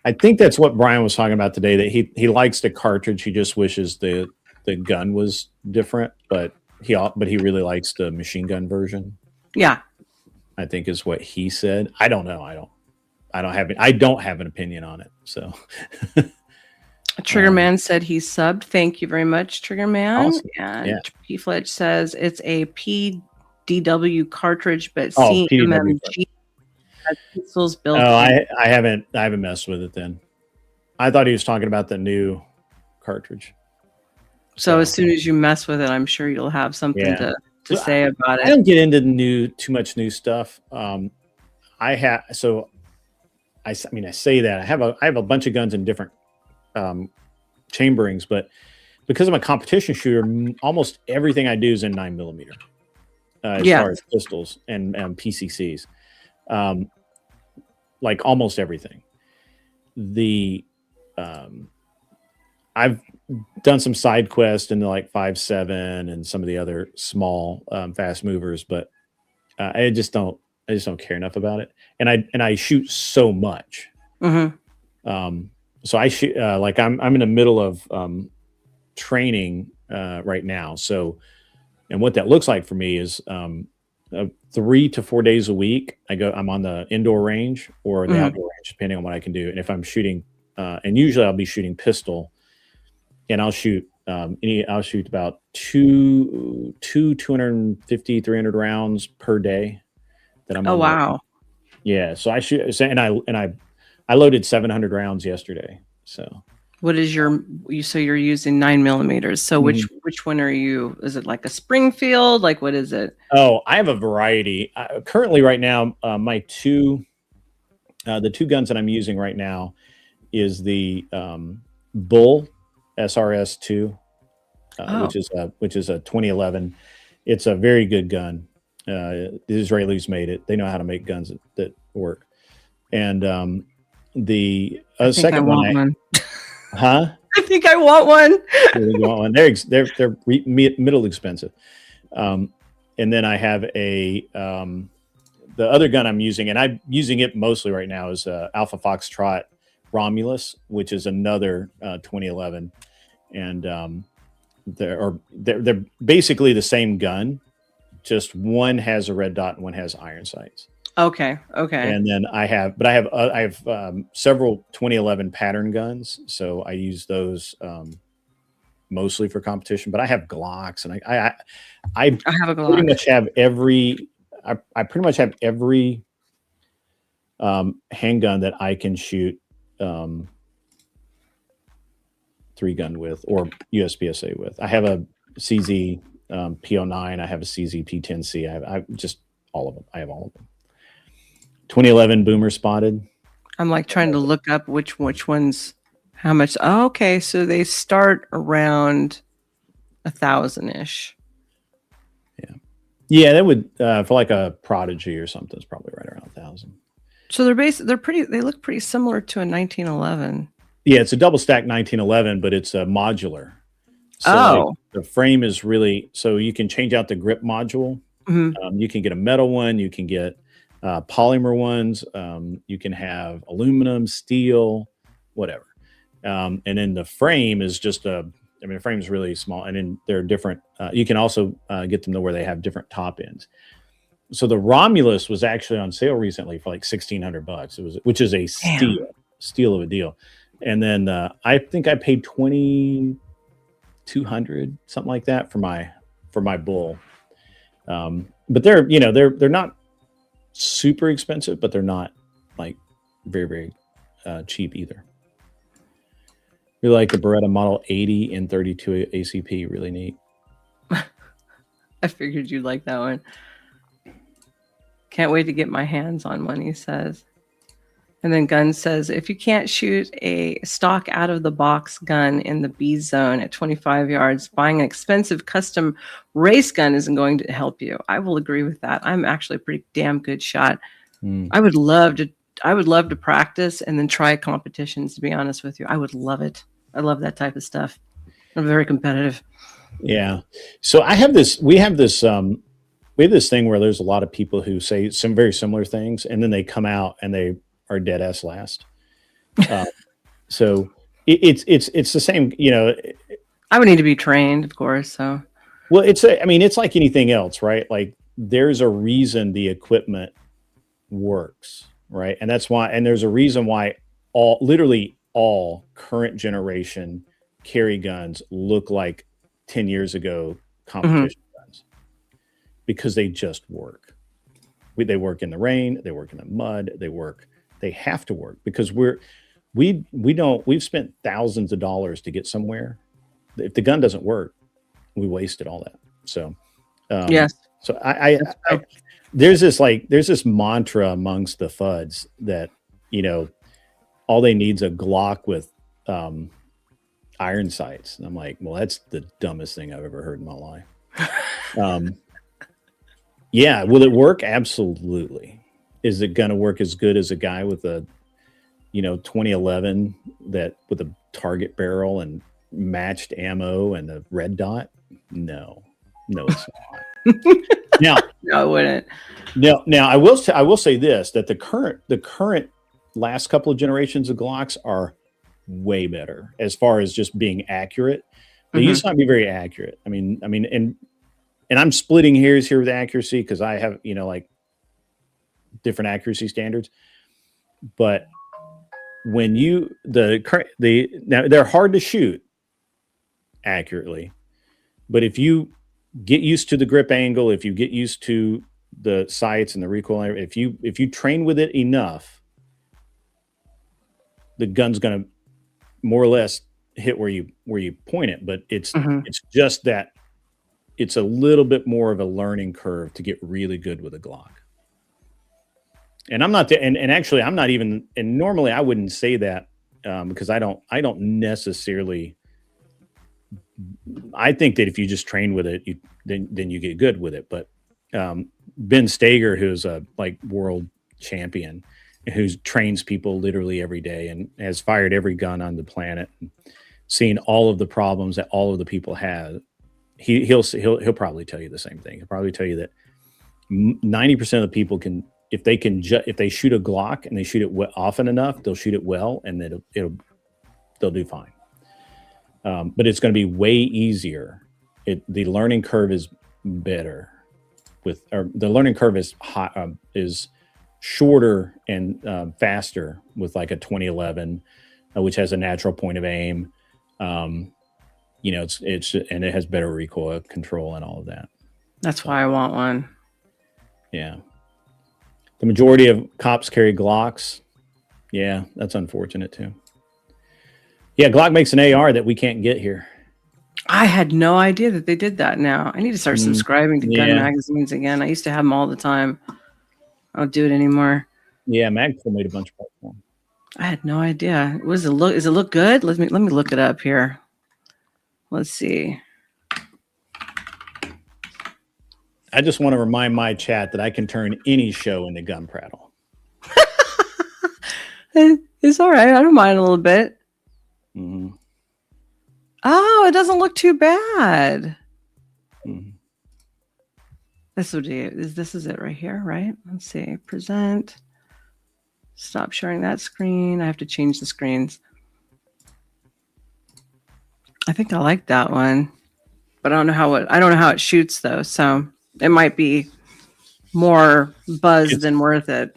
I think that's what Brian was talking about today. That he likes the cartridge. He just wishes the gun was different. But he really likes the machine gun version. Yeah, I think is what he said. I don't know. I don't have an opinion on it. So. Triggerman said he subbed. Thank you very much, Triggerman. Awesome. And P. Fletch says it's a PDW cartridge, but PDW CMMG has pistols built. Oh, I haven't messed with it then. I thought he was talking about the new cartridge. So as soon as you mess with it, I'm sure you'll have something to say about it. I don't get into too much new stuff. I say that I have a bunch of guns in different chamberings, but because I'm a competition shooter, almost everything I do is in 9mm as far as pistols and PCCs, like almost everything. I've done some side quests into like 5.7 and some of the other small fast movers, but I just don't care enough about it, and I shoot so much. So I shoot like I'm in the middle of training right now. So, and what that looks like for me is 3 to 4 days a week. I'm on the indoor range or the outdoor range, depending on what I can do. And if I'm shooting, and usually I'll be shooting pistol, and I'll shoot about 250, 300 rounds per day. That I'm. Oh wow! Yeah, so I shoot, and I loaded 700 rounds yesterday. So what is you're using 9mm. So which one are you? Is it like a Springfield? Like what is it? Oh, I have a variety. Currently right now, the two guns that I'm using right now is the Bull SRS-2, which is a 2011. It's a very good gun. The Israelis made it. They know how to make guns that work. And the second one, huh? I think I want one. You want one? They're middle expensive. And then I have the other gun I'm using, and I'm using it mostly right now, is Alpha Foxtrot Romulus, which is another 2011, and they're basically the same gun, just one has a red dot and one has iron sights. Okay. And then I have several 2011 pattern guns, so I use those mostly for competition. But I have Glocks, and I have a Glock. Pretty much have every. I pretty much have every handgun that I can shoot 3-gun with or USPSA with. I have a CZ P09. I have a CZ P10C. I just all of them. I have all of them. 2011 Boomer Spotted. I'm like trying to look up which ones, how much. Oh, okay, so they start around 1,000-ish. Yeah, that would for like a Prodigy or something. It's probably right around 1,000. So they look pretty similar to a 1911. Yeah, it's a double stack 1911, but it's a modular. So the frame is really, so you can change out the grip module. You can get a metal one. You can get polymer ones. You can have aluminum, steel, whatever. And then the frame is just the frame is really small. And then they're different. You can also get them to where they have different top ends. So the Romulus was actually on sale recently for like $1,600. Which is a steal of a deal. And then I think I paid $2,200, something like that for my Bull. But they're not super expensive, but they're not like very, very cheap either. Really like the Beretta Model 80 and 32 ACP. Really neat. I figured you'd like that one. Can't wait to get my hands on one, he says. And then Gun says, if you can't shoot a stock out of the box gun in the B zone at 25 yards, buying an expensive custom race gun isn't going to help you. I will agree with that. I'm actually a pretty damn good shot. I would love to practice and then try competitions, to be honest with you. I would love it. I love that type of stuff. I'm very competitive. Yeah. So we have this thing where there's a lot of people who say some very similar things, and then they come out and they are dead ass last. So it's the same, I would need to be trained, of course. So, well, it's like anything else, right? Like there's a reason the equipment works, right? And that's why, and there's a reason why literally all current generation carry guns look like 10 years ago competition guns, because they just work. They work in the rain, they work in the mud, they have to work, because we've spent thousands of dollars to get somewhere. If the gun doesn't work, we wasted all that. So yes. So I there's this mantra amongst the FUDs that, all they need is a Glock with iron sights. And I'm like, well, that's the dumbest thing I've ever heard in my life. Yeah. Will it work? Absolutely. Is it going to work as good as a guy with a, 2011 with a target barrel and matched ammo and a red dot? No, it's not. Now, no, I wouldn't. Now I will say this, that the current last couple of generations of Glocks are way better as far as just being accurate. They used to not be very accurate. I mean, and I'm splitting hairs here with accuracy because I have, like different accuracy standards. But when now they're hard to shoot accurately, but if you get used to the grip angle, if you get used to the sights and the recoil, if you train with it enough, the gun's going to more or less hit where you point it. But it's just that it's a little bit more of a learning curve to get really good with a Glock. And I'm not, and actually I'm not even, and normally I wouldn't say that because I don't necessarily, I think that if you just train with it, then you get good with it. But Ben Stager, who's a world champion, who trains people literally every day and has fired every gun on the planet, and seen all of the problems that all of the people have, he'll probably tell you the same thing. He'll probably tell you that 90% of the people can, if they shoot a Glock and they shoot it often enough, they'll shoot it well, and they'll do fine. But it's going to be way easier. The learning curve is better the learning curve is shorter and faster with like a 2011, which has a natural point of aim. It's and it has better recoil control and all of that. That's why I want one. Yeah. The majority of cops carry Glocks. Yeah, that's unfortunate too. Yeah, Glock makes an AR that we can't get here. I had no idea that they did that now. I need to start subscribing to gun magazines again. I used to have them all the time. I don't do it anymore. Yeah, Magpul made a bunch of them. I had no idea. Does it look good? Let me look it up here. Let's see. I just want to remind my chat that I can turn any show into gun prattle. It's all right. I don't mind a little bit. Oh, it doesn't look too bad. This is it right here, right? Let's see. Present. Stop sharing that screen. I have to change the screens. I think I like that one, but I don't know how it shoots though. So it might be more buzz than worth it.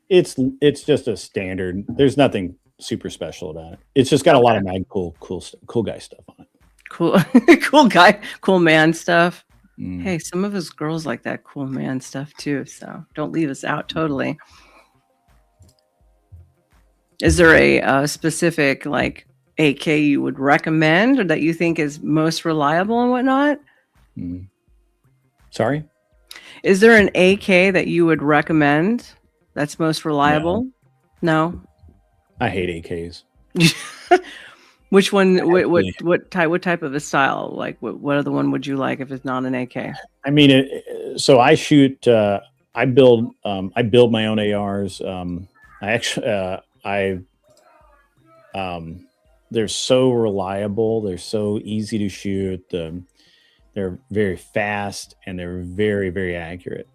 It's just a standard. There's nothing super special about it. It's just got a lot of cool guy stuff on it. Cool, cool man stuff. Hey, some of us girls like that cool man stuff too. So don't leave us out totally. Is there a specific AK you would recommend or that you think is most reliable and whatnot? Sorry? Is there an AK that you would recommend that's most reliable? No. I hate AKs. Which one? What type of a style? Like, what other one would you like if it's not an AK? I mean, so I shoot. I build my own ARs. They're so reliable. They're so easy to shoot. They're very fast and they're very, very accurate.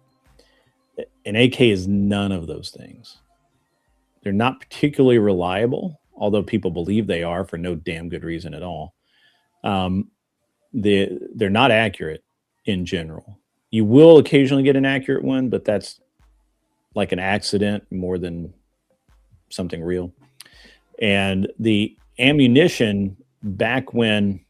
An AK is none of those things. They're not particularly reliable, although people believe they are for no damn good reason at all. They're not accurate in general. You will occasionally get an accurate one, but that's like an accident more than something real. And the ammunition back when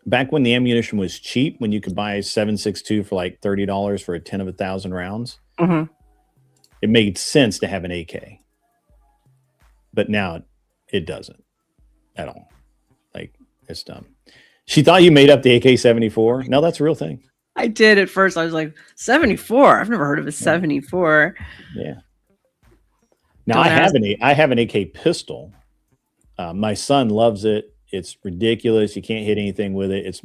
the ammunition was cheap, when you could buy 7.62 for like $30 for a 10 of 1,000 rounds, it made sense to have an AK. But now it doesn't at all. Like, it's dumb. She thought you made up the AK-74. No, that's a real thing. I did at first. I was like, 74? I've never heard of a 74. Yeah. Now I have an AK pistol. My son loves it. It's ridiculous. You can't hit anything with it. It's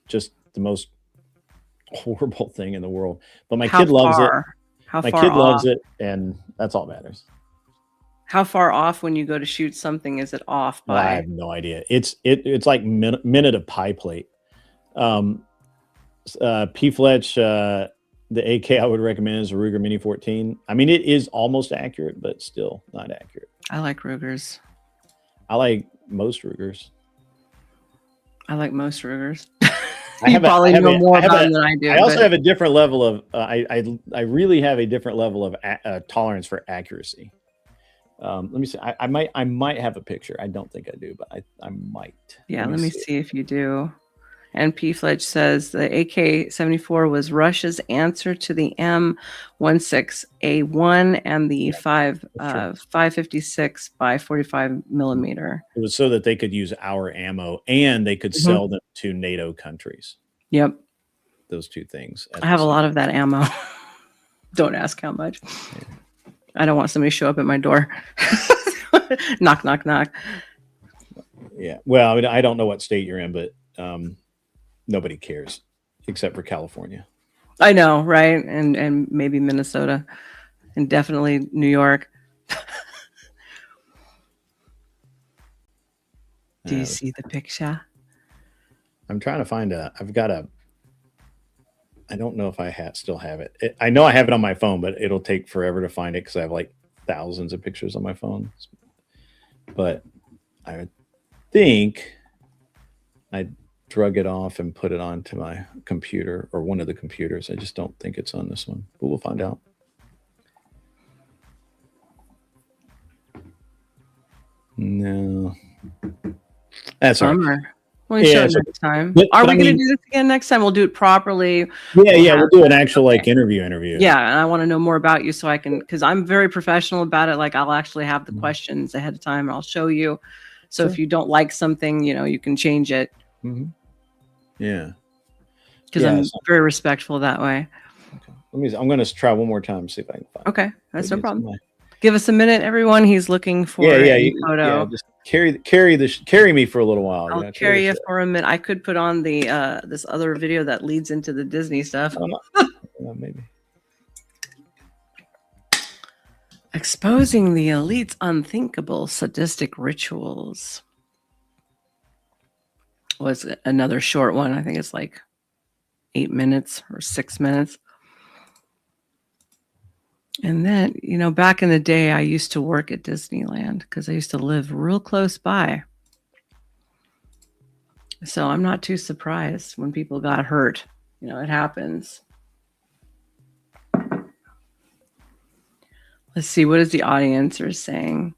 just the most horrible thing in the world. But my kid loves it. My kid loves it, and that's all that matters. How far off when you go to shoot something is it off by? I have no idea. It's like minute of pie plate. P. Fletch, the AK I would recommend is a Ruger Mini 14. I mean, it is almost accurate, but still not accurate. I like Rugers. I like most Rugers. You probably know more about them than I do. I also have a different level of. I really have a different level of tolerance for accuracy. Let me see. I might have a picture. I don't think I do, but I might. Yeah, let me see if you do. And P. Fletch says the AK-74 was Russia's answer to the M16A1 and the 5.56 by 45 millimeter. It was so that they could use our ammo and they could sell them to NATO countries. Yep. Those two things. I have a lot of that ammo. Don't ask how much. Yeah. I don't want somebody to show up at my door. Knock, knock, knock. Yeah. Well, I mean, I don't know what state you're in, but nobody cares except for California. I know, right? And maybe Minnesota and definitely New York. Do you see the picture? I'm trying to find I don't know if I still have it. I know I have it on my phone, but it'll take forever to find it because I have like thousands of pictures on my phone. But I think I drug it off and put it onto my computer or one of the computers. I just don't think it's on this one, but we'll find out. No, that's all right. We'll show it next time. Are we going to do this again next time? We'll do it properly. Yeah, we'll do an actual like interview. Yeah, and I want to know more about you so I can, because I'm very professional about it. Like I'll actually have the questions ahead of time and I'll show you. So if you don't like something, you can change it. Yeah. Because I'm very respectful that way. Okay. I'm going to try one more time, see if I can find it. Okay, that's no problem. Give us a minute, everyone. He's looking for a photo. Yeah, just carry me for a little while. I'll carry you for a minute. I could put on the this other video that leads into the Disney stuff. Maybe. Exposing the elite's unthinkable sadistic rituals was another short one. I think it's like 8 minutes or 6 minutes. And then, back in the day, I used to work at Disneyland because I used to live real close by. So I'm not too surprised when people got hurt. It happens. Let's see. What is the audience are saying?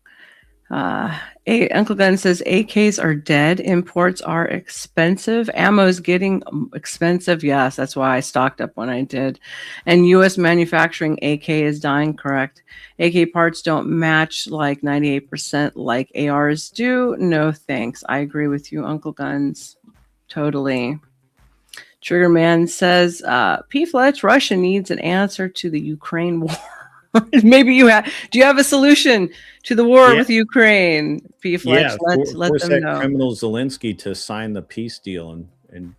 Uncle Gun says AKs are dead. Imports are expensive. Ammo's getting expensive. Yes, that's why I stocked up when I did. And U.S. manufacturing AK is dying. Correct. AK parts don't match like 98% like ARs do. No thanks. I agree with you, Uncle Guns. Totally. Triggerman says, P. Fletch, Russia needs an answer to the Ukraine war. Maybe you have. Do you have a solution to the war Yeah. with Ukraine? P. Fletch, let force them that know. criminal Zelensky to sign the peace deal and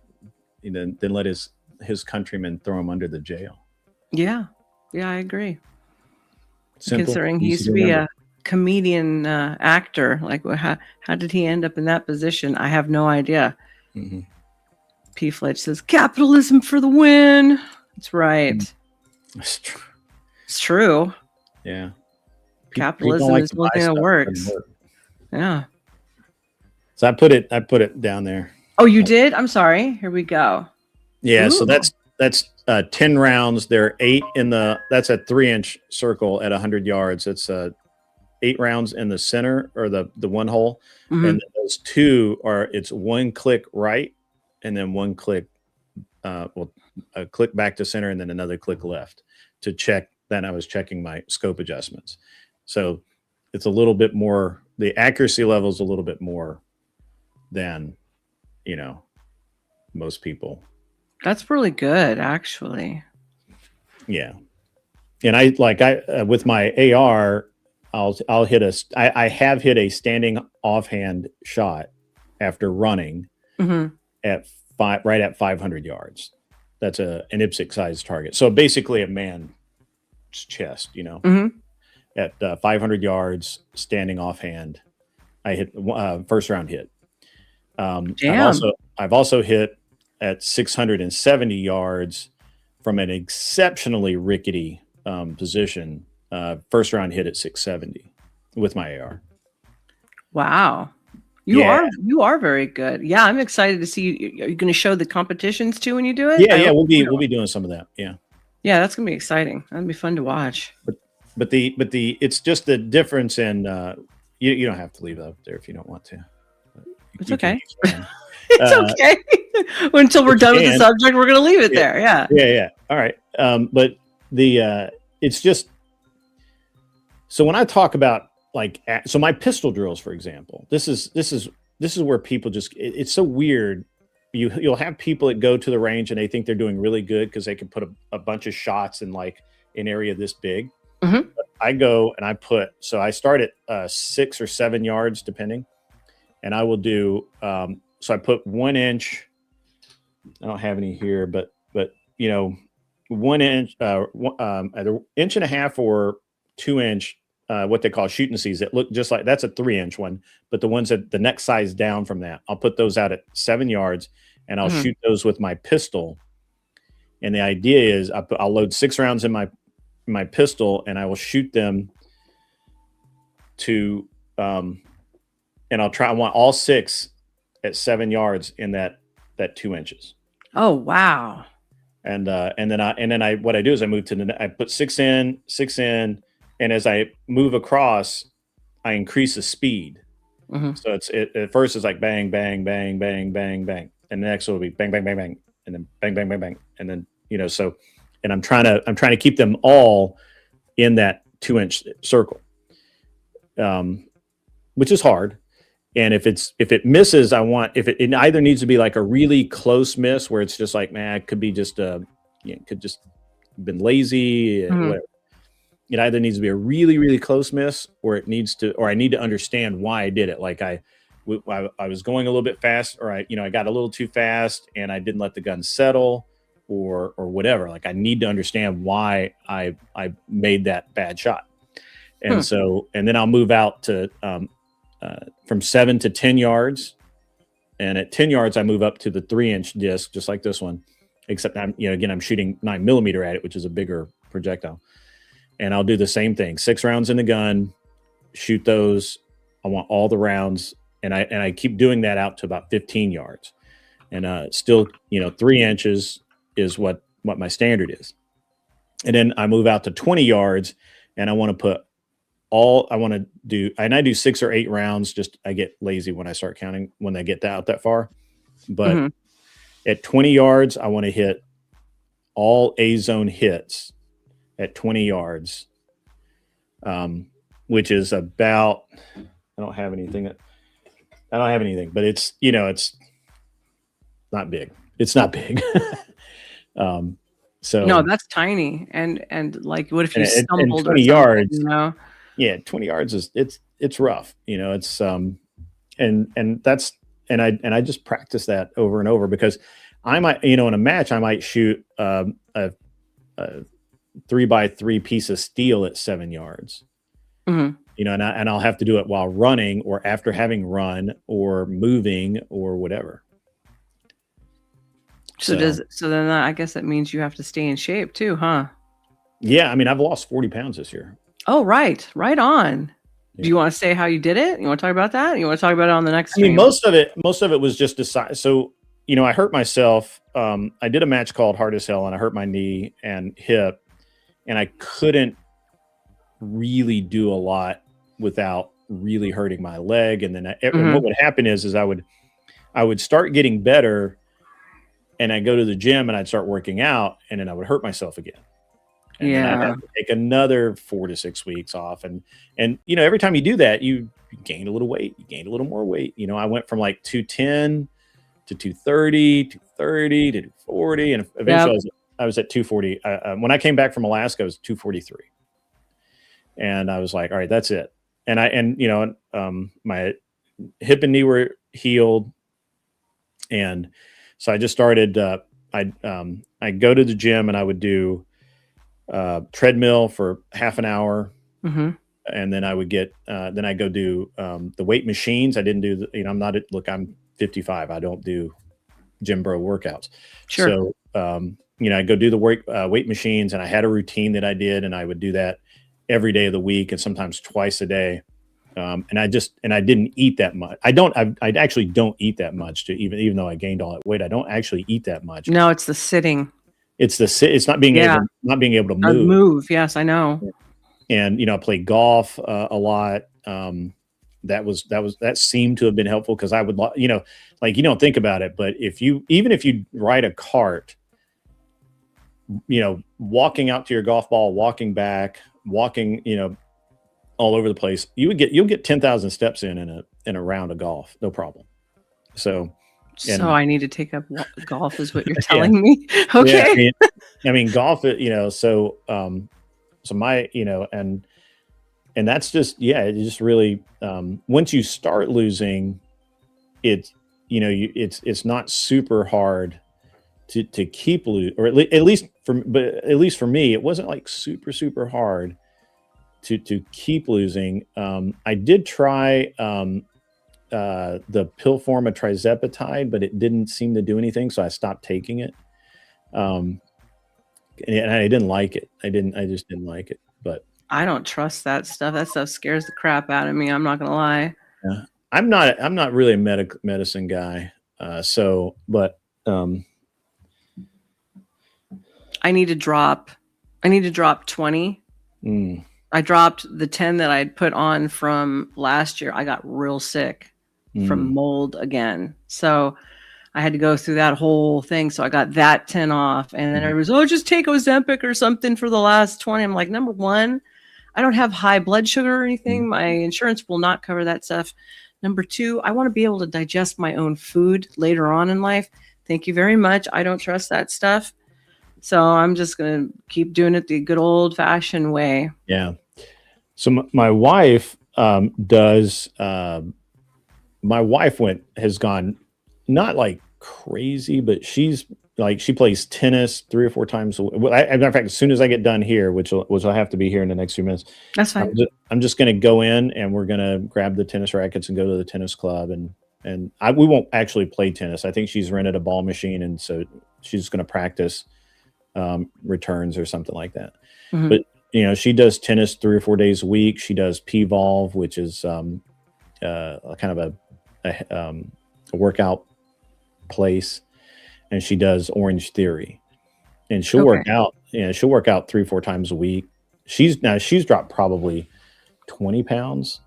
then let his countrymen throw him under the jail. Yeah, I agree. Simple, Considering he easy used to to be remember. a comedian actor, like how did he end up in that position? I have no idea. Mm-hmm. P. Fletch says, "Capitalism for the win." That's right. That's true. It's true. Yeah. Capitalism is the only thing that works. Yeah. So I put it down there. Oh, you did? I'm sorry. Here we go. Yeah. So Ooh. that's 10 rounds. There are 8 that's a 3-inch circle at 100 yards. It's 8 rounds in the center or the one hole. Mhm. And those 2 it's 1 click right and then 1 click, a click back to center and then another click left to check. Then I was checking my scope adjustments. So it's a little bit more, the accuracy level is a little bit more than, most people. That's really good, actually. Yeah. And I with my AR, I'll hit I have hit a standing offhand shot after running Mhm. right at 500 yards. That's an IPSC sized target. So basically a man's chest, Mhm. at 500 yards, standing offhand. I hit first round hit. Damn. I've also hit at 670 yards from an exceptionally rickety position. First round hit at 670 with my AR. Wow. You are very good. Yeah, I'm excited to see you. Are you going to show the competitions too when you do it? Yeah, we'll be doing some of that. Yeah. Yeah, that's going to be exciting. That'd be fun to watch. But it's just the difference in you don't have to leave it up there if you don't want to. It's okay. It's okay. Until we're done with the subject, we're going to leave it there. Yeah. Yeah. All right. But it's just, so when I talk about so my pistol drills, for example, this is where people it's so weird. You'll have people that go to the range and they think they're doing really good because they can put a bunch of shots in an area this big. Mm-hmm. I go and I start at 6 or 7 yards depending, and I will do so I put 1 inch. I don't have any here, but 1 inch, either inch and a half or 2 inch, what they call shooting C's that look just like that's a 3-inch one, but the ones that the next size down from that, I'll put those out at 7 yards and I'll shoot those with my pistol. And the idea is I'll load 6 rounds in my pistol and I will shoot them to, and I want all 6 at 7 yards in that 2 inches. Oh, wow. And then what I do is I move to I put 6 in, and as I move across, I increase the speed. Mm-hmm. So at first it's like bang, bang, bang, bang, bang, bang, and the next will be bang, bang, bang, bang, and then bang, bang, bang, bang, and then so, and I'm trying to keep them all in that 2-inch circle, which is hard. And if it misses, it either needs to be like a really close miss where it's just like, man, it could be just could just been lazy, whatever. It either needs to be a really, really close miss, or I need to understand why I did it. Like I was going a little bit fast, or I got a little too fast and I didn't let the gun settle, or whatever. Like I need to understand why I made that bad shot. And so, and then I'll move out to from 7 to 10 yards. And at 10 yards, I move up to the 3-inch disc, just like this one, except I'm shooting 9mm at it, which is a bigger projectile. And I'll do the same thing. 6 rounds in the gun, shoot those. I want all the rounds. And I keep doing that out to about 15 yards. And still, 3 inches is what my standard is. And then I move out to 20 yards and I want to put I do 6 or 8 rounds. Just, I get lazy when I start counting, when I get out that far. But at 20 yards, I want to hit all A zone hits at 20 yards, which is about, I don't have anything, but it's, it's not big. It's not big. So No, that's tiny. And like, what if you and stumbled 20 or yards, something, you know? yeah, 20 yards is it's rough, you know, it's and that's and I just practice that over and over because I might, you know, in a match I might shoot a 3x3 piece of steel at 7 yards. Mhm. You know, and I'll have to do it while running or after having run or moving or whatever. So then I guess that means you have to stay in shape too, huh? Yeah, I mean, I've lost 40 pounds this year. Oh, right on. Do you want to say how you did it? You want to talk about that? You want to talk about it on the next I mean, stream? most of it was just decide. So, you know, I hurt myself. I did a match called Hard as Hell, and I hurt my knee and hip, and I couldn't really do a lot without really hurting my leg. And then and what would happen is I would start getting better, and I'd go to the gym and I'd start working out, and then I would hurt myself again. And then I'd have to take another 4 to 6 weeks off. And you know, every time you do that, you gain a little weight, you gain a little more weight. You know, I went from like 210 to 230, 230 to 240. And eventually I was at 240. When I came back from Alaska, I was 243. And I was like, all right, that's it. And you know, my hip and knee were healed. And so I just started, I'd go to the gym and I would do treadmill for half an hour. And then I would get, then I go do the weight machines. I didn't do, you know, I'm 55. I don't do gym bro workouts. Sure. So, you know, I go do the weight machines, and I had a routine that I did, and I would do that every day of the week and sometimes twice a day. And I didn't eat that much. I actually don't eat that much even though I gained all that weight. I don't actually eat that much. No, it's the sitting. It's not being able to move. Yes, I know. And, you know, I played golf a lot. That seemed to have been helpful because I would, you know, like, you don't think about it, but even if you ride a cart, you know, walking out to your golf ball, walking back, walking, you know, all over the place, you'll get 10,000 steps in a round of golf, no problem. So I need to take up golf, is what you're telling me. Okay. Yeah, I mean, golf, you know, so my, you know, and that's just, it just really, once you start losing, it's, you know, it's not super hard to keep losing, or at least for me, it wasn't like super hard to keep losing. I did try the pill form of trizepatide, but it didn't seem to do anything, so I stopped taking it. And I didn't like it. I just didn't like it. But I don't trust that stuff. That stuff scares the crap out of me. I'm not gonna lie. Yeah. I'm not really a medicine guy. But I need to drop 20. I dropped the 10 that I'd put on from last year. I got real sick from mold again. So I had to go through that whole thing. So I got that 10 off. And then everybody's, just take Ozempic or something for the last 20. I'm like, number one, I don't have high blood sugar or anything. My insurance will not cover that stuff. Number two, I want to be able to digest my own food later on in life. Thank you very much. I don't trust that stuff. So I'm just going to keep doing it the good old fashioned way. Yeah. So my wife does, my wife has gone not like crazy, but she's like, she plays tennis 3 or 4 times a week. As a matter of fact, as soon as I get done here, which I have to be here in the next few minutes, that's fine. I'm just going to go in and we're going to grab the tennis rackets and go to the tennis club. And we won't actually play tennis. I think she's rented a ball machine. And so she's going to practice returns or something like that. But, you know, she does tennis 3 or 4 days a week. She does P-Volve, which is kind of a workout place. And she does Orange Theory, and she'll work out. She'll work out 3 or 4 times a week. She's dropped probably 20 pounds.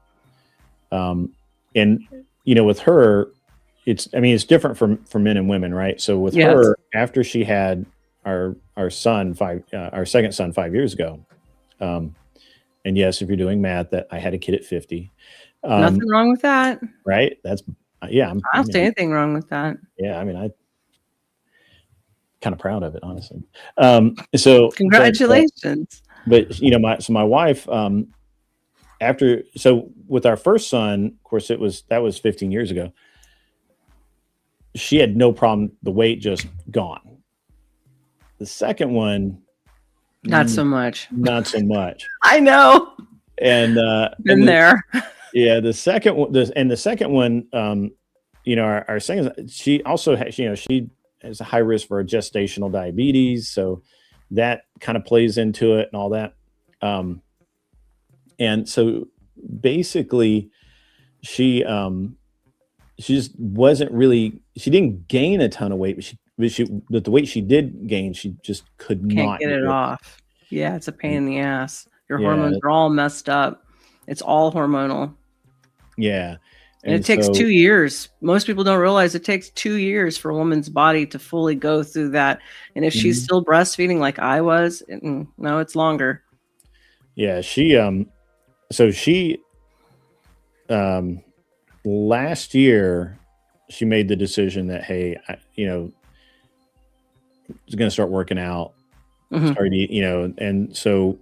And you know, with her, it's different for men and women, right? So with her, after she had our second son 5 years ago, and yes, if you're doing math, that I had a kid at 50. Nothing wrong with that, right? That's I don't see anything wrong with that. Yeah, I mean, kind of proud of it, honestly. So Congratulations. But you know, my wife, with our first son, of course, that was 15 years ago. She had no problem. The weight just gone. The second one, not so much. Not so much. I know. And been there. Yeah, the second one, you know, our second, she also has, you know, she has a high risk for gestational diabetes, so that kind of plays into it and all that. And so basically, she just wasn't really. She didn't gain a ton of weight, but the weight she did gain, she just Can't not get it off. Yeah, it's a pain in the ass. Your Yeah. hormones are all messed up. It's all hormonal. Yeah. And it takes 2 years. Most people don't realize it takes 2 years for a woman's body to fully go through that. And if she's still breastfeeding like I was, no, it's longer. Yeah, so she last year she made the decision that, hey, you know, was going to start working out, started eating, you know, and so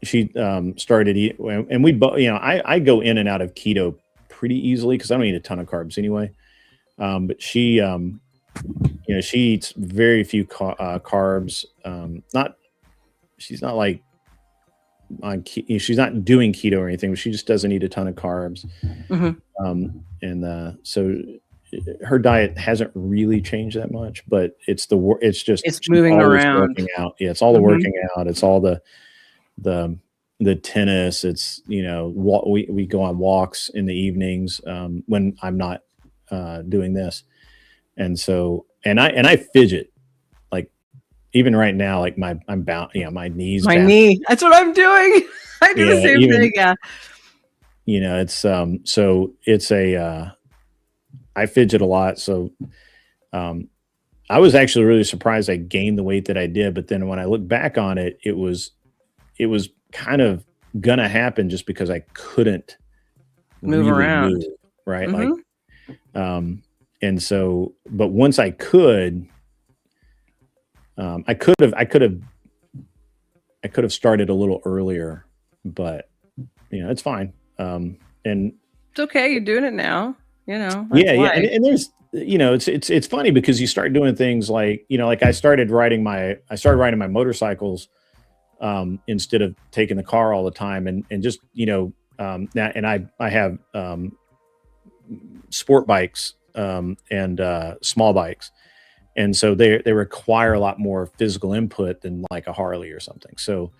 she started eating, and we both, you know, I go in and out of keto pretty easily because I don't eat a ton of carbs anyway. But she, you know, she eats very few carbs. She's not like she's not doing keto or anything, but she just doesn't eat a ton of carbs. So her diet hasn't really changed that much, but it's moving around. Working out. Yeah, it's all the working out. It's all the tennis. It's, you know, we go on walks in the evenings when I'm not doing this, and so I fidget, like even right now, like I'm bound, you know, my knees, my knee. That's what I'm doing. I do the same thing. Yeah. You know, it's so it's I fidget a lot. So I was actually really surprised I gained the weight that I did. But then when I look back on it, it was kind of gonna happen just because I couldn't move around. Right. Like, and so, but once I could, I could have started a little earlier, but you know, it's fine. And it's okay. You're doing it now, you know? Yeah. And there's, you know, it's funny because you start doing things like, you know, like I started riding my motorcycles instead of taking the car all the time, and just, you know, now, and I have sport bikes and small bikes, and so they require a lot more physical input than like a Harley or something. So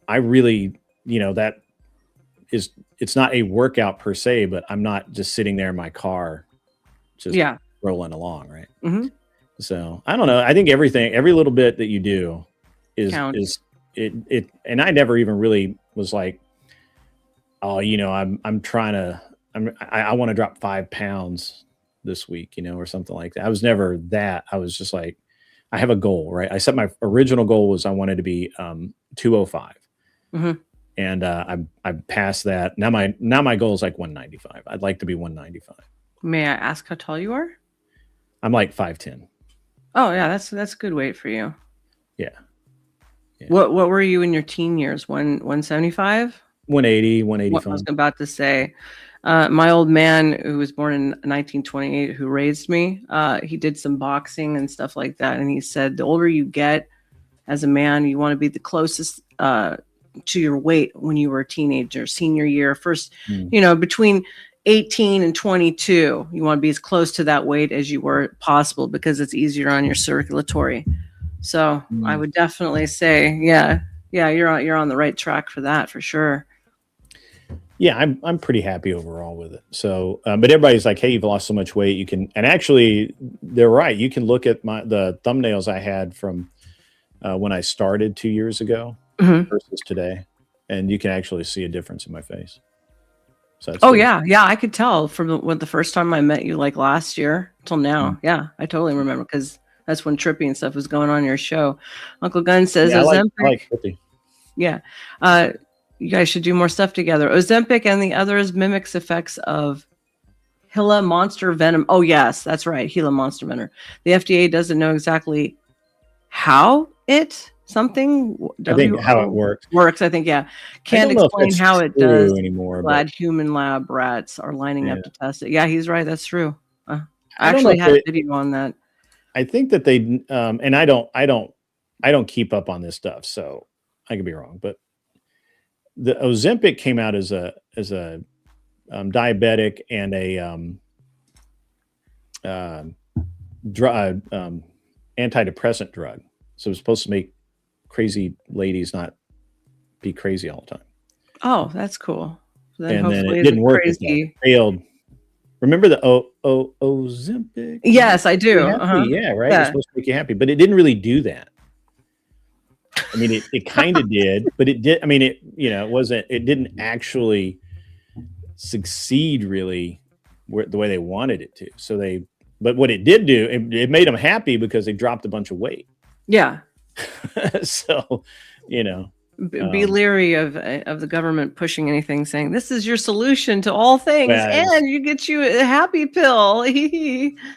I really, you know, that is, it's not a workout per se, but I'm not just sitting there in my car just rolling along, right? So I don't know. I think every little bit that you do is it. And I never even really was like, oh, you know, I want to drop 5 pounds this week, you know, or something like that. I was never that. I was just like, I have a goal, right? I set my original goal was I wanted to be 205, and I passed that. Now my goal is like 195. I'd like to be 195. May I ask how tall you are? I'm like 5'10". Oh yeah, that's a good weight for you. Yeah. What were you in your teen years? 175? 180, 185. I was about to say, my old man who was born in 1928, who raised me, he did some boxing and stuff like that. And he said, the older you get as a man, you want to be the closest to your weight when you were a teenager, senior year, first, you know, between 18 and 22, you want to be as close to that weight as you were possible because it's easier on your circulatory. So I would definitely say, yeah, you're on the right track for that, for sure. Yeah, I'm pretty happy overall with it. So, but everybody's like, hey, you've lost so much weight. You can, and actually they're right. You can look at the thumbnails I had from when I started 2 years ago versus today, and you can actually see a difference in my face. So that's cool. Yeah, I could tell from the first time I met you, like last year till now. Yeah, I totally remember because that's when Trippy and stuff was going on your show. Uncle Gunn says Ozempic. I like Trippy. Yeah. You guys should do more stuff together. Ozempic and the others mimics effects of Gila monster venom. Oh, yes, that's right. Gila monster venom. The FDA doesn't know exactly how I think how it works. I think, yeah. I Can't don't know if explain that's how it true does. anymore, Glad but human lab rats are lining up Yeah. to test it. Yeah, he's right. That's true. I I don't know actually if had a they- video on that. I think that they and I don't keep up on this stuff, so I could be wrong, but the Ozempic came out as a diabetic and a antidepressant drug. So it's supposed to make crazy ladies not be crazy all the time. Oh, that's cool. So And then hopefully it didn't work. With that. crazy. Failed. Remember the Ozempic? Yes, I do. Happy? Uh-huh. Yeah, right. Yeah. It's supposed to make you happy, but it didn't really do that. I mean, it kind of did, but it did. I mean, it didn't actually succeed really the way they wanted it to. So but what it did do, it made them happy because they dropped a bunch of weight. Yeah. So, Be leery of the government pushing anything saying this is your solution to all things, Well, and you get you a happy pill.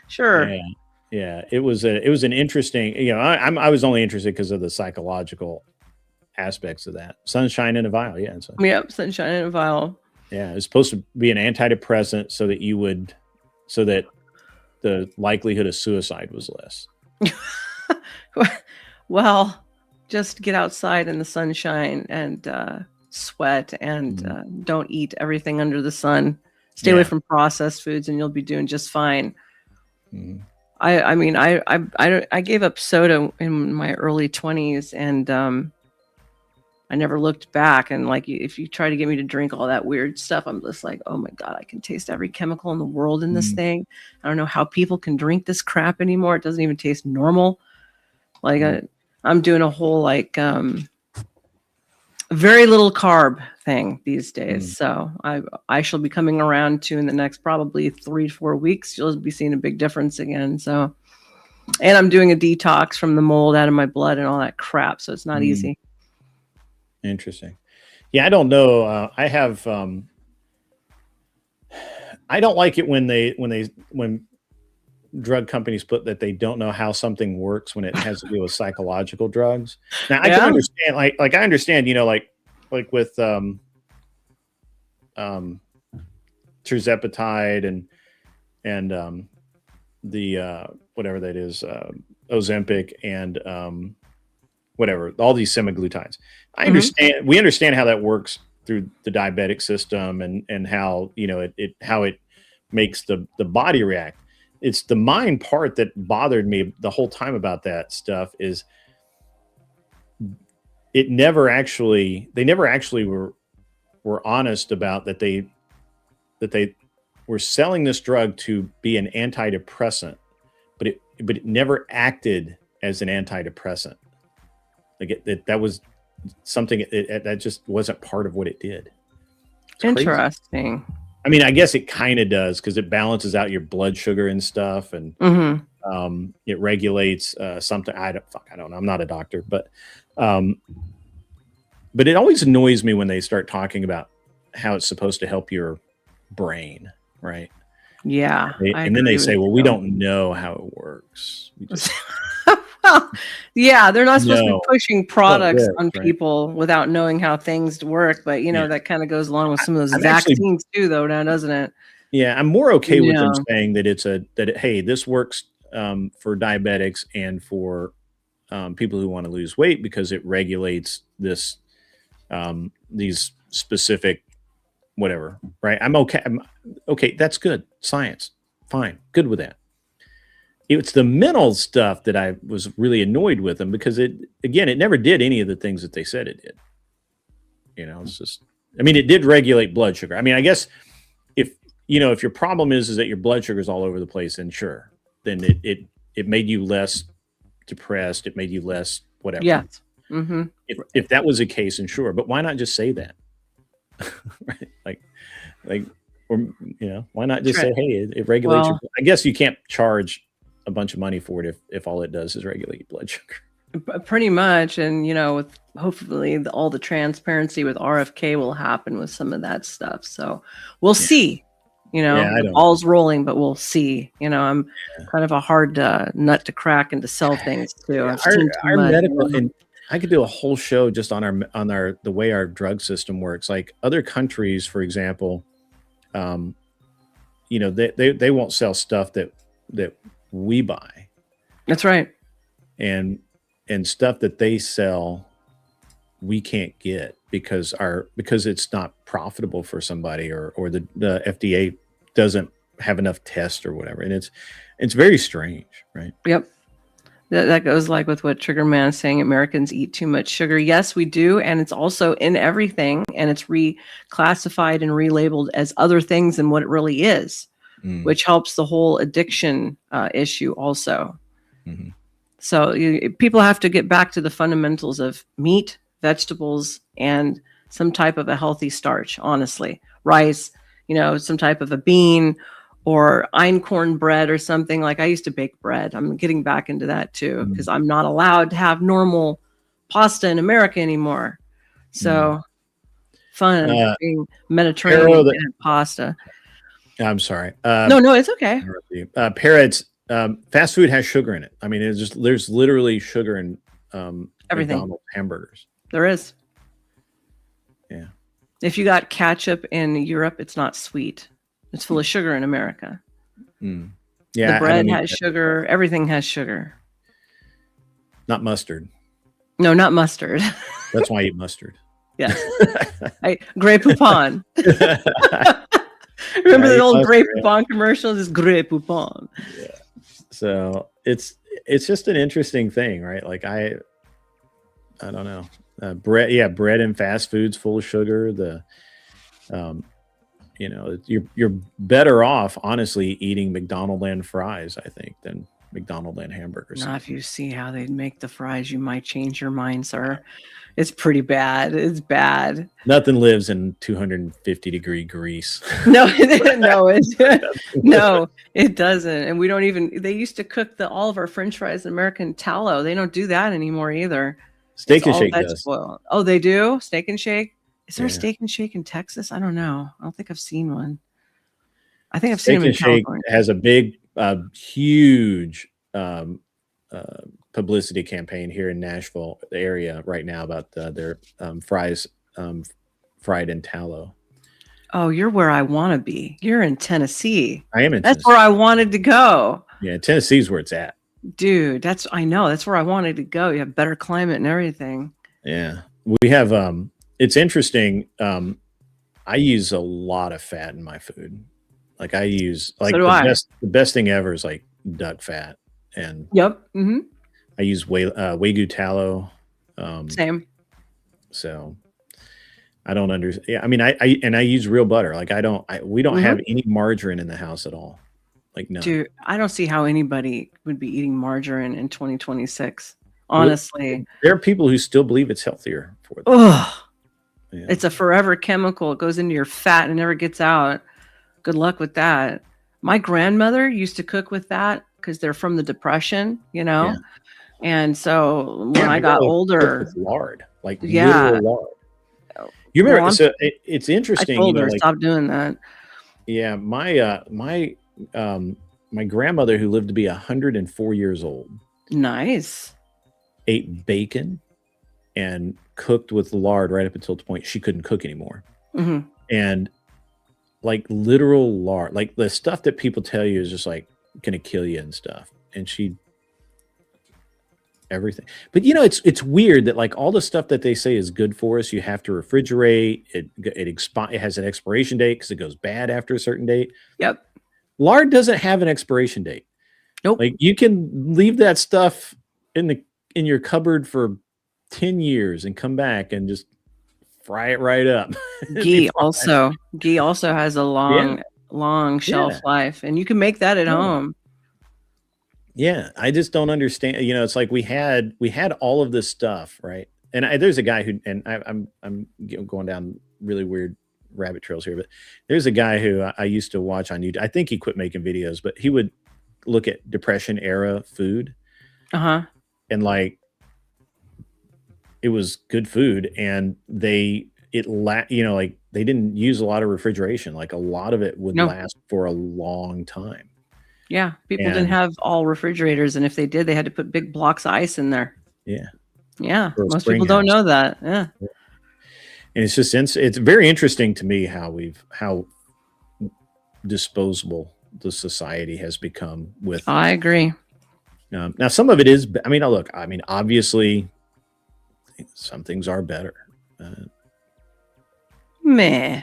Sure. Yeah. It was an interesting. I was only interested because of the psychological aspects of that. Sunshine in a vial. Yeah. Yep. Sunshine in a vial. Yeah. It's supposed to be an antidepressant so that the likelihood of suicide was less. Well, just get outside in the sunshine and sweat and don't eat everything under the sun. Stay away from processed foods and you'll be doing just fine. Mm-hmm. I mean, I gave up soda in my early 20s and I never looked back. And like, if you try to get me to drink all that weird stuff, I'm just like, oh my God, I can taste every chemical in the world in this thing. I don't know how people can drink this crap anymore. It doesn't even taste normal. Like I'm doing a whole very little carb thing these days. So I shall be coming around to in the next probably 3 to 4 weeks. You'll be seeing a big difference again. So, and I'm doing a detox from the mold out of my blood and all that crap. So it's not easy. Interesting. Yeah. I don't know. I don't like it when drug companies put that they don't know how something works when it has to do with psychological drugs. Now I can understand, like I understand, like with tirzepatide and the whatever that is, Ozempic and whatever, all these semaglutides. I understand. We understand how that works through the diabetic system and how how it makes the body react. It's the mind part that bothered me the whole time about that stuff. Is they never actually were honest about that they were selling this drug to be an antidepressant, but it never acted as an antidepressant. Like that was something that just wasn't part of what it did. It's Interesting. crazy. I mean, I guess it kind of does because it balances out your blood sugar and stuff, and it regulates something. I don't know. I'm not a doctor, but it always annoys me when they start talking about how it's supposed to help your brain, right? Yeah. And then they say, "Well, we don't know how it works." We just... Yeah, they're not supposed to be pushing products on right. people without knowing how things work, but that kind of goes along with some of those vaccines too, though, now doesn't it? Yeah, I'm more okay with them saying that hey, this works for diabetics and for people who want to lose weight because it regulates these specific whatever, right? I'm okay. Okay, that's good. Science, fine, good with that. It's the mental stuff that I was really annoyed with them because it never did any of the things that they said it did. It's just, I mean, it did regulate blood sugar. I mean, I guess if your problem is that your blood sugar is all over the place, then sure, then it made you less depressed. It made you less whatever. Yeah. Mm-hmm. If that was the case, then sure, but why not just say that? Right? Or why not just say, hey, it regulates your, I guess you can't charge a bunch of money for it if all it does is regulate your blood sugar. Pretty much. And with hopefully all the transparency with RFK will happen with some of that stuff. So we'll see. You know, Yeah, I the don't. ball's rolling, but we'll see. You know, I'm kind of a hard nut to crack and to sell things to. I've seen too Our much, medical, you know? and I could do a whole show just on our the way our drug system works. Like other countries, for example, you know, they won't sell stuff that we buy. That's right. And stuff that they sell we can't get because it's not profitable for somebody, or the FDA doesn't have enough tests or whatever. And it's very strange, right? Yep. That goes like with what Trigger Man is saying, Americans eat too much sugar. Yes, we do. And it's also in everything, and it's reclassified and relabeled as other things than what it really is, which helps the whole addiction issue also. Mm-hmm. So people have to get back to the fundamentals of meat, vegetables, and some type of a healthy starch, honestly. Rice, you know, some type of a bean, or einkorn bread or something. Like I used to bake bread. I'm getting back into that too, because I'm not allowed to have normal pasta in America anymore. So fun being Mediterranean and pasta. I'm sorry. No, it's okay. Parrots, fast food has sugar in it. I mean, there's literally sugar in Everything. McDonald's hamburgers. There is. Yeah. If you got ketchup in Europe, it's not sweet. It's full of sugar in America. Yeah, the bread has sugar. Everything has sugar. Not mustard. No, not mustard. That's why I eat mustard. Yeah. Grey Poupon. Remember the old Grey Poupon commercials? It's Grey Poupon. Yeah. So it's just an interesting thing, right? Like I don't know. Bread and fast foods full of sugar. You know, you're better off, honestly, eating McDonald's land fries, I think, than McDonald's land hamburgers. Now, if you see how they make the fries, you might change your mind, sir. It's pretty bad. It's bad. Nothing lives in 250-degree grease. No, it doesn't. And we don't even. They used to cook all of our French fries in American tallow. They don't do that anymore either. Steak and Shake does. Oil. Oh, they do? Steak and Shake? Is there a Steak and Shake in Texas? I don't know. I don't think I've seen one. I think I've seen them in California. Shake has a big, huge publicity campaign here in Nashville, the area right now, about their fries fried in tallow. Oh, you're where I want to be. You're in Tennessee. I am in That's where I wanted to go. Yeah, Tennessee's where it's at. Dude, I know. That's where I wanted to go. You have better climate and everything. Yeah. We have it's interesting. I use a lot of fat in my food. Like I use the best thing ever is like duck fat, and I use Wagyu tallow. Same. So I don't understand. Yeah, I mean, I use real butter. Like we don't have any margarine in the house at all. Like no. Dude, I don't see how anybody would be eating margarine in 2026. Honestly, there are people who still believe it's healthier for them. Ugh. Yeah. It's a forever chemical. It goes into your fat and never gets out. Good luck with that. My grandmother used to cook with that because they're from the Depression, you know? Yeah. And so when I got older, lard, like literal lard. You remember? So it's interesting. I told her stop doing that. Yeah, my grandmother, who lived to be 104 years old, nice, ate bacon and cooked with lard right up until the point she couldn't cook anymore. And like literal lard, like the stuff that people tell you is just like gonna kill you and stuff. And everything. But you know, it's weird that like all the stuff that they say is good for us, you have to refrigerate it. It has an expiration date because it goes bad after a certain date. Yep. Lard doesn't have an expiration date. Nope. Like you can leave that stuff in your cupboard for 10 years and come back and just fry it right up. Ghee also has a long shelf life, and you can make that at home. Yeah, I just don't understand. You know, it's like we had all of this stuff, right? And there's a guy who, and I'm going down really weird rabbit trails here, but there's a guy who I used to watch on YouTube. I think he quit making videos, but he would look at Depression era food, and like it was good food, and they they didn't use a lot of refrigeration. Like a lot of it would No. last for a long time. Yeah, people didn't And- have all refrigerators, and if they did, they had to put big blocks of ice in there. Yeah. Yeah, Or a most spring people don't house. know that. Yeah. And it's just it's very interesting to me how disposable the society has become with. I agree. Now some of it is. I mean, look. I mean, obviously, some things are better. Meh.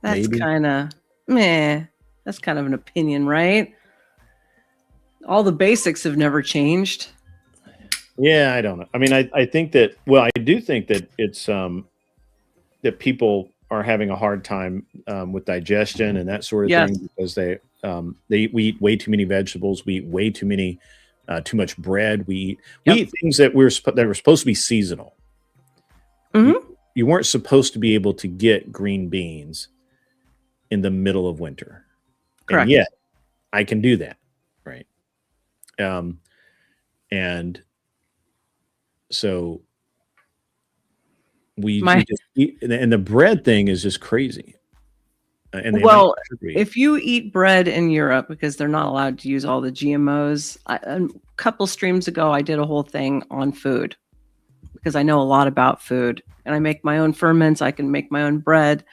That's Maybe. kind of meh. That's kind of an opinion, right? All the basics have never changed. Yeah, I don't know. I mean, I think that. Well, I do think that it's that people are having a hard time with digestion and that sort of Yes. thing because we eat way too many vegetables. We eat way too much bread. We eat things that were supposed to be seasonal. Mm-hmm. You weren't supposed to be able to get green beans in the middle of winter. Correct. And yet I can do that. Right. And so we just eat, and the bread thing is just crazy. And the amount Well, of sugar we eat. if you eat bread in Europe, because they're not allowed to use all the GMOs, a couple streams ago, I did a whole thing on food because I know a lot about food, and I make my own ferments. I can make my own bread.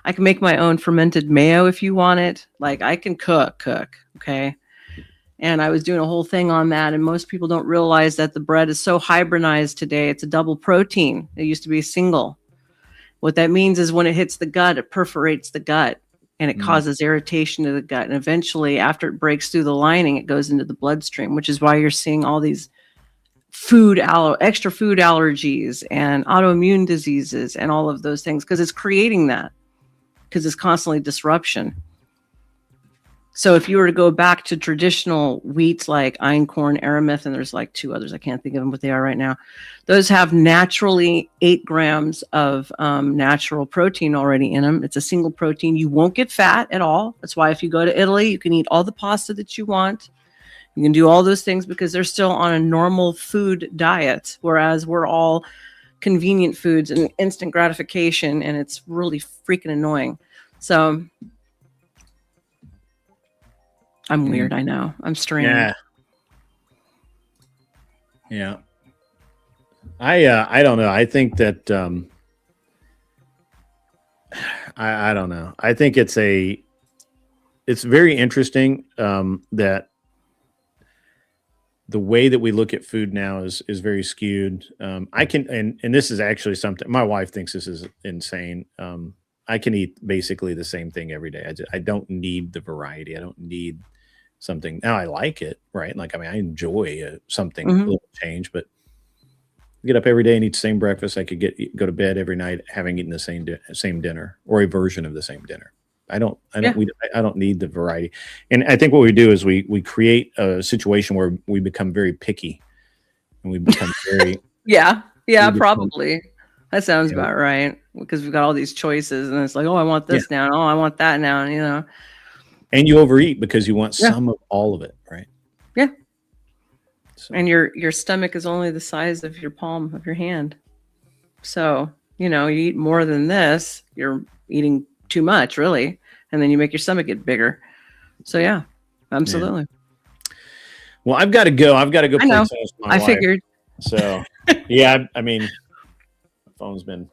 I can make my own fermented mayo if you want it. Like I can cook. Okay. And I was doing a whole thing on that. And most people don't realize that the bread is so hybridized today. It's a double protein. It used to be a single. What that means is when it hits the gut, it perforates the gut and it causes irritation to the gut. And eventually, after it breaks through the lining, it goes into the bloodstream, which is why you're seeing all these extra food allergies and autoimmune diseases and all of those things, because it's creating that, because it's constantly disruption. So if you were to go back to traditional wheats like einkorn, aramith, and there's like two others, I can't think of them what they are right now. Those have naturally 8 grams of natural protein already in them. It's a single protein. You won't get fat at all. That's why if you go to Italy, you can eat all the pasta that you want. You can do all those things because they're still on a normal food diet, whereas we're all convenient foods and instant gratification, and it's really freaking annoying. So I'm weird, I know. I'm strange. Yeah. I don't know. I think that I don't know. I think it's very interesting that the way that we look at food now is very skewed. I can and this is actually something my wife thinks this is insane. I can eat basically the same thing every day. I don't need the variety. I don't need something. Now I like it, right? Like, I mean, I enjoy something a little change, but get up every day and eat the same breakfast. I could go to bed every night having eaten the same dinner or a version of the same dinner. I don't need the variety. And I think what we do is we create a situation where we become very picky and we become very Probably. That sounds about right, because we've got all these choices and it's like, oh, I want this now. Oh, I want that now. And, and you overeat because you want some of all of it. Right. Yeah. So. And your stomach is only the size of your palm of your hand. So, you eat more than this, you're eating too much, really. And then you make your stomach get bigger. So, yeah, absolutely. Yeah. Well, I've got to go. Play tennis with my wife. Figured. So, yeah, I mean, my phone's been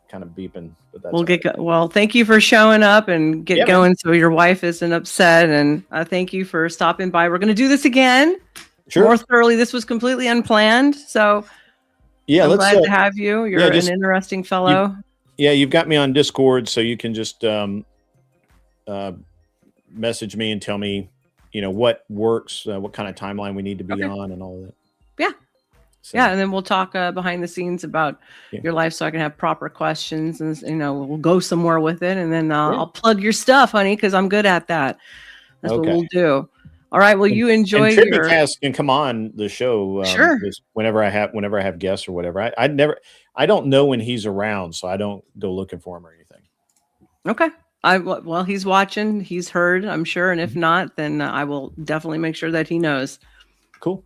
kind of beeping. But that's well, thank you for showing up and going so your wife isn't upset. And thank you for stopping by. We're going to do this again. Sure. More thoroughly. This was completely unplanned. So, yeah, I'm glad to have you. You're an interesting fellow. You've got me on Discord, so you can just message me and tell me, what works, what kind of timeline we need to be on and all of that. Yeah. So. Yeah. And then we'll talk behind the scenes about your life so I can have proper questions and, we'll go somewhere with it. And then I'll plug your stuff, honey, because I'm good at that. That's what we'll do. All right. Well, you enjoy your cast can come on the show. Sure. Whenever I have guests or whatever. I don't know when he's around, so I don't go looking for him or anything. Okay. Well, he's watching. He's heard, I'm sure. And if not, then I will definitely make sure that he knows. Cool.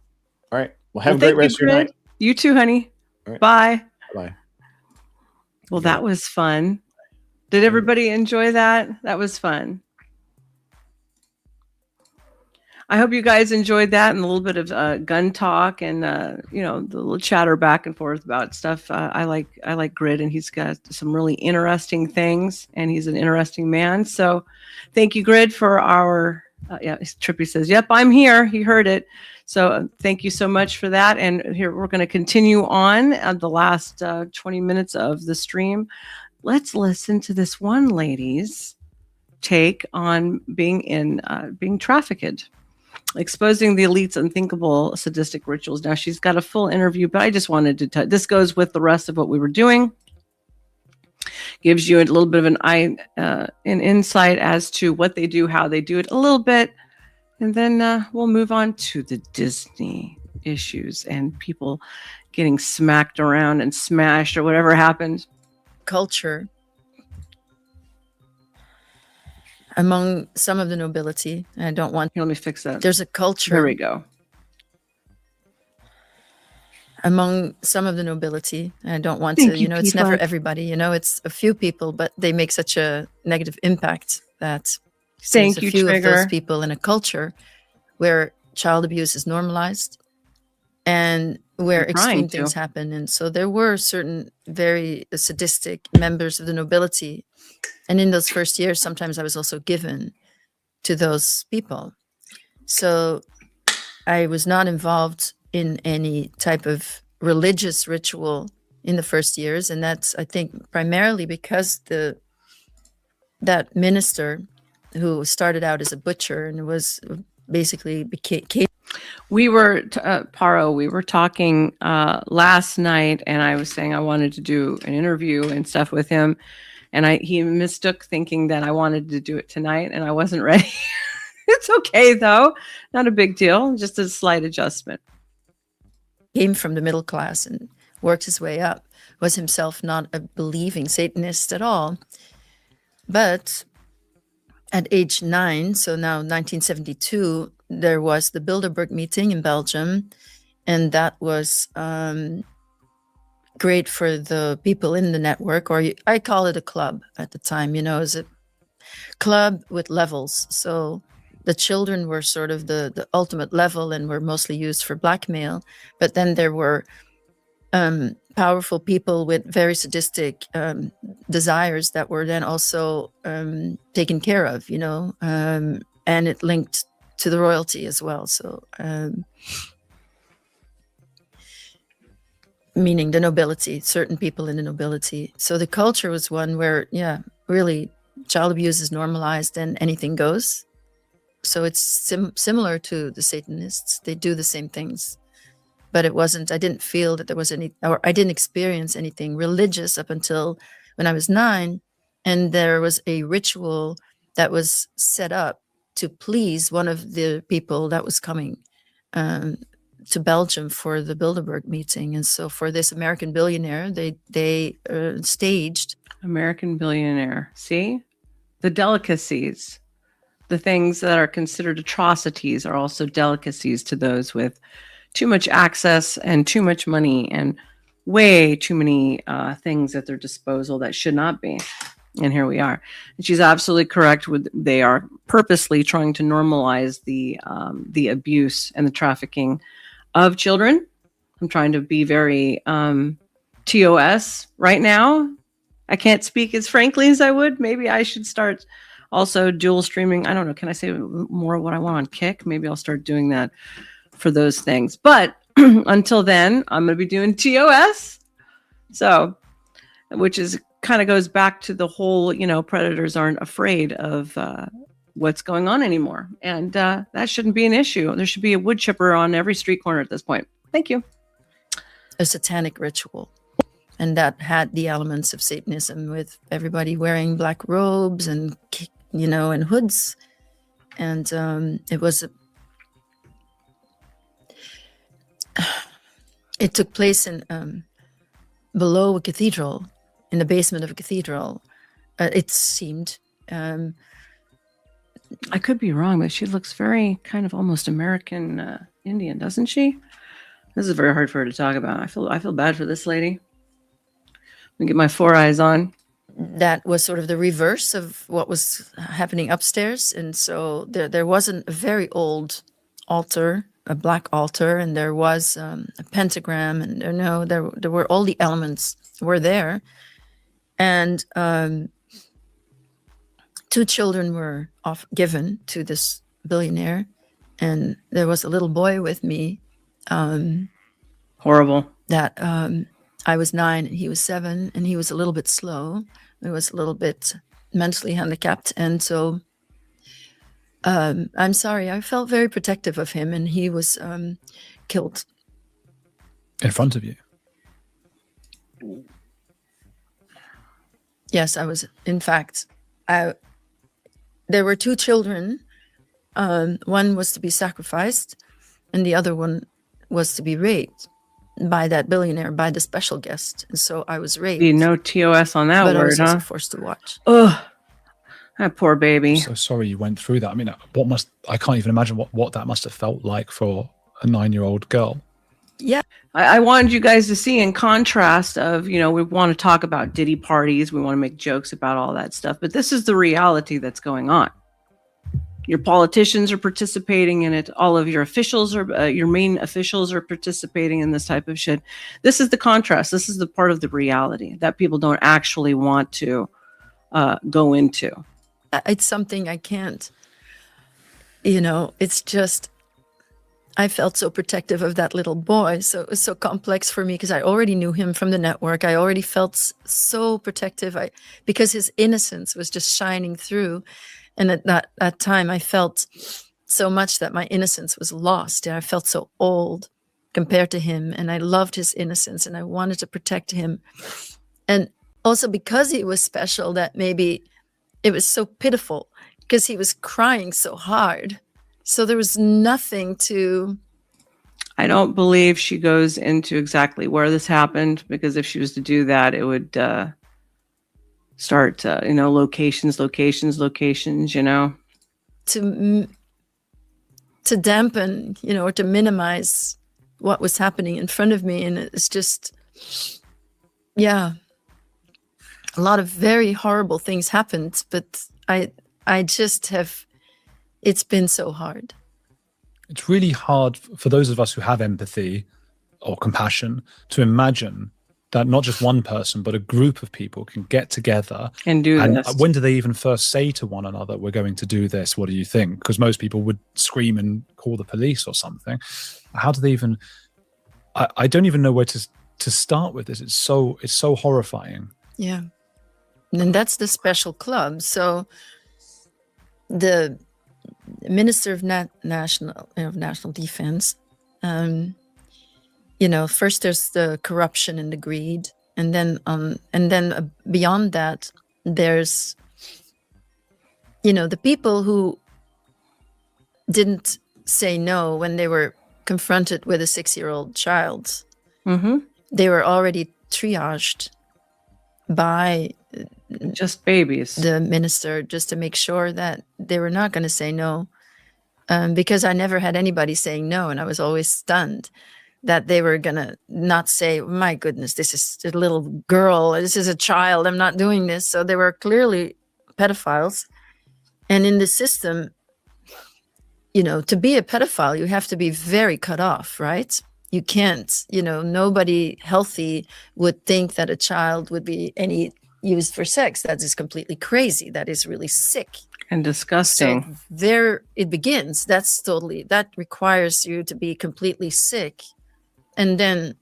All right. Well, have a great rest of your night. You too, honey. All right. Bye. Bye. Well, that was fun. Did everybody enjoy that? That was fun. I hope you guys enjoyed that and a little bit of gun talk and you know, the little chatter back and forth about stuff. I like Grid, and he's got some really interesting things, and he's an interesting man. So, thank you, Grid, for our. Yeah, Trippy says, "Yep, I'm here." He heard it. So thank you so much for that. And here we're going to continue on the last 20 minutes of the stream. Let's listen to this one lady's take on being trafficked. Exposing the elite's unthinkable sadistic rituals. Now, she's got a full interview, but I just wanted to this goes with the rest of what we were doing. Gives you a little bit of an insight as to what they do, how they do it a little bit. And then we'll move on to the Disney issues and people getting smacked around and smashed or whatever happened. Culture among some of the nobility. I don't want. Let me fix that. There's a culture. There we go. Among some of the nobility. I don't want to, you know, it's never everybody, you know, it's a few people, but they make such a negative impact that there's a few of those people in a culture where child abuse is normalized and where extreme things happen. And so there were certain very sadistic members of the nobility. And in those first years, sometimes I was also given to those people. So I was not involved in any type of religious ritual in the first years. And that's, I think, primarily because that minister who started out as a butcher and was basically became. We were, Paro, we were talking last night, and I was saying I wanted to do an interview and stuff with him. And he mistook thinking that I wanted to do it tonight, and I wasn't ready. It's okay, though. Not a big deal. Just a slight adjustment. Came from the middle class and worked his way up, was himself not a believing Satanist at all. But at age 9, so now 1972, there was the Bilderberg meeting in Belgium, and that was great for the people in the network, or I call it a club at the time, you know, it was a club with levels. So the children were sort of the ultimate level and were mostly used for blackmail. But then there were powerful people with very sadistic desires that were then also taken care of, you know, and it linked to the royalty as well. So meaning the nobility, certain people in the nobility. So the culture was one where, yeah, really child abuse is normalized and anything goes. So it's similar to the Satanists. They do the same things, but it wasn't, I didn't feel that there was any, or I didn't experience anything religious up until when I was 9. And there was a ritual that was set up to please one of the people that was coming to Belgium for the Bilderberg meeting. And so for this American billionaire, they staged. American billionaire. See? The delicacies. The things that are considered atrocities are also delicacies to those with too much access and too much money and way too many things at their disposal that should not be. And here we are. And she's absolutely correct. They are purposely trying to normalize the abuse and the trafficking of children. I'm trying to be very TOS right now. I can't speak as frankly as I would. Maybe I should start also dual streaming. I don't know. Can I say more of what I want on Kick? Maybe I'll start doing that for those things. But until then, I'm going to be doing TOS. So, which is kind of goes back to the whole, you know, predators aren't afraid of what's going on anymore. And that shouldn't be an issue. There should be a wood chipper on every street corner at this point. Thank you. A satanic ritual. And that had the elements of Satanism with everybody wearing black robes and, you know, and hoods. And it was, it took place in below a cathedral, in the basement of a cathedral. It seemed. I could be wrong, but she looks very kind of almost American Indian, doesn't she? This is very hard for her to talk about. I feel bad for this lady. Let me get my 4 eyes on. that was sort of the reverse of what was happening upstairs. And so there wasn't a very old altar, a black altar, and there was a pentagram, and there were all the elements were there. And 2 children were given to this billionaire, and there was a little boy with me. Horrible. That I was 9 and he was 7, and he was a little bit slow. He was a little bit mentally handicapped, and so I'm sorry. I felt very protective of him, and he was killed in front of you. Yes, I was. In fact, there were 2 children. One was to be sacrificed, and the other one was to be raped by that billionaire, by the special guest. And so I was raped. No TOS on that but word, I was also huh? forced to watch. Ugh, that poor baby. I'm so sorry you went through that. I mean, I can't even imagine what that must have felt like for a 9-year-old girl. Yeah. I wanted you guys to see, in contrast of, we want to talk about Diddy parties. We want to make jokes about all that stuff. But this is the reality that's going on. Your politicians are participating in it. All of your officials your main officials are participating in this type of shit. This is the contrast. This is the part of the reality that people don't actually want to go into. It's something I can't, it's just, I felt so protective of that little boy. So it was so complex for me because I already knew him from the network. I already felt so protective because his innocence was just shining through. And at that time, I felt so much that my innocence was lost. And I felt so old compared to him. And I loved his innocence, and I wanted to protect him. And also because he was special, that maybe it was so pitiful because he was crying so hard. So there was nothing to... I don't believe she goes into exactly where this happened, because if she was to do that, it would... start, locations, to dampen, or to minimize what was happening in front of me. And it's just, a lot of very horrible things happened, but I just have, it's been so hard. It's really hard for those of us who have empathy or compassion to imagine that not just one person, but a group of people can get together and do this. When do they even first say to one another, we're going to do this? What do you think? Because most people would scream and call the police or something. How do they even... I don't even know where to start with this. It's so horrifying. Yeah. And that's the special club. So the Minister of National Defense... first there's the corruption and the greed, and then beyond that, there's, the people who didn't say no when they were confronted with a 6-year-old child. Mm-hmm. They were already triaged by just babies, the minister, just to make sure that they were not going to say no, because I never had anybody saying no, and I was always stunned that they were going to not say, my goodness, this is a little girl, this is a child, I'm not doing this. So they were clearly pedophiles. And in the system, to be a pedophile, you have to be very cut off, right? You can't, nobody healthy would think that a child would be used for sex. That is completely crazy. That is really sick. And disgusting. So there it begins. That requires you to be completely sick. And then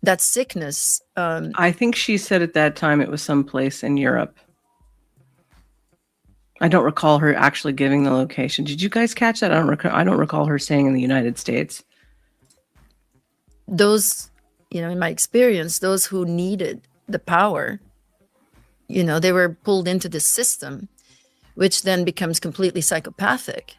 that sickness. I think she said at that time it was someplace in Europe. I don't recall her actually giving the location. Did you guys catch that? I don't recall her saying in the United States. Those, in my experience, those who needed the power, they were pulled into the system, which then becomes completely psychopathic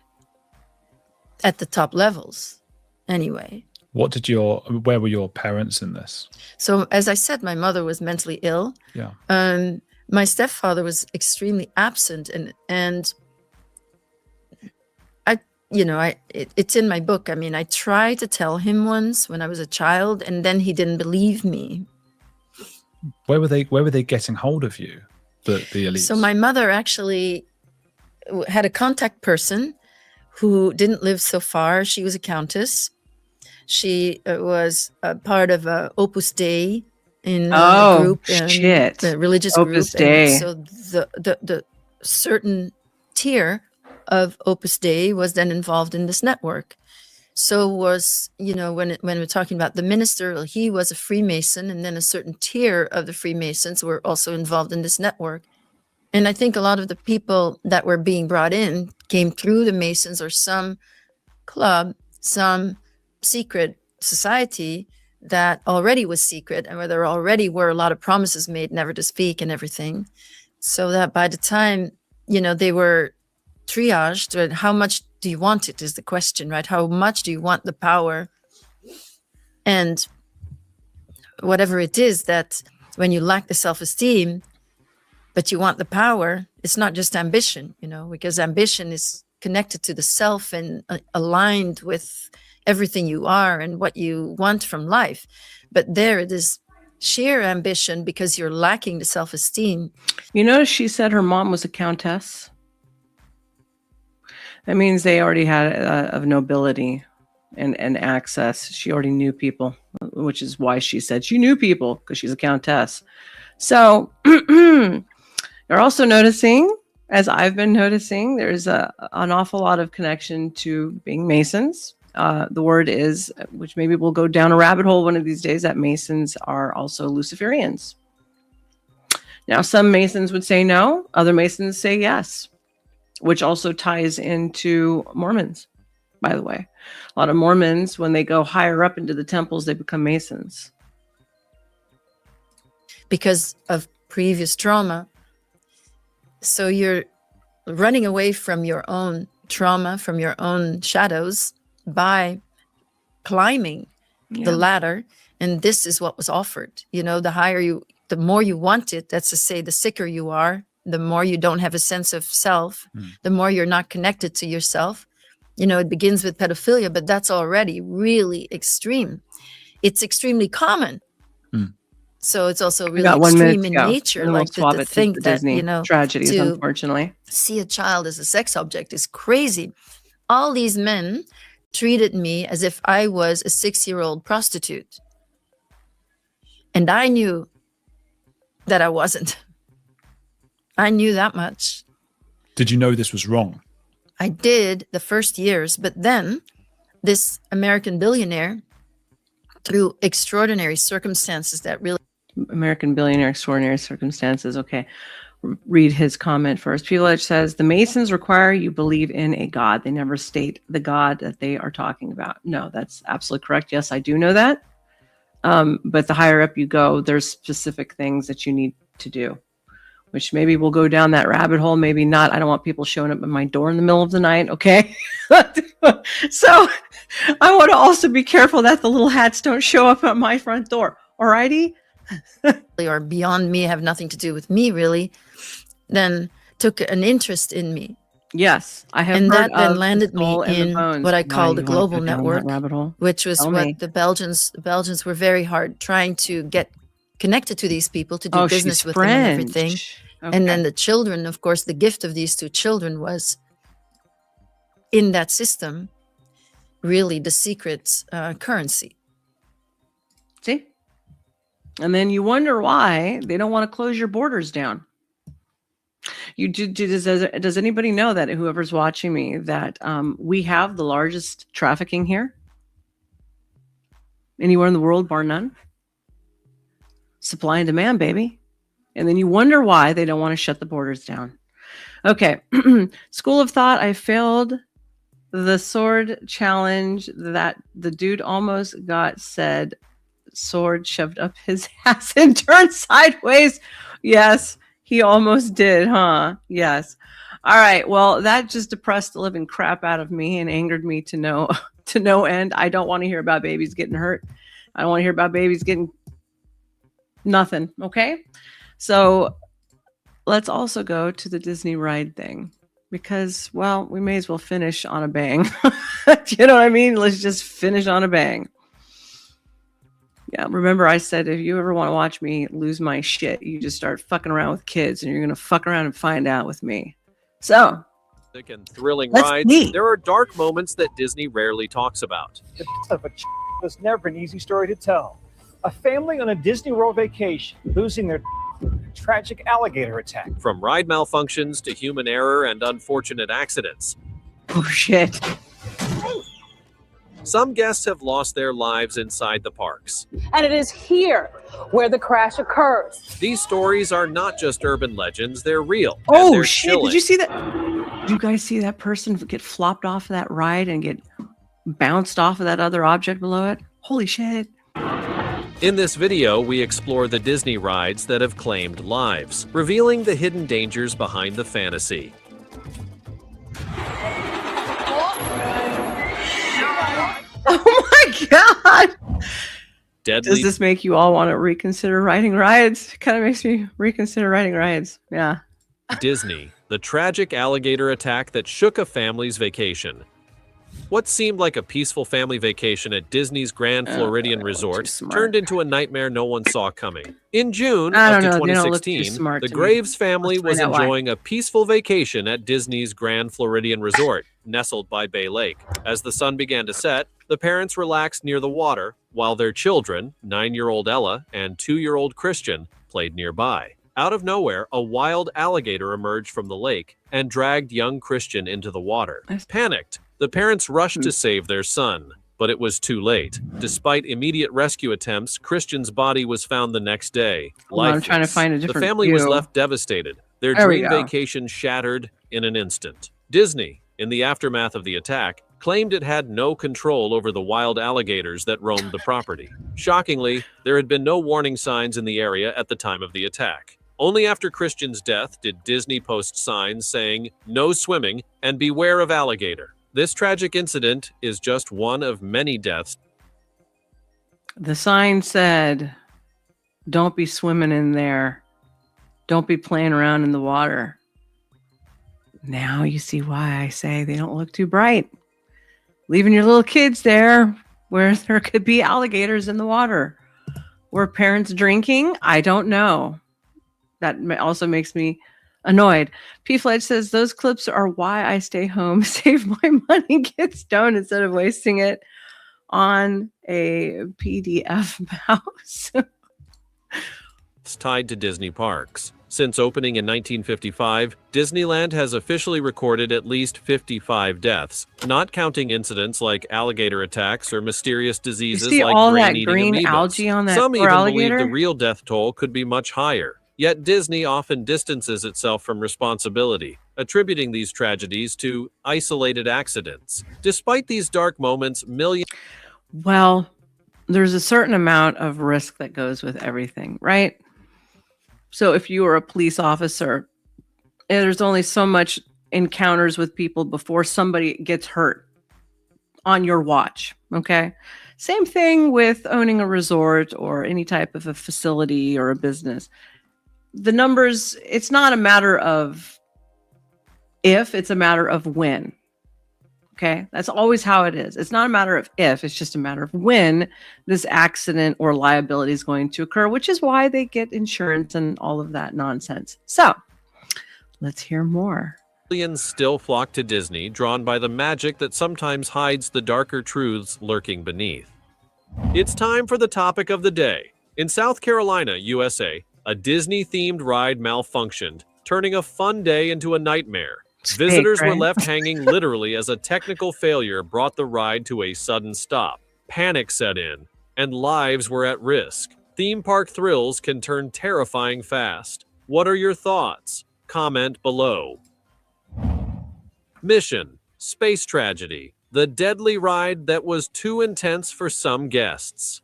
at the top levels. Anyway. Where were your parents in this? So, as I said, my mother was mentally ill. Yeah. My stepfather was extremely absent, and it's in my book. I mean, I tried to tell him once when I was a child, and then he didn't believe me. where were they getting hold of you, the elites? So my mother actually had a contact person who didn't live so far. She was a countess. She was a part of Opus Dei in the group, the religious Opus group. Dei. And so the certain tier of Opus Dei was then involved in this network. So was, when we're talking about the minister, well, he was a Freemason, and then a certain tier of the Freemasons were also involved in this network. And I think a lot of the people that were being brought in came through the Masons or some club, some secret society that already was secret, and where there already were a lot of promises made never to speak and everything. So that by the time, they were triaged, and how much do you want it is the question, right? How much do you want the power? And whatever it is that when you lack the self-esteem, but you want the power, it's not just ambition, because ambition is connected to the self and aligned with everything you are and what you want from life. But there it is sheer ambition because you're lacking the self-esteem. You notice she said her mom was a countess. That means they already had of nobility and access. She already knew people, which is why she said she knew people, because she's a countess. So you're also noticing, as I've been noticing, there's an awful lot of connection to being Masons. The word is, which maybe we'll go down a rabbit hole one of these days, that Masons are also Luciferians. Now, some Masons would say no, other Masons say yes, which also ties into Mormons, by the way. A lot of Mormons, when they go higher up into the temples, they become Masons. Because of previous trauma. So you're running away from your own trauma, from your own shadows, by climbing the ladder. And this is what was offered. The higher the more you want it, that's to say, the sicker you are, the more you don't have a sense of self, the more you're not connected to yourself. It begins with pedophilia, but that's already really extreme. It's extremely common. So it's also really extreme in nature, like to think that, tragedies, to unfortunately. see a child as a sex object is crazy. All these men treated me as if I was a 6-year-old prostitute. And I knew that I wasn't. I knew that much. Did you know this was wrong? I did the first years, but then this American billionaire, through extraordinary circumstances that really... American billionaire, extraordinary circumstances. Okay. Read his comment first. Pulich says, the Masons require you believe in a God. They never state the God that they are talking about. No, that's absolutely correct. Yes, I do know that. But the higher up you go, there's specific things that you need to do, which maybe we'll go down that rabbit hole. Maybe not. I don't want people showing up at my door in the middle of the night. Okay. So I want to also be careful that the little hats don't show up at my front door. Alrighty. Or beyond me, have nothing to do with me, really, then took an interest in me. Yes, I have. And heard that then of landed the me Skull and the in Bones. what I Now call you the wanna global go down that network, rabbit hole? which was Tell what me. the Belgians were very hard trying to get connected to these people, to do Oh, business she's with them and everything. French. And then the children, of course, the gift of these two children was in that system, really the secret currency. See? And then you wonder why they don't want to close your borders down. Does anybody know that, whoever's watching me, that we have the largest trafficking here? Anywhere in the world, bar none. Supply and demand, baby. And then you wonder why they don't want to shut the borders down. Okay. School of thought. I failed the sword challenge that the dude almost got said sword shoved up his ass and turned sideways. Yes, he almost did, huh? Yes. All right. Well, that just depressed the living crap out of me and angered me to no end. I don't want to hear about babies getting hurt. I don't want to hear about babies getting nothing. Okay. So let's also go to the Disney ride thing, because, well, we may as well finish on a bang. You know what I mean? Let's just finish on a bang. Yeah, remember I said if you ever want to watch me lose my shit, you just start fucking around with kids, and you're gonna fuck around and find out with me. So, and thrilling let's rides, see. there are dark moments that Disney rarely talks about. The death of a was never an easy story to tell. A family on a Disney World vacation losing their tragic alligator attack. From ride malfunctions to human error and unfortunate accidents. Oh shit. Some guests have lost their lives inside the parks. And it is here where the crash occurs. These stories are not just urban legends, they're real. Oh they're shit, chilling. did you see that? Did you guys see that person get flopped off of that ride and get bounced off of that other object below it? Holy shit. In this video, we explore the Disney rides that have claimed lives, revealing the hidden dangers behind the fantasy. Oh my god! Deadly. Does this make you all want to reconsider riding rides? It kind of makes me reconsider riding rides. Yeah. Disney, the tragic alligator attack that shook a family's vacation. What seemed like a peaceful family vacation at Disney's Grand Floridian Resort turned into a nightmare no one saw coming. In June of 2016, the Graves family was enjoying a peaceful vacation at Disney's Grand Floridian Resort, nestled by Bay Lake. As the sun began to set, the parents relaxed near the water, while their children, 9-year-old Ella and 2-year-old Christian, played nearby. Out of nowhere, a wild alligator emerged from the lake and dragged young Christian into the water. Panicked, the parents rushed to save their son, but it was too late. Despite immediate rescue attempts, Christian's body was found the next day. I'm trying to find a different The family was view. left devastated, their There we dream go. vacation shattered in an instant. Disney, in the aftermath of the attack, claimed it had no control over the wild alligators that roamed the property. Shockingly, there had been no warning signs in the area at the time of the attack. Only after Christian's death did Disney post signs saying, "No swimming and beware of alligator." This tragic incident is just one of many deaths. The sign said, "Don't be swimming in there. Don't be playing around in the water." Now you see why I say they don't look too bright. Leaving your little kids there where there could be alligators in the water. Were parents drinking? I don't know. That also makes me annoyed. P. Fledge says, those clips are why I stay home, save my money, get stoned instead of wasting it on a PDF mouse. It's tied to Disney parks. Since opening in 1955, Disneyland has officially recorded at least 55 deaths, not counting incidents like alligator attacks or mysterious diseases see like all that brain-eating green amoebas. algae on that Some poor even alligator? believe the real death toll could be much higher. Yet Disney often distances itself from responsibility, attributing these tragedies to isolated accidents. Despite these dark moments, millions... Well, there's a certain amount of risk that goes with everything, right? So if you were a police officer, there's only so much encounters with people before somebody gets hurt on your watch, okay? Same thing with owning a resort or any type of a facility or a business. The numbers, it's not a matter of if, it's a matter of when. Okay, that's always how it is. It's not a matter of if, it's just a matter of when this accident or liability is going to occur, which is why they get insurance and all of that nonsense. So let's hear more. Millions still flock to Disney, drawn by the magic that sometimes hides the darker truths lurking beneath. It's time for the topic of the day. In South Carolina, USA, a Disney-themed ride malfunctioned, turning a fun day into a nightmare. Visitors were left hanging literally as a technical failure brought the ride to a sudden stop. Panic set in, and lives were at risk. Theme park thrills can turn terrifying fast. What are your thoughts? Comment below. Mission: Space Tragedy, the deadly ride that was too intense for some guests.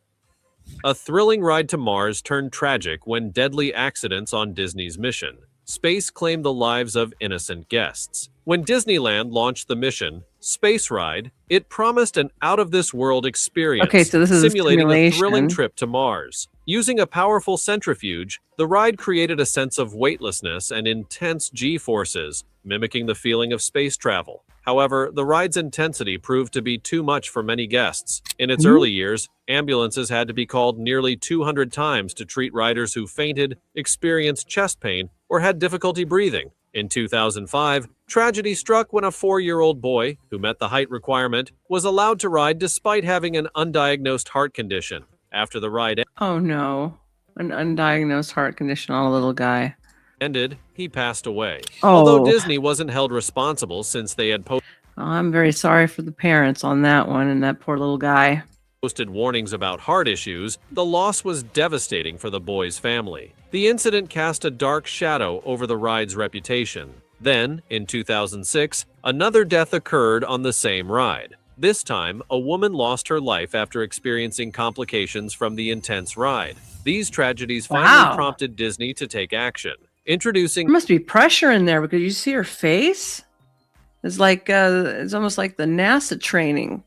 A thrilling ride to Mars turned tragic when deadly accidents on Disney's Mission. Space claimed the lives of innocent guests. When Disneyland launched the mission, Space Ride, it promised an out-of-this-world experience, Okay, so this is simulating a thrilling simulation. trip to Mars. Using a powerful centrifuge, the ride created a sense of weightlessness and intense G-forces, mimicking the feeling of space travel. However, the ride's intensity proved to be too much for many guests. In its early years, ambulances had to be called nearly 200 times to treat riders who fainted, experienced chest pain, or had difficulty breathing. In 2005, tragedy struck when a 4-year-old boy, who met the height requirement, was allowed to ride despite having an undiagnosed heart condition. After the ride Oh no, an undiagnosed heart condition on a little guy. ended, he passed away. Oh. Although Disney wasn't held responsible since they had I'm very sorry for the parents on that one and that poor little guy. posted warnings about heart issues, the loss was devastating for the boy's family. The incident cast a dark shadow over the ride's reputation. Then, in 2006, another death occurred on the same ride. This time, a woman lost her life after experiencing complications from the intense ride. These tragedies finally prompted Disney to take action. Introducing There must be pressure in there because you see her face. It's like it's almost like the NASA training.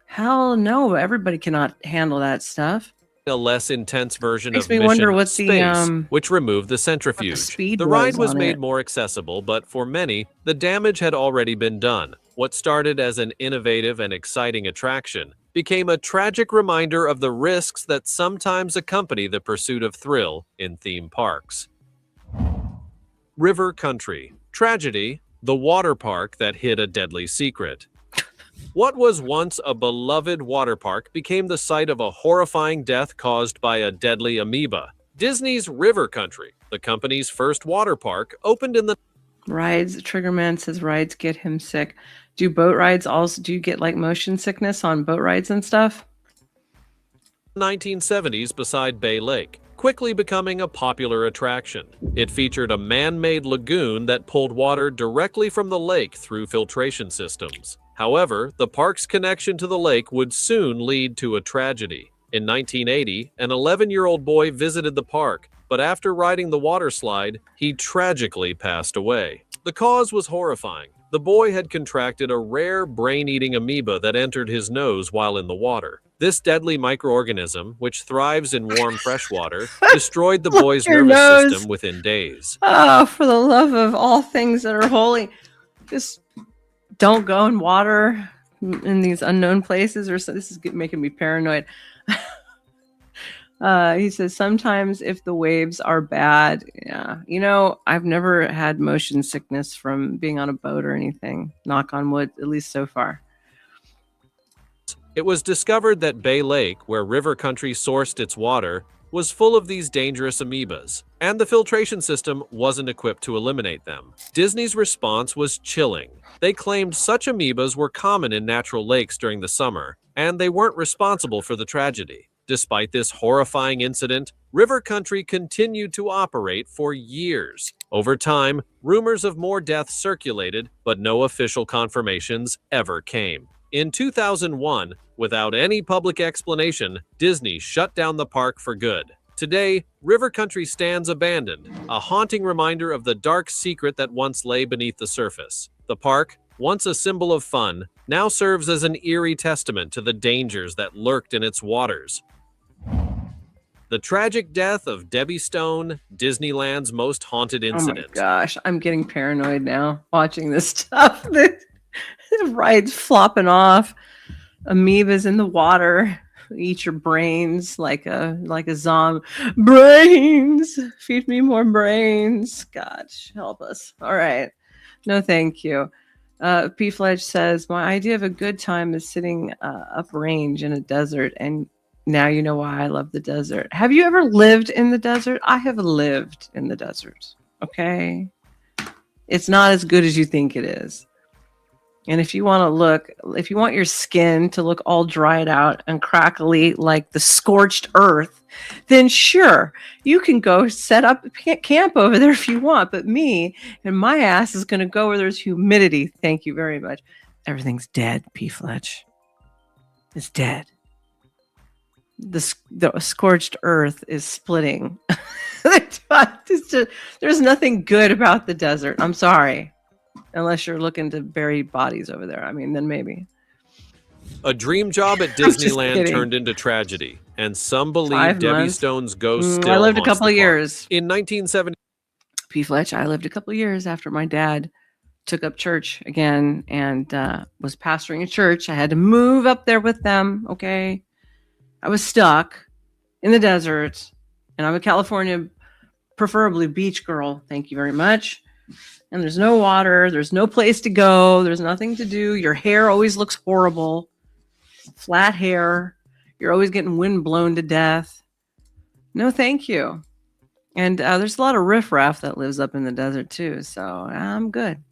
Hell no, everybody cannot handle that stuff. a less intense version Makes of me Mission wonder what Space, the, which removed the centrifuge. speed The ride was was on made it. more accessible, but for many, the damage had already been done. What started as an innovative and exciting attraction became a tragic reminder of the risks that sometimes accompany the pursuit of thrill in theme parks. River Country. Tragedy, the water park that hid a deadly secret. What was once a beloved water park became the site of a horrifying death caused by a deadly amoeba. Disney's River Country, the company's first water park, opened in the Rides, Triggerman says rides get him sick. Do boat rides also, do you get like motion sickness on boat rides and stuff? 1970s beside Bay Lake, quickly becoming a popular attraction. It featured a man-made lagoon that pulled water directly from the lake through filtration systems. However, the park's connection to the lake would soon lead to a tragedy. In 1980, an 11-year-old boy visited the park, but after riding the water slide, he tragically passed away. The cause was horrifying. The boy had contracted a rare brain-eating amoeba that entered his nose while in the water. This deadly microorganism, which thrives in warm freshwater, destroyed the boy's your nervous nose. system within days. Oh, for the love of all things that are holy, just don't go in water in these unknown places. Or so, this is making me paranoid. He says sometimes if the waves are bad, yeah. You know, I've never had motion sickness from being on a boat or anything. Knock on wood, at least so far. It was discovered that Bay Lake, where River Country sourced its water, was full of these dangerous amoebas, and the filtration system wasn't equipped to eliminate them. Disney's response was chilling. They claimed such amoebas were common in natural lakes during the summer, and they weren't responsible for the tragedy. Despite this horrifying incident, River Country continued to operate for years. Over time, rumors of more deaths circulated, but no official confirmations ever came. In 2001, without any public explanation, Disney shut down the park for good. Today, River Country stands abandoned, a haunting reminder of the dark secret that once lay beneath the surface. The park, once a symbol of fun, now serves as an eerie testament to the dangers that lurked in its waters. The tragic death of Debbie Stone, Disneyland's most haunted incident. Oh my gosh, I'm getting paranoid now watching this stuff. The ride's flopping off, amoebas in the water, eat your brains like a zombie. Brains, feed me more brains. God, help us. All right, no, thank you. P. Fledge says my idea of a good time is sitting uprange in a desert, and now you know why I love the desert. Have you ever lived in the desert? I have lived in the desert. Okay, it's not as good as you think it is. And if you want your skin to look all dried out and crackly like the scorched earth, then sure, you can go set up camp over there if you want. But me and my ass is going to go where there's humidity. Thank you very much. Everything's dead, P. Fletch. It's dead. The scorched earth is splitting. There's nothing good about the desert. I'm sorry. unless you're looking to bury bodies over there. I mean, then maybe. A dream job at just Disneyland kidding. turned into tragedy, and some believe 5 Debbie months. Stone's ghost still I lived a haunts couple the of park. years. In 1970, P. Fletch, I lived a couple of years after my dad took up church again and was pastoring a church. I had to move up there with them. Okay. I was stuck in the desert, and I'm a California, preferably beach girl. Thank you very much. And there's no water. There's no place to go. There's nothing to do. Your hair always looks horrible. Flat hair. You're always getting wind blown to death. No, thank you. And there's a lot of riffraff that lives up in the desert too. So I'm good.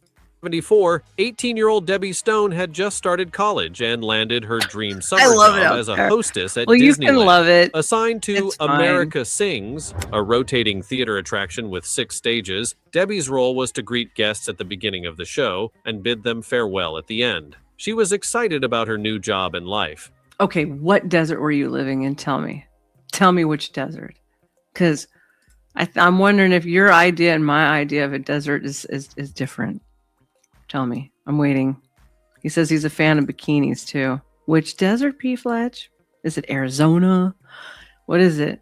1974, 18-year-old Debbie Stone had just started college and landed her dream summer love it job out as a there. hostess at Well, Disneyland. you can love it. Assigned to It's fine. America Sings, a rotating theater attraction with 6 stages, Debbie's role was to greet guests at the beginning of the show and bid them farewell at the end. She was excited about her new job and life. Okay, what desert were you living in? Tell me. Tell me which desert. Because I'm wondering if your idea and my idea of a desert is different. Tell me. I'm waiting. He says he's a fan of bikinis too. Which desert, P. Fletch? Is it Arizona? What is it?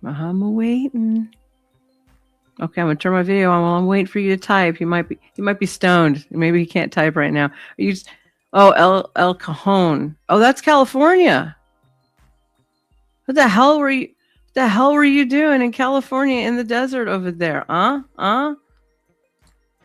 I'm waiting. Okay, I'm gonna turn my video on while I'm waiting for you to type. He might be stoned. Maybe he can't type right now. Are you just, El Cajon. Oh, that's California. What the hell were you doing in California in the desert over there?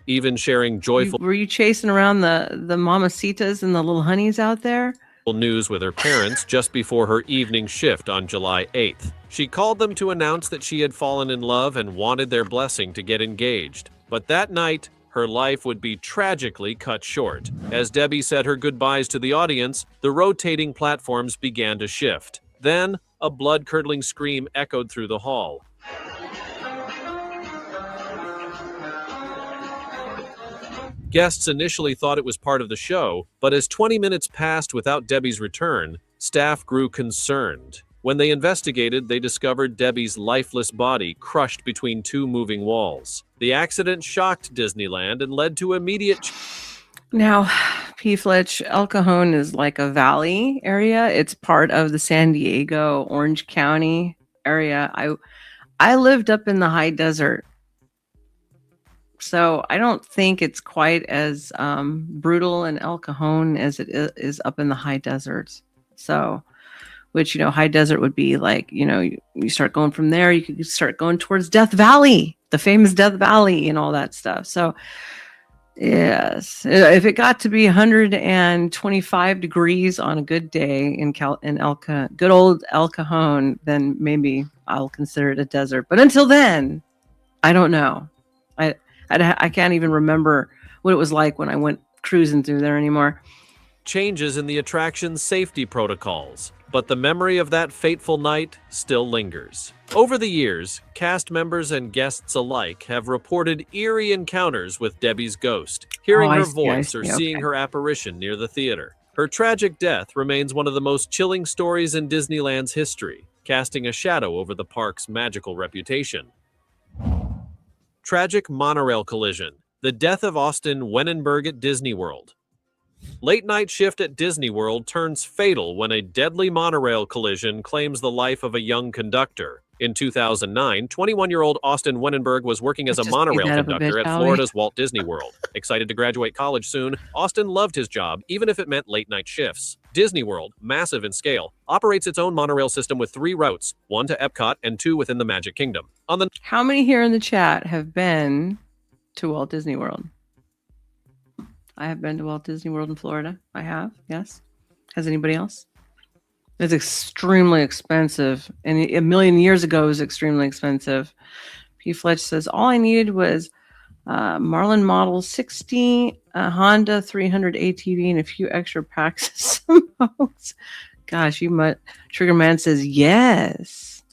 Even sharing joyful Were you chasing around the mamacitas and the little honeys out there? news with her parents just before her evening shift on July 8th. She called them to announce that she had fallen in love and wanted their blessing to get engaged. But that night, her life would be tragically cut short. As Debbie said her goodbyes to the audience, the rotating platforms began to shift. Then, a blood-curdling scream echoed through the hall. Guests initially thought it was part of the show, but as 20 minutes passed without Debbie's return, staff grew concerned. When they investigated, they discovered Debbie's lifeless body crushed between 2 moving walls. The accident shocked Disneyland and led to immediate... Now, P. Fletch, El Cajon is like a valley area. It's part of the San Diego, Orange County area. I lived up in the high desert. So I don't think it's quite as brutal in El Cajon as it is up in the high deserts. So, which, high desert would be like, you start going from there, you could start going towards Death Valley, the famous Death Valley and all that stuff. So, yes, if it got to be 125 degrees on a good day in good old El Cajon, then maybe I'll consider it a desert. But until then, I don't know. I can't even remember what it was like when I went cruising through there anymore. changes in the attraction's safety protocols, but the memory of that fateful night still lingers. Over the years, cast members and guests alike have reported eerie encounters with Debbie's ghost, hearing her voice or seeing her apparition near the theater. Her tragic death remains one of the most chilling stories in Disneyland's history, casting a shadow over the park's magical reputation. Tragic monorail collision. The death of Austin Wenenberg at Disney World. Late night shift at Disney World turns fatal when a deadly monorail collision claims the life of a young conductor. In 2009, 21-year-old Austin Wenenberg was working as a monorail conductor at Florida's Walt Disney World. Excited to graduate college soon, Austin loved his job, even if it meant late night shifts. Disney World, massive in scale, operates its own monorail system with 3 routes, 1 to Epcot and 2 within the Magic Kingdom. How many here in the chat have been to Walt Disney World? I have been to Walt Disney World in Florida. I have, yes. Has anybody else? It's extremely expensive. And a million years ago, it was extremely expensive. P. Fletch says, all I needed was Marlin Model 60, a Honda 300 ATV, and a few extra packs of smokes. Gosh, you might. Trigger Man says, yes.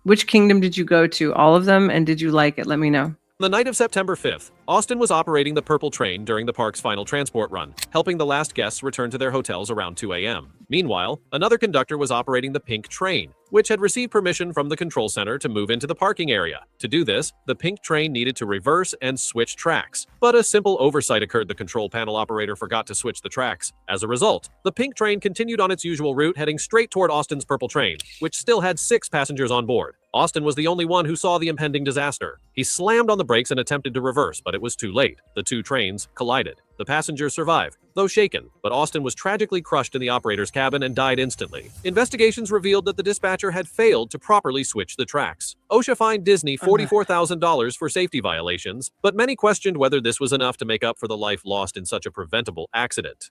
Which kingdom did you go to? All of them? And did you like it? Let me know. On the night of September 5th, Austin was operating the Purple Train during the park's final transport run, helping the last guests return to their hotels around 2 a.m. Meanwhile, another conductor was operating the Pink Train, which had received permission from the control center to move into the parking area. To do this, the Pink Train needed to reverse and switch tracks. But a simple oversight occurred. The control panel operator forgot to switch the tracks. As a result, the Pink Train continued on its usual route, heading straight toward Austin's Purple Train, which still had 6 passengers on board. Austin was the only one who saw the impending disaster. He slammed on the brakes and attempted to reverse, but it was too late. The 2 trains collided. The passengers survived, though shaken, but Austin was tragically crushed in the operator's cabin and died instantly. Investigations revealed that the dispatcher had failed to properly switch the tracks. OSHA fined Disney $44,000 for safety violations, but many questioned whether this was enough to make up for the life lost in such a preventable accident.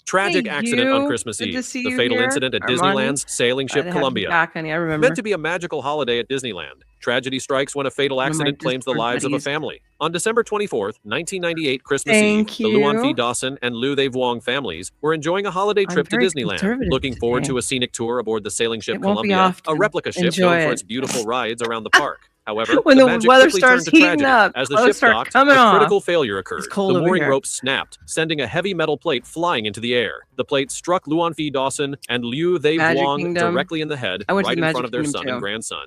Tragic accident on Christmas Eve. The fatal incident at Disneyland's sailing ship Columbia. Back, honey. I remember. Meant to be a magical holiday at Disneyland. Tragedy strikes when a fatal accident claims the lives of a family. On December 24th, 1998, Christmas Eve, the Luan Phi Dawson and Liu They Vuong families were enjoying a holiday trip to Disneyland, looking forward to a scenic tour aboard the sailing ship Columbia, a replica ship known for its beautiful rides around the park. However, when the magic weather quickly starts turned to heating tragedy. up, As the ship docked, a critical failure occurred. The over mooring here. rope snapped, sending a heavy metal plate flying into the air. The plate struck Luan Phi Dawson and Liu They Magic Vuong Kingdom. directly in the head, I went to right the in front Magic of their Kingdom son too. and grandson.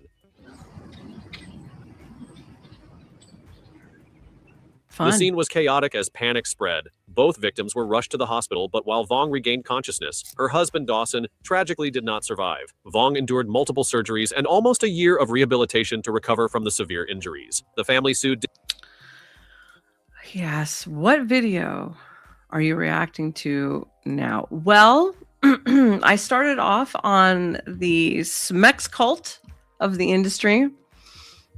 Fun. The scene was chaotic as panic spread. Both victims were rushed to the hospital, but while Vuong regained consciousness, her husband Dawson tragically did not survive. Vuong endured multiple surgeries and almost a year of rehabilitation to recover from the severe injuries. The family sued. Yes. What video are you reacting to now? Well, I started off on the Smex cult of the industry,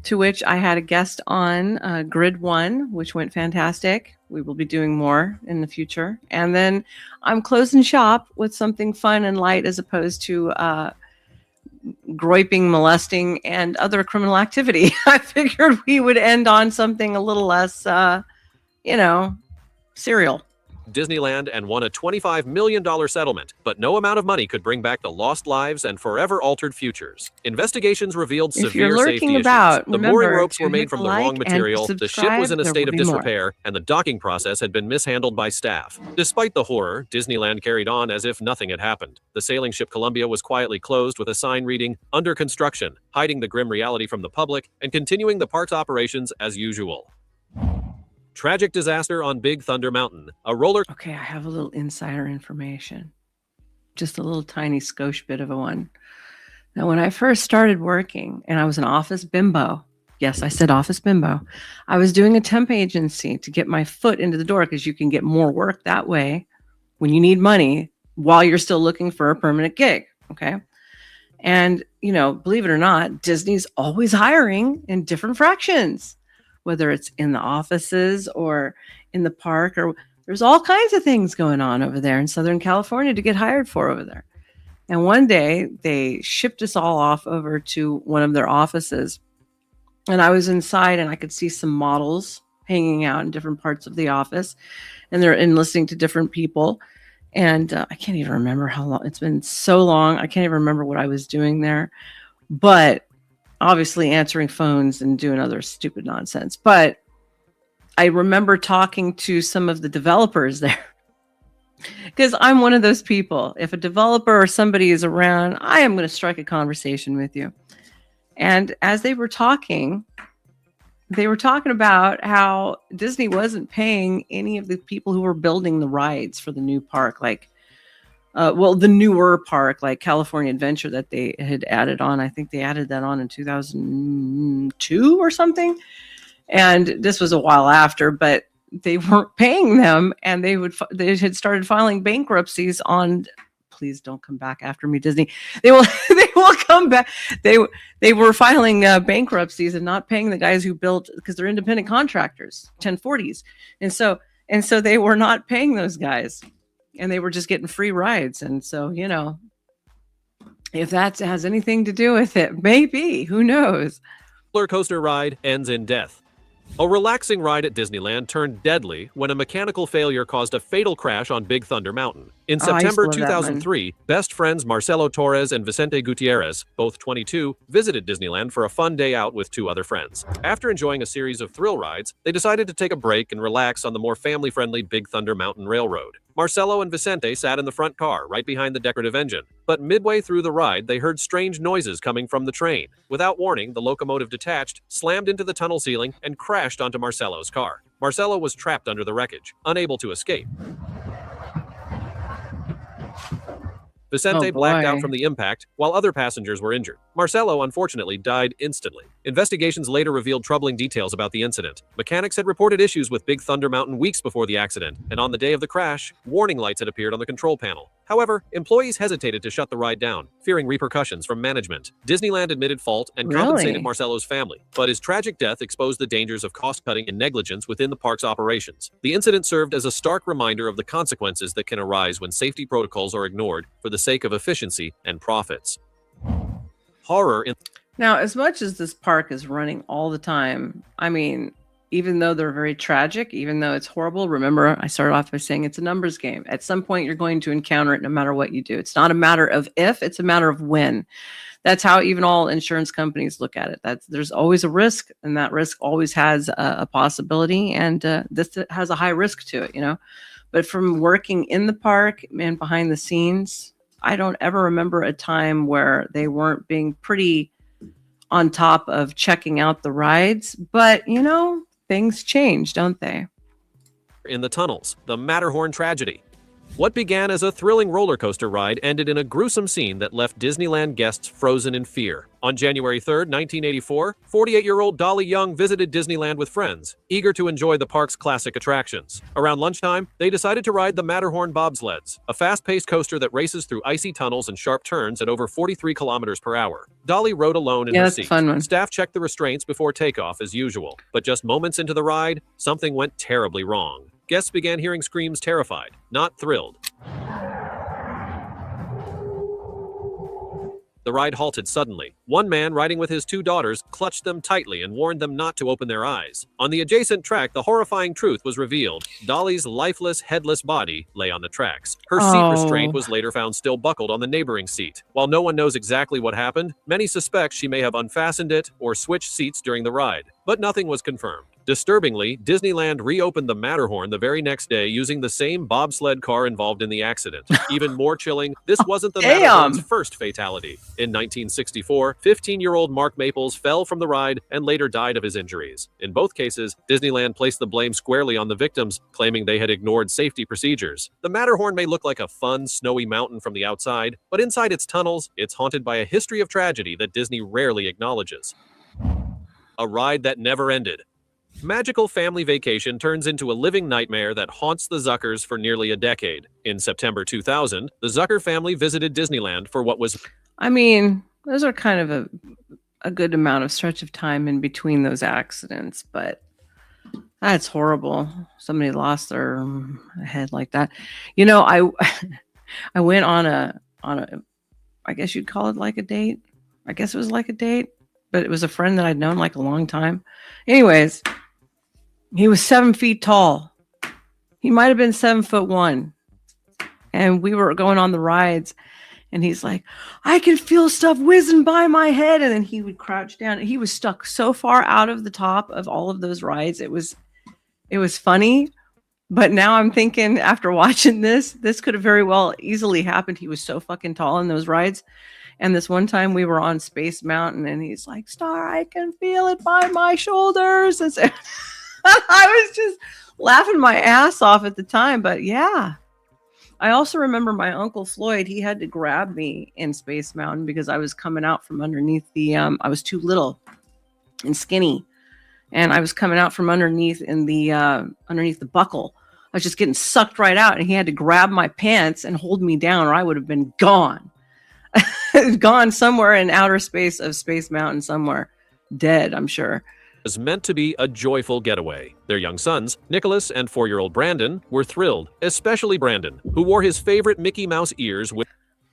to which I had a guest on Grid 1, which went fantastic. We will be doing more in the future. And then I'm closing shop with something fun and light as opposed to groiping, molesting, and other criminal activity. I figured we would end on something a little less, serial. Disneyland and won a $25 million settlement, but no amount of money could bring back the lost lives and forever altered futures. Investigations revealed severe safety issues. The mooring ropes were made from the wrong material, the ship was in a state of disrepair, and the docking process had been mishandled by staff. Despite the horror, Disneyland carried on as if nothing had happened. The sailing ship Columbia was quietly closed with a sign reading, "Under construction," hiding the grim reality from the public and continuing the park's operations as usual. Tragic disaster on Big Thunder Mountain. Okay, I have a little insider information. Just a little tiny skosh bit of a one. Now, when I first started working, and I was an office bimbo, yes, I said office bimbo, I was doing a temp agency to get my foot into the door because you can get more work that way when you need money while you're still looking for a permanent gig, okay? And, believe it or not, Disney's always hiring in different fractions, whether it's in the offices or in the park, or there's all kinds of things going on over there in Southern California to get hired for over there. And one day they shipped us all off over to one of their offices. And I was inside and I could see some models hanging out in different parts of the office, and they're listening to different people. And I can't even remember how long. It's been so long. I can't even remember what I was doing there, but obviously answering phones and doing other stupid nonsense. But I remember talking to some of the developers there, because I'm one of those people. If a developer or somebody is around, I am going to strike a conversation with you. And as they were talking about how Disney wasn't paying any of the people who were building the rides for the new park, the newer park, like California Adventure, that they had added on. I think they added that on in 2002 or something. And this was a while after, but they weren't paying them, and they had started filing bankruptcies on. Please don't come back after me, Disney. They will come back. They were filing bankruptcies and not paying the guys who built, because they're independent contractors, 1040s, and so they were not paying those guys. And they were just getting free rides. And so, if that has anything to do with it, maybe, who knows? Roller coaster ride ends in death. A relaxing ride at Disneyland turned deadly when a mechanical failure caused a fatal crash on Big Thunder Mountain. In September 2003, best friends Marcelo Torres and Vicente Gutierrez, both 22, visited Disneyland for a fun day out with 2 other friends. After enjoying a series of thrill rides, they decided to take a break and relax on the more family-friendly Big Thunder Mountain Railroad. Marcelo and Vicente sat in the front car, right behind the decorative engine. But midway through the ride, they heard strange noises coming from the train. Without warning, the locomotive detached, slammed into the tunnel ceiling, and crashed onto Marcelo's car. Marcelo was trapped under the wreckage, unable to escape. Vicente blacked out from the impact, while other passengers were injured. Marcelo, unfortunately, died instantly. Investigations later revealed troubling details about the incident. Mechanics had reported issues with Big Thunder Mountain weeks before the accident, and on the day of the crash, warning lights had appeared on the control panel. However, employees hesitated to shut the ride down, fearing repercussions from management. Disneyland admitted fault and compensated Marcelo's family, but his tragic death exposed the dangers of cost-cutting and negligence within the park's operations. The incident served as a stark reminder of the consequences that can arise when safety protocols are ignored for the sake of efficiency and profits. Horror in Now, as much as this park is running all the time, I mean, even though they're very tragic, even though it's horrible, remember, I started off by saying it's a numbers game. At some point, you're going to encounter it no matter what you do. It's not a matter of if, it's a matter of when. That's how even all insurance companies look at it. There's always a risk, and that risk always has a possibility, and this has a high risk to it, you know. But from working in the park and behind the scenes, I don't ever remember a time where they weren't being pretty on top of checking out the rides. But, you know, things change, don't they? In the tunnels, the Matterhorn tragedy. What began as a thrilling roller coaster ride ended in a gruesome scene that left Disneyland guests frozen in fear. On January 3, 1984, 48-year-old Dolly Young visited Disneyland with friends, eager to enjoy the park's classic attractions. Around lunchtime, they decided to ride the Matterhorn bobsleds, a fast-paced coaster that races through icy tunnels and sharp turns at over 43 kilometers per hour. Dolly rode alone in her seat. Staff checked the restraints before takeoff as usual, but just moments into the ride, something went terribly wrong. Guests began hearing screams terrified, not thrilled. The ride halted suddenly. One man, riding with his 2 daughters, clutched them tightly and warned them not to open their eyes. On the adjacent track, the horrifying truth was revealed. Dolly's lifeless, headless body lay on the tracks. Her seat restraint was later found still buckled on the neighboring seat. While no one knows exactly what happened, many suspect she may have unfastened it or switched seats during the ride. But nothing was confirmed. Disturbingly, Disneyland reopened the Matterhorn the very next day using the same bobsled car involved in the accident. Even more chilling, this wasn't the Matterhorn's first fatality. In 1964, 15-year-old Mark Maples fell from the ride and later died of his injuries. In both cases, Disneyland placed the blame squarely on the victims, claiming they had ignored safety procedures. The Matterhorn may look like a fun, snowy mountain from the outside, but inside its tunnels, it's haunted by a history of tragedy that Disney rarely acknowledges. A ride that never ended. Magical Family Vacation turns into a living nightmare that haunts the Zuckers for nearly a decade. In September 2000, the Zucker family visited Disneyland for what was... I mean, those are kind of a good amount of stretch of time in between those accidents, but that's horrible. Somebody lost their head like that. You know, I went on a, I guess you'd call it like a date. I guess it was like a date, but it was a friend that I'd known like a long time. Anyways, he was 7 feet tall. He might have been 7'1". And we were going on the rides, and he's like, I can feel stuff whizzing by my head. And then he would crouch down. He was stuck so far out of the top of all of those rides. It was funny. But now I'm thinking, after watching this could have very well easily happened. He was so fucking tall in those rides. And this one time we were on Space Mountain, and he's like, Star, I can feel it by my shoulders. And so I was just laughing my ass off at the time. But yeah, I also remember my Uncle Floyd, he had to grab me in Space Mountain because I was coming out from underneath the, I was too little and skinny. And I was coming out from underneath in the, underneath the buckle. I was just getting sucked right out, and he had to grab my pants and hold me down, or I would have been gone. Gone somewhere in outer space of Space Mountain somewhere. Dead, I'm sure. Was meant to be a joyful getaway. Their young sons, Nicholas and 4-year-old Brandon, were thrilled, especially Brandon, who wore his favorite Mickey Mouse ears with...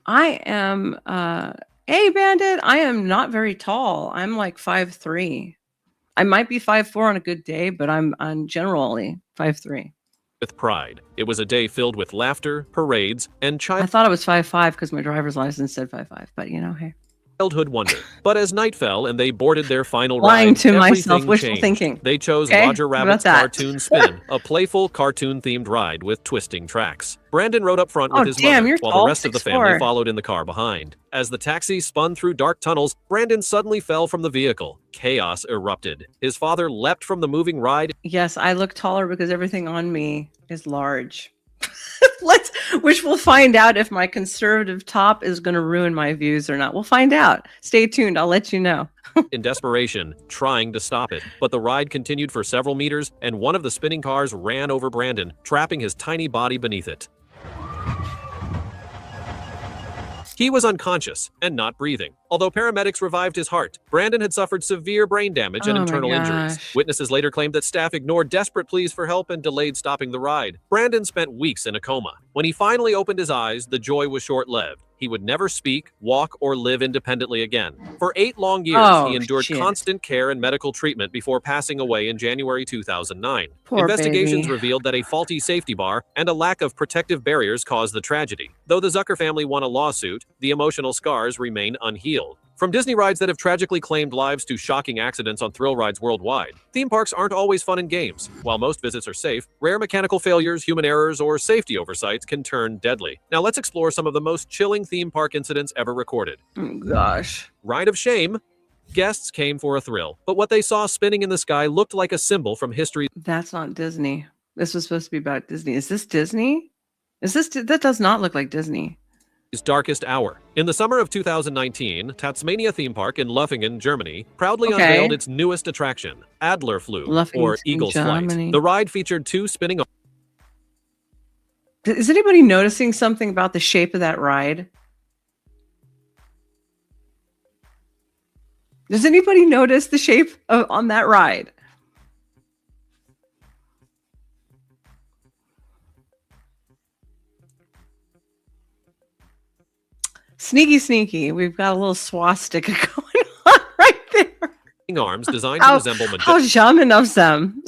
I am, Bandit, I am not very tall. I'm like 5'3". I might be 5'4" on a good day, but I'm generally 5'3". With pride. It was a day filled with laughter, parades, and I thought I was 5'5" because my driver's license said 5'5", but hey. Childhood wonder. But as night fell and they boarded their final Lying ride, to myself, everything wishful changed. thinking. They chose Okay? Roger How about Rabbit's that? Cartoon Spin, a playful cartoon-themed ride with twisting tracks. Brandon rode up front with his damn, mother, you're while tall, the rest of the family 6'4". followed in the car behind. As the taxi spun through dark tunnels, Brandon suddenly fell from the vehicle. Chaos erupted. His father leapt from the moving ride. Yes, I look taller because everything on me is large. Which we'll find out if my conservative top is going to ruin my views or not. We'll find out. Stay tuned. I'll let you know. In desperation, trying to stop it. But the ride continued for several meters, and one of the spinning cars ran over Brandon, trapping his tiny body beneath it. He was unconscious and not breathing. Although paramedics revived his heart, Brandon had suffered severe brain damage and Oh my internal injuries. gosh. Witnesses later claimed that staff ignored desperate pleas for help and delayed stopping the ride. Brandon spent weeks in a coma. When he finally opened his eyes, the joy was short-lived. He would never speak, walk, or live independently again. For 8 long years, he endured constant care and medical treatment before passing away in January 2009. Poor Investigations baby. revealed that a faulty safety bar and a lack of protective barriers caused the tragedy. Though the Zucker family won a lawsuit, the emotional scars remain unhealed. From Disney rides that have tragically claimed lives to shocking accidents on thrill rides worldwide, theme parks aren't always fun and games. While most visits are safe, rare mechanical failures, human errors, or safety oversights can turn deadly. Now let's explore some of the most chilling theme park incidents ever recorded. Oh, gosh. Ride of Shame. Guests came for a thrill, but what they saw spinning in the sky looked like a symbol from history. That's not Disney. This was supposed to be about Disney. Is this Disney? That does not look like Disney. Darkest hour. In the summer of 2019, Tasmania theme park in Luffingen, Germany, proudly Okay. unveiled its newest attraction, Adlerflug, Luffingen or in Eagle's Flight. Germany. The ride featured 2 spinning. Is anybody noticing something about the shape of that ride? Does anybody notice the shape on that ride? Sneaky, sneaky. We've got a little swastika going on right there. Arms designed to resemble How charming of them.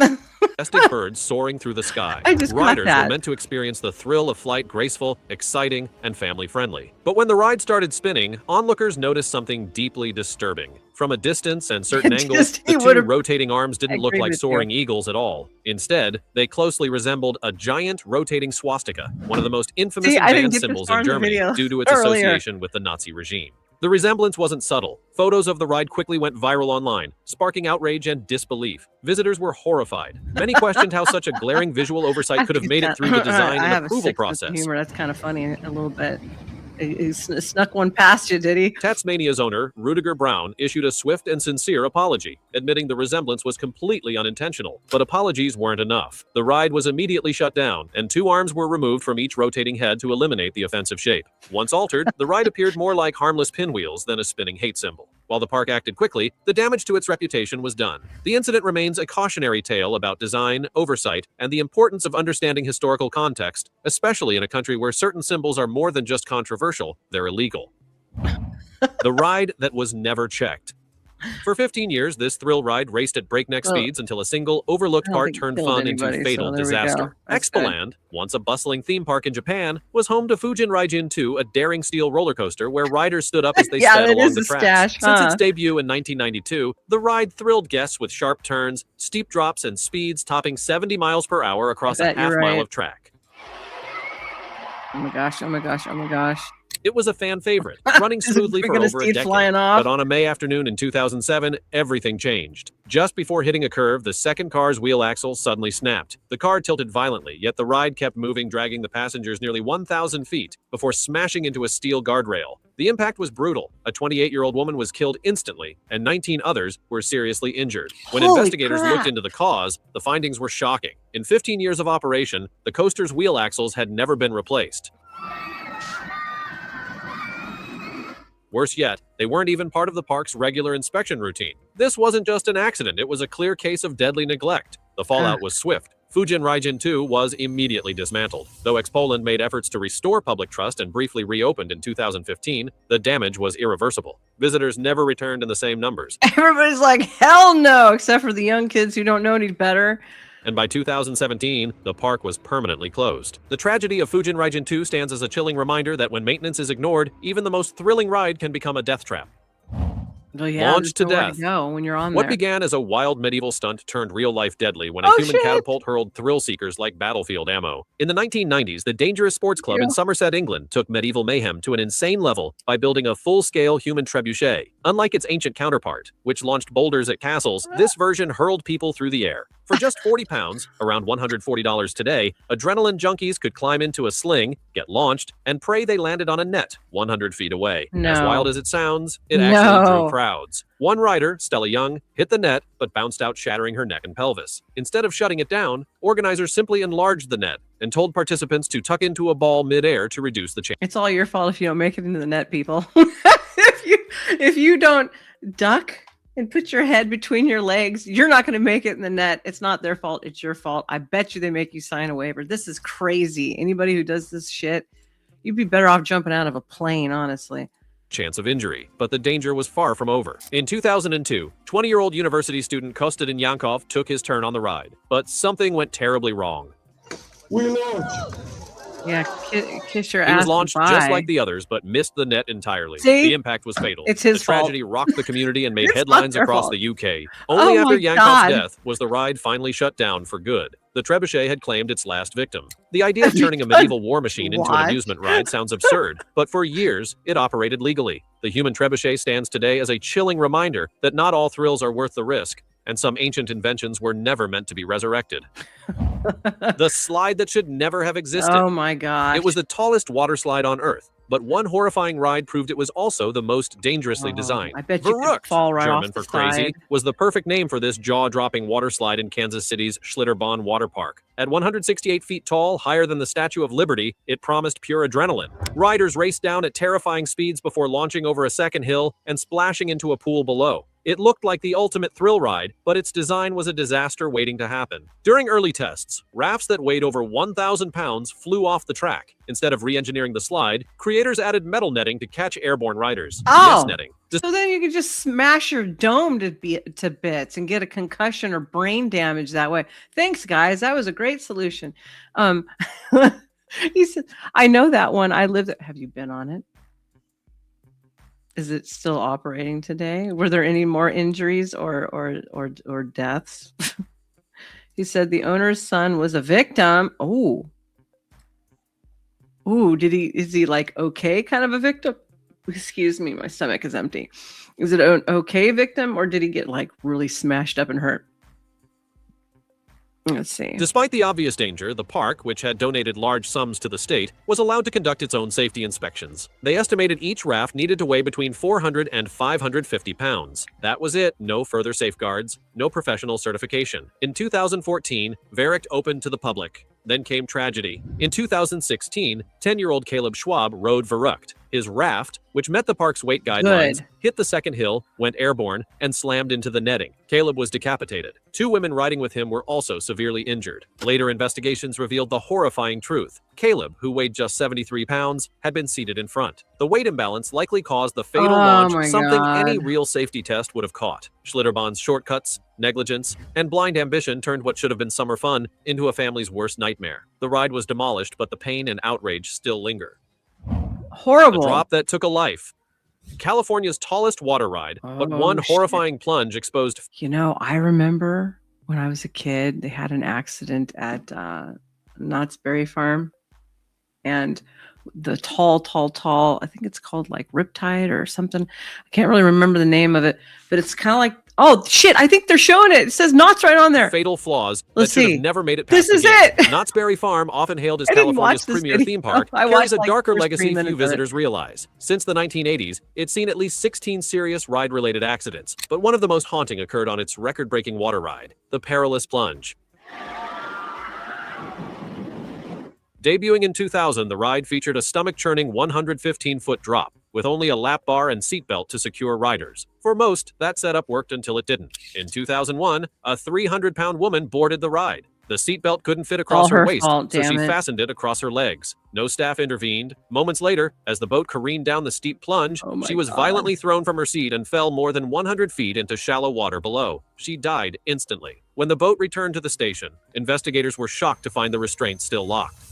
majestic birds soaring through the sky. I just got Riders that. were meant to experience the thrill of flight, graceful, exciting, and family-friendly. But when the ride started spinning, onlookers noticed something deeply disturbing. From a distance and certain angles, the 2 rotating arms didn't look agree like with soaring eagles at all. Instead, they closely resembled a giant rotating swastika, one of the most infamous See, I didn't advanced get this symbols far in in the Germany video due to its earlier. association with the Nazi regime. The resemblance wasn't subtle. Photos of the ride quickly went viral online, sparking outrage and disbelief. Visitors were horrified. Many questioned how such a glaring visual oversight could have made it through the design I have and a approval sick sense of process. humor. That's kind of funny a little bit. He snuck one past you, did he? Tasmania's owner, Rudiger Brown, issued a swift and sincere apology, admitting the resemblance was completely unintentional. But apologies weren't enough. The ride was immediately shut down, and 2 arms were removed from each rotating head to eliminate the offensive shape. Once altered, the ride appeared more like harmless pinwheels than a spinning hate symbol. While the park acted quickly, the damage to its reputation was done. The incident remains a cautionary tale about design, oversight, and the importance of understanding historical context, especially in a country where certain symbols are more than just controversial, they're illegal. The ride that was never checked. For 15 years, this thrill ride raced at breakneck Well, speeds until a single overlooked I don't part think it turned killed fun into anybody, fatal so there we go. disaster. That's good. Expoland, once a bustling theme park in Japan, was home to Fujin Raijin 2, a daring steel roller coaster where riders stood up as they Yeah, sped it along is the a tracks. stash, Since huh? its debut in 1992, the ride thrilled guests with sharp turns, steep drops, and speeds topping 70 miles per hour across a bet you're half-mile right. of track. Oh my gosh, oh my gosh, oh my gosh. It was a fan favorite, running Is it smoothly for gonna over a see it decade. flying off? But on a May afternoon in 2007, everything changed. Just before hitting a curve, the second car's wheel axle suddenly snapped. The car tilted violently, yet the ride kept moving, dragging the passengers nearly 1,000 feet before smashing into a steel guardrail. The impact was brutal. A 28-year-old woman was killed instantly, and 19 others were seriously injured. When Holy investigators crap. looked into the cause, the findings were shocking. In 15 years of operation, the coaster's wheel axles had never been replaced. Worse yet, they weren't even part of the park's regular inspection routine. This wasn't just an accident, it was a clear case of deadly neglect. The fallout was swift. Fujin Raijin 2 was immediately dismantled. Though ex-Poland made efforts to restore public trust and briefly reopened in 2015, the damage was irreversible. Visitors never returned in the same numbers. Everybody's like, hell no, except for the young kids who don't know any better. And by 2017, the park was permanently closed. The tragedy of Fujin Raijin 2 stands as a chilling reminder that when maintenance is ignored, even the most thrilling ride can become a death trap. Well, yeah, Launched to there's nowhere death. go when you're on What there. began as a wild medieval stunt turned real-life deadly when a human shit. catapult hurled thrill-seekers like battlefield ammo. In the 1990s, the Dangerous Sports Club in Somerset, England, took medieval mayhem to an insane level by building a full-scale human trebuchet. Unlike its ancient counterpart, which launched boulders at castles, this version hurled people through the air. For just 40 pounds, around $140 today, adrenaline junkies could climb into a sling, get launched, and pray they landed on a net 100 feet away. As No. wild as it sounds, it actually drew No. crowds. One rider, Stella Young, hit the net but bounced out, shattering her neck and pelvis. Instead of shutting it down, organizers simply enlarged the net and told participants to tuck into a ball midair to reduce the chance. It's all your fault if you don't make it into the net, people. if you don't duck and put your head between your legs, you're not going to make it in the net. It's not their fault. It's your fault. I bet you they make you sign a waiver. This is crazy. Anybody who does this shit, you'd be better off jumping out of a plane, honestly. Chance of injury, but the danger was far from over. In 2002, 20-year-old university student Kostadin Yankov took his turn on the ride, but something went terribly wrong. We launched. Yeah, kiss your ass. He was launched just goodbye. like the others, but missed the net entirely. See? The impact was fatal. It's his The tragedy fault. rocked the community and made It's not headlines their across fault. the UK. Oh Only after my Yankov's God. death was the ride finally shut down for good. The trebuchet had claimed its last victim. The idea of turning a medieval war machine into an What? amusement ride sounds absurd, but for years, it operated legally. The human trebuchet stands today as a chilling reminder that not all thrills are worth the risk, and some ancient inventions were never meant to be resurrected. The slide that should never have existed. Oh my God. It was the tallest water slide on Earth, but one horrifying ride proved it was also the most dangerously designed. I bet you could Verrückt, fall right German off the for crazy, side. was the perfect name for this jaw-dropping water slide in Kansas City's Schlitterbahn Water Park. At 168 feet tall, higher than the Statue of Liberty, it promised pure adrenaline. Riders raced down at terrifying speeds before launching over a second hill and splashing into a pool below. It looked like the ultimate thrill ride, but its design was a disaster waiting to happen. During early tests, rafts that weighed over 1,000 pounds flew off the track. Instead of re-engineering the slide, creators added metal netting to catch airborne riders. Oh. Yes, netting. So then you could just smash your dome to bits and get a concussion or brain damage that way. Thanks, guys. That was a great solution. He said, I know that one. I lived it. Have you been on it? Is it still operating today? Were there any more injuries or deaths? He said the owner's son was a victim. Oh, is he like okay kind of a victim? Excuse me, my stomach is empty. Is it an okay victim, or did he get like really smashed up and hurt? Let's see. Despite the obvious danger, the park, which had donated large sums to the state, was allowed to conduct its own safety inspections. They estimated each raft needed to weigh between 400 and 550 pounds. That was it. No further safeguards, no professional certification. In 2014, Verrückt opened to the public. Then came tragedy. In 2016, 10-year-old Caleb Schwab rode Verrückt. His raft, which met the park's weight guidelines, hit the second hill, went airborne, and slammed into the netting. Caleb was decapitated. 2 women riding with him were also severely injured. Later investigations revealed the horrifying truth. Caleb, who weighed just 73 pounds, had been seated in front. The weight imbalance likely caused the fatal launch, something any real safety test would have caught. Schlitterbahn's shortcuts, negligence, and blind ambition turned what should have been summer fun into a family's worst nightmare. The ride was demolished, but the pain and outrage still linger. Horrible. A drop that took a life. California's tallest water ride, but one horrifying plunge exposed. You know, I remember when I was a kid, they had an accident at Knott's Berry Farm, and the tall, I think it's called like Riptide or something. I can't really remember the name of it, but it's kind of like, oh shit, I think they're showing it. It says Knott's right on there. Fatal flaws Let's that should see. have never made it past This is the gate. it. Knott's Berry Farm, often hailed as I didn't California's watch this premier video. theme park, I carries watched, a like, darker first 3 legacy few minutes of it. visitors realize. Since the 1980s, it's seen at least 16 serious ride-related accidents, but one of the most haunting occurred on its record-breaking water ride, the Perilous Plunge. Debuting in 2000, the ride featured a stomach-churning 115-foot drop, with only a lap bar and seatbelt to secure riders. For most, that setup worked until it didn't. In 2001, a 300-pound woman boarded the ride. The seatbelt couldn't fit across All her her waist, fault, so she damn it. fastened it across her legs. No staff intervened. Moments later, as the boat careened down the steep plunge, she was violently thrown from her seat and fell more than 100 feet into shallow water below. She died instantly. When the boat returned to the station, investigators were shocked to find the restraint still locked.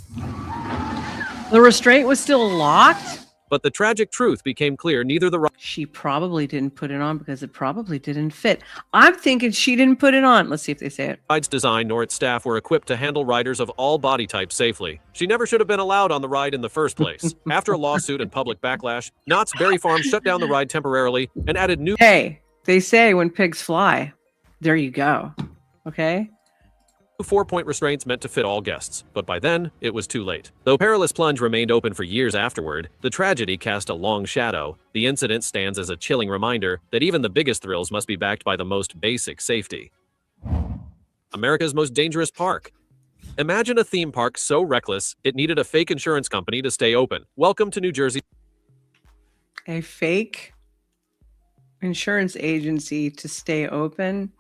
The restraint was still locked? But the tragic truth became clear. Neither the She probably didn't put it on because it probably didn't fit. I'm thinking she didn't put it on. Let's see if they say it. ride's design nor its staff were equipped to handle riders of all body types safely. She never should have been allowed on the ride in the first place. After a lawsuit and public backlash, Knott's Berry Farm shut down the ride temporarily and added new... Hey, they say when pigs fly. There you go. Okay? 4-point restraints meant to fit all guests, but by then, it was too late. Though Perilous Plunge remained open for years afterward, the tragedy cast a long shadow. The incident stands as a chilling reminder that even the biggest thrills must be backed by the most basic safety. America's most dangerous park. Imagine a theme park so reckless, it needed a fake insurance company to stay open. Welcome to New Jersey. A fake insurance agency to stay open.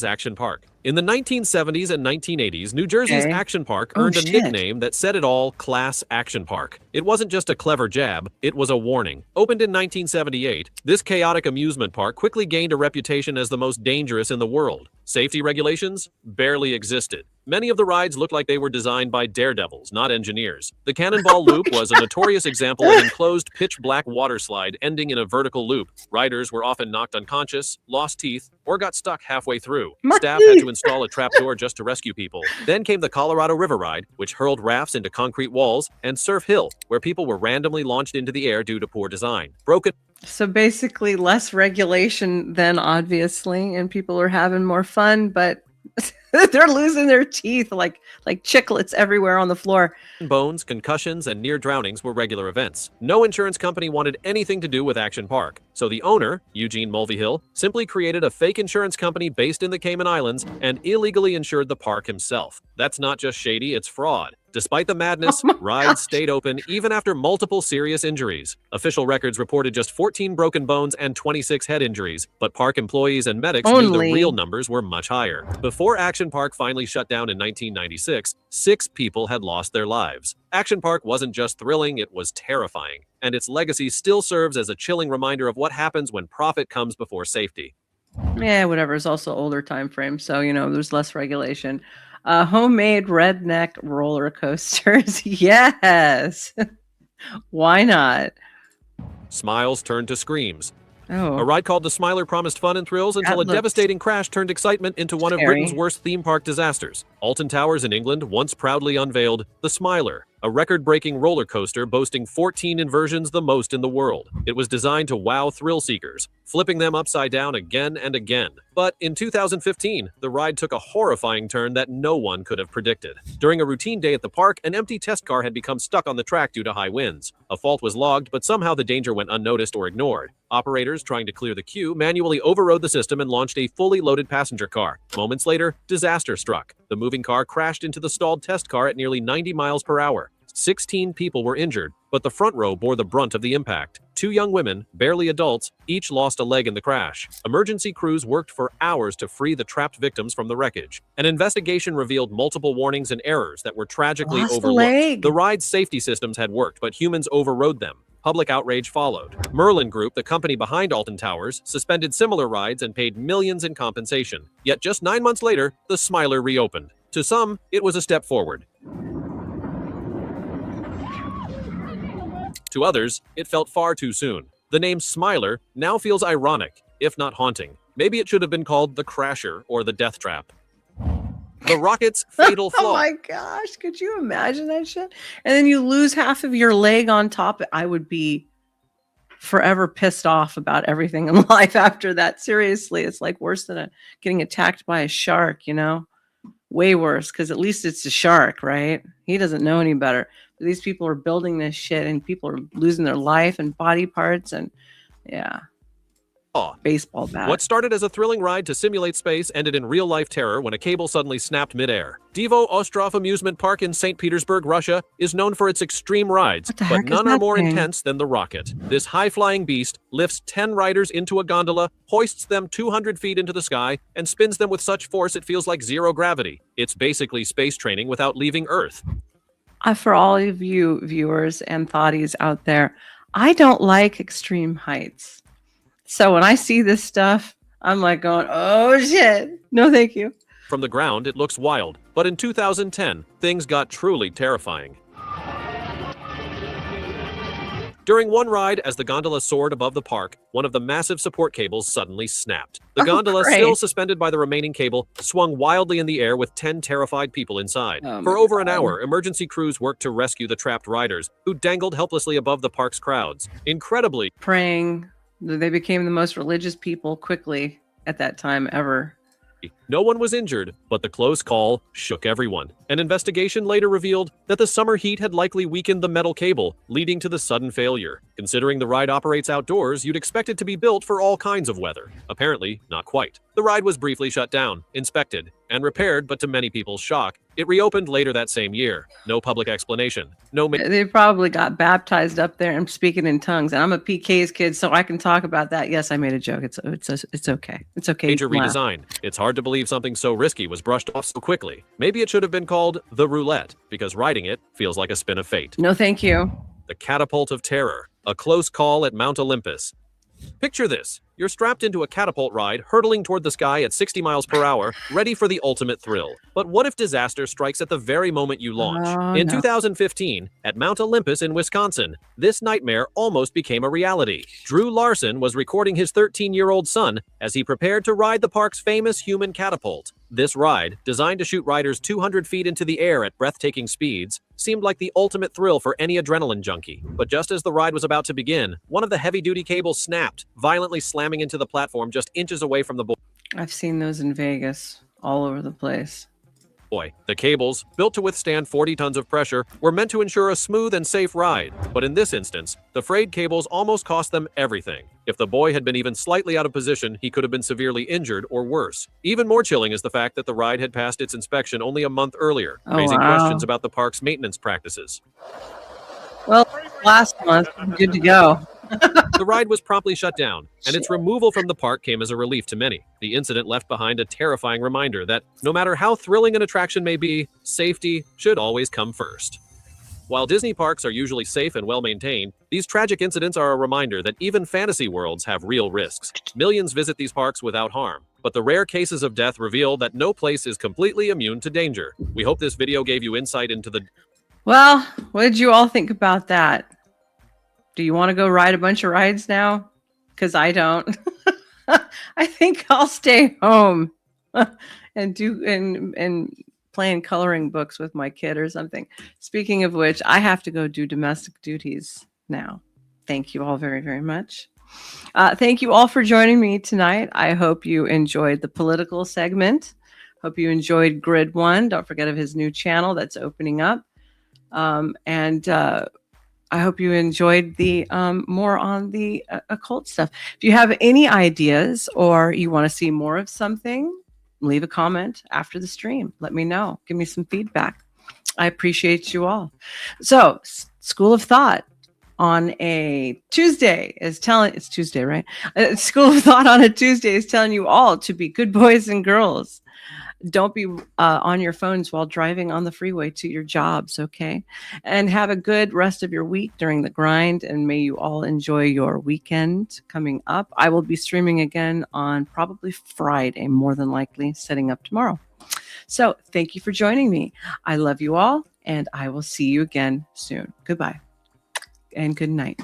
Action Park. In the 1970s and 1980s, New Jersey's Okay. Action Park Oh, earned a shit. nickname that said it all: Class Action Park. It wasn't just a clever jab, it was a warning. Opened in 1978, this chaotic amusement park quickly gained a reputation as the most dangerous in the world. Safety regulations barely existed. Many of the rides looked like they were designed by daredevils, not engineers. The Cannonball Loop was a notorious example of an enclosed pitch-black water slide ending in a vertical loop. Riders were often knocked unconscious, lost teeth, or got stuck halfway through. Staff had to install a trapdoor just to rescue people. Then came the Colorado River Ride, which hurled rafts into concrete walls, and Surf Hill, where people were randomly launched into the air due to poor design. Broken So basically less regulation then, obviously, and people are having more fun, but they're losing their teeth like chiclets everywhere on the floor. bones, concussions, and near drownings were regular events. No insurance company wanted anything to do with Action Park, so the owner, Eugene Mulvihill, simply created a fake insurance company based in the Cayman Islands and illegally insured the park himself. That's not just shady, it's fraud. Despite the madness, rides stayed open even after multiple serious injuries. Official records reported just 14 broken bones and 26 head injuries, but park employees and medics knew the real numbers were much higher. Before Action Park finally shut down in 1996, 6 people had lost their lives. Action Park wasn't just thrilling, it was terrifying, and its legacy still serves as a chilling reminder of what happens when profit comes before safety. Yeah, whatever. It's also older time frame, so there's less regulation. Homemade redneck roller coasters. Yes. Why not? Smiles turned to screams. Oh. A ride called the Smiler promised fun and thrills until a looks devastating crash turned excitement into one of scary. Britain's worst theme park disasters. Alton Towers in England once proudly unveiled the Smiler, a record-breaking roller coaster boasting 14 inversions, the most in the world. It was designed to wow thrill seekers, flipping them upside down again and again. But in 2015, the ride took a horrifying turn that no one could have predicted. During a routine day at the park, an empty test car had become stuck on the track due to high winds. A fault was logged, but somehow the danger went unnoticed or ignored. Operators, trying to clear the queue, manually overrode the system and launched a fully loaded passenger car. Moments later, disaster struck. The moving car crashed into the stalled test car at nearly 90 miles per hour. 16 people were injured, but the front row bore the brunt of the impact. 2 young women, barely adults, each lost a leg in the crash. Emergency crews worked for hours to free the trapped victims from the wreckage. An investigation revealed multiple warnings and errors that were tragically Lost a overlooked. leg. The ride's safety systems had worked, but humans overrode them. Public outrage followed. Merlin Group, the company behind Alton Towers, suspended similar rides and paid millions in compensation. Yet just 9 months later, the Smiler reopened. To some, it was a step forward. To others, it felt far too soon. The name Smiler now feels ironic, if not haunting. Maybe it should have been called the Crasher or the Death Trap. The rocket's fatal flaw. Oh my gosh, could you imagine that shit? And then you lose half of your leg on top. I would be forever pissed off about everything in life after that. Seriously, it's like worse than getting attacked by a shark, Way worse, because at least it's a shark, right? He doesn't know any better. But these people are building this shit and people are losing their life and body parts and yeah. baseball bat. What started as a thrilling ride to simulate space ended in real-life terror when a cable suddenly snapped midair. Divo Ostrov Amusement Park in St. Petersburg, Russia, is known for its extreme rides, but none are more intense than the Rocket. This high-flying beast lifts 10 riders into a gondola, hoists them 200 feet into the sky, and spins them with such force it feels like zero gravity. It's basically space training without leaving Earth. For all of you viewers and thoughties out there, I don't like extreme heights. So when I see this stuff, I'm like going, oh shit, no thank you. From the ground, it looks wild, but in 2010, things got truly terrifying. During one ride, as the gondola soared above the park, one of the massive support cables suddenly snapped. The gondola, still suspended by the remaining cable, swung wildly in the air with 10 terrified people inside. For over an hour, emergency crews worked to rescue the trapped riders, who dangled helplessly above the park's crowds. Incredibly, praying. They became the most religious people quickly at that time ever. No one was injured, but the close call shook everyone. An investigation later revealed that the summer heat had likely weakened the metal cable, leading to the sudden failure. Considering the ride operates outdoors, you'd expect it to be built for all kinds of weather. Apparently, not quite. The ride was briefly shut down, inspected, and repaired, but to many people's shock, it reopened later that same year. No public explanation. They probably got baptized up there and speaking in tongues. And I'm a PK's kid, so I can talk about that. Yes, I made a joke. It's okay. It's okay. Major redesign. It's hard to believe something so risky was brushed off so quickly. Maybe it should have been called the Roulette, because riding it feels like a spin of fate. No, thank you. The Catapult of Terror. A close call at Mount Olympus. Picture this. You're strapped into a catapult ride, hurtling toward the sky at 60 miles per hour, ready for the ultimate thrill. But what if disaster strikes at the very moment you launch? In 2015, at Mount Olympus in Wisconsin, this nightmare almost became a reality. Drew Larson was recording his 13-year-old son as he prepared to ride the park's famous human catapult. This ride, designed to shoot riders 200 feet into the air at breathtaking speeds, seemed like the ultimate thrill for any adrenaline junkie. But just as the ride was about to begin, one of the heavy-duty cables snapped, violently slamming into the platform just inches away from the boy. I've seen those in Vegas, all over the place. The cables, built to withstand 40 tons of pressure, were meant to ensure a smooth and safe ride. But in this instance, the frayed cables almost cost them everything. If the boy had been even slightly out of position, he could have been severely injured or worse. Even more chilling is the fact that the ride had passed its inspection only a month earlier, raising questions about the park's maintenance practices. Well, last month, good to go. The ride was promptly shut down, and its removal from the park came as a relief to many. The incident left behind a terrifying reminder that no matter how thrilling an attraction may be, safety should always come first. While Disney parks are usually safe and well-maintained, these tragic incidents are a reminder that even fantasy worlds have real risks. Millions visit these parks without harm, but the rare cases of death reveal that no place is completely immune to danger. We hope this video gave you insight into the... Well, what did you all think about that? Do you want to go ride a bunch of rides now? Because I don't. I think I'll stay home and playing coloring books with my kid or something. Speaking of which, I have to go do domestic duties now. Thank you all very, very much. Thank you all for joining me tonight. I hope you enjoyed the political segment. Hope you enjoyed Grid One. Don't forget of his new channel that's opening up. I hope you enjoyed the more on the occult stuff. If you have any ideas or you want to see more of something, leave a comment after the stream. Let me know. Give me some feedback. I appreciate you all. So, School of Thought on a Tuesday is telling, it's Tuesday, right? School of Thought on a Tuesday is telling you all to be good boys and girls. Don't be on your phones while driving on the freeway to your jobs, okay? And have a good rest of your week during the grind, and may you all enjoy your weekend coming up. I will be streaming again on probably Friday, more than likely, setting up tomorrow. So thank you for joining me. I love you all, and I will see you again soon. Goodbye, and good night.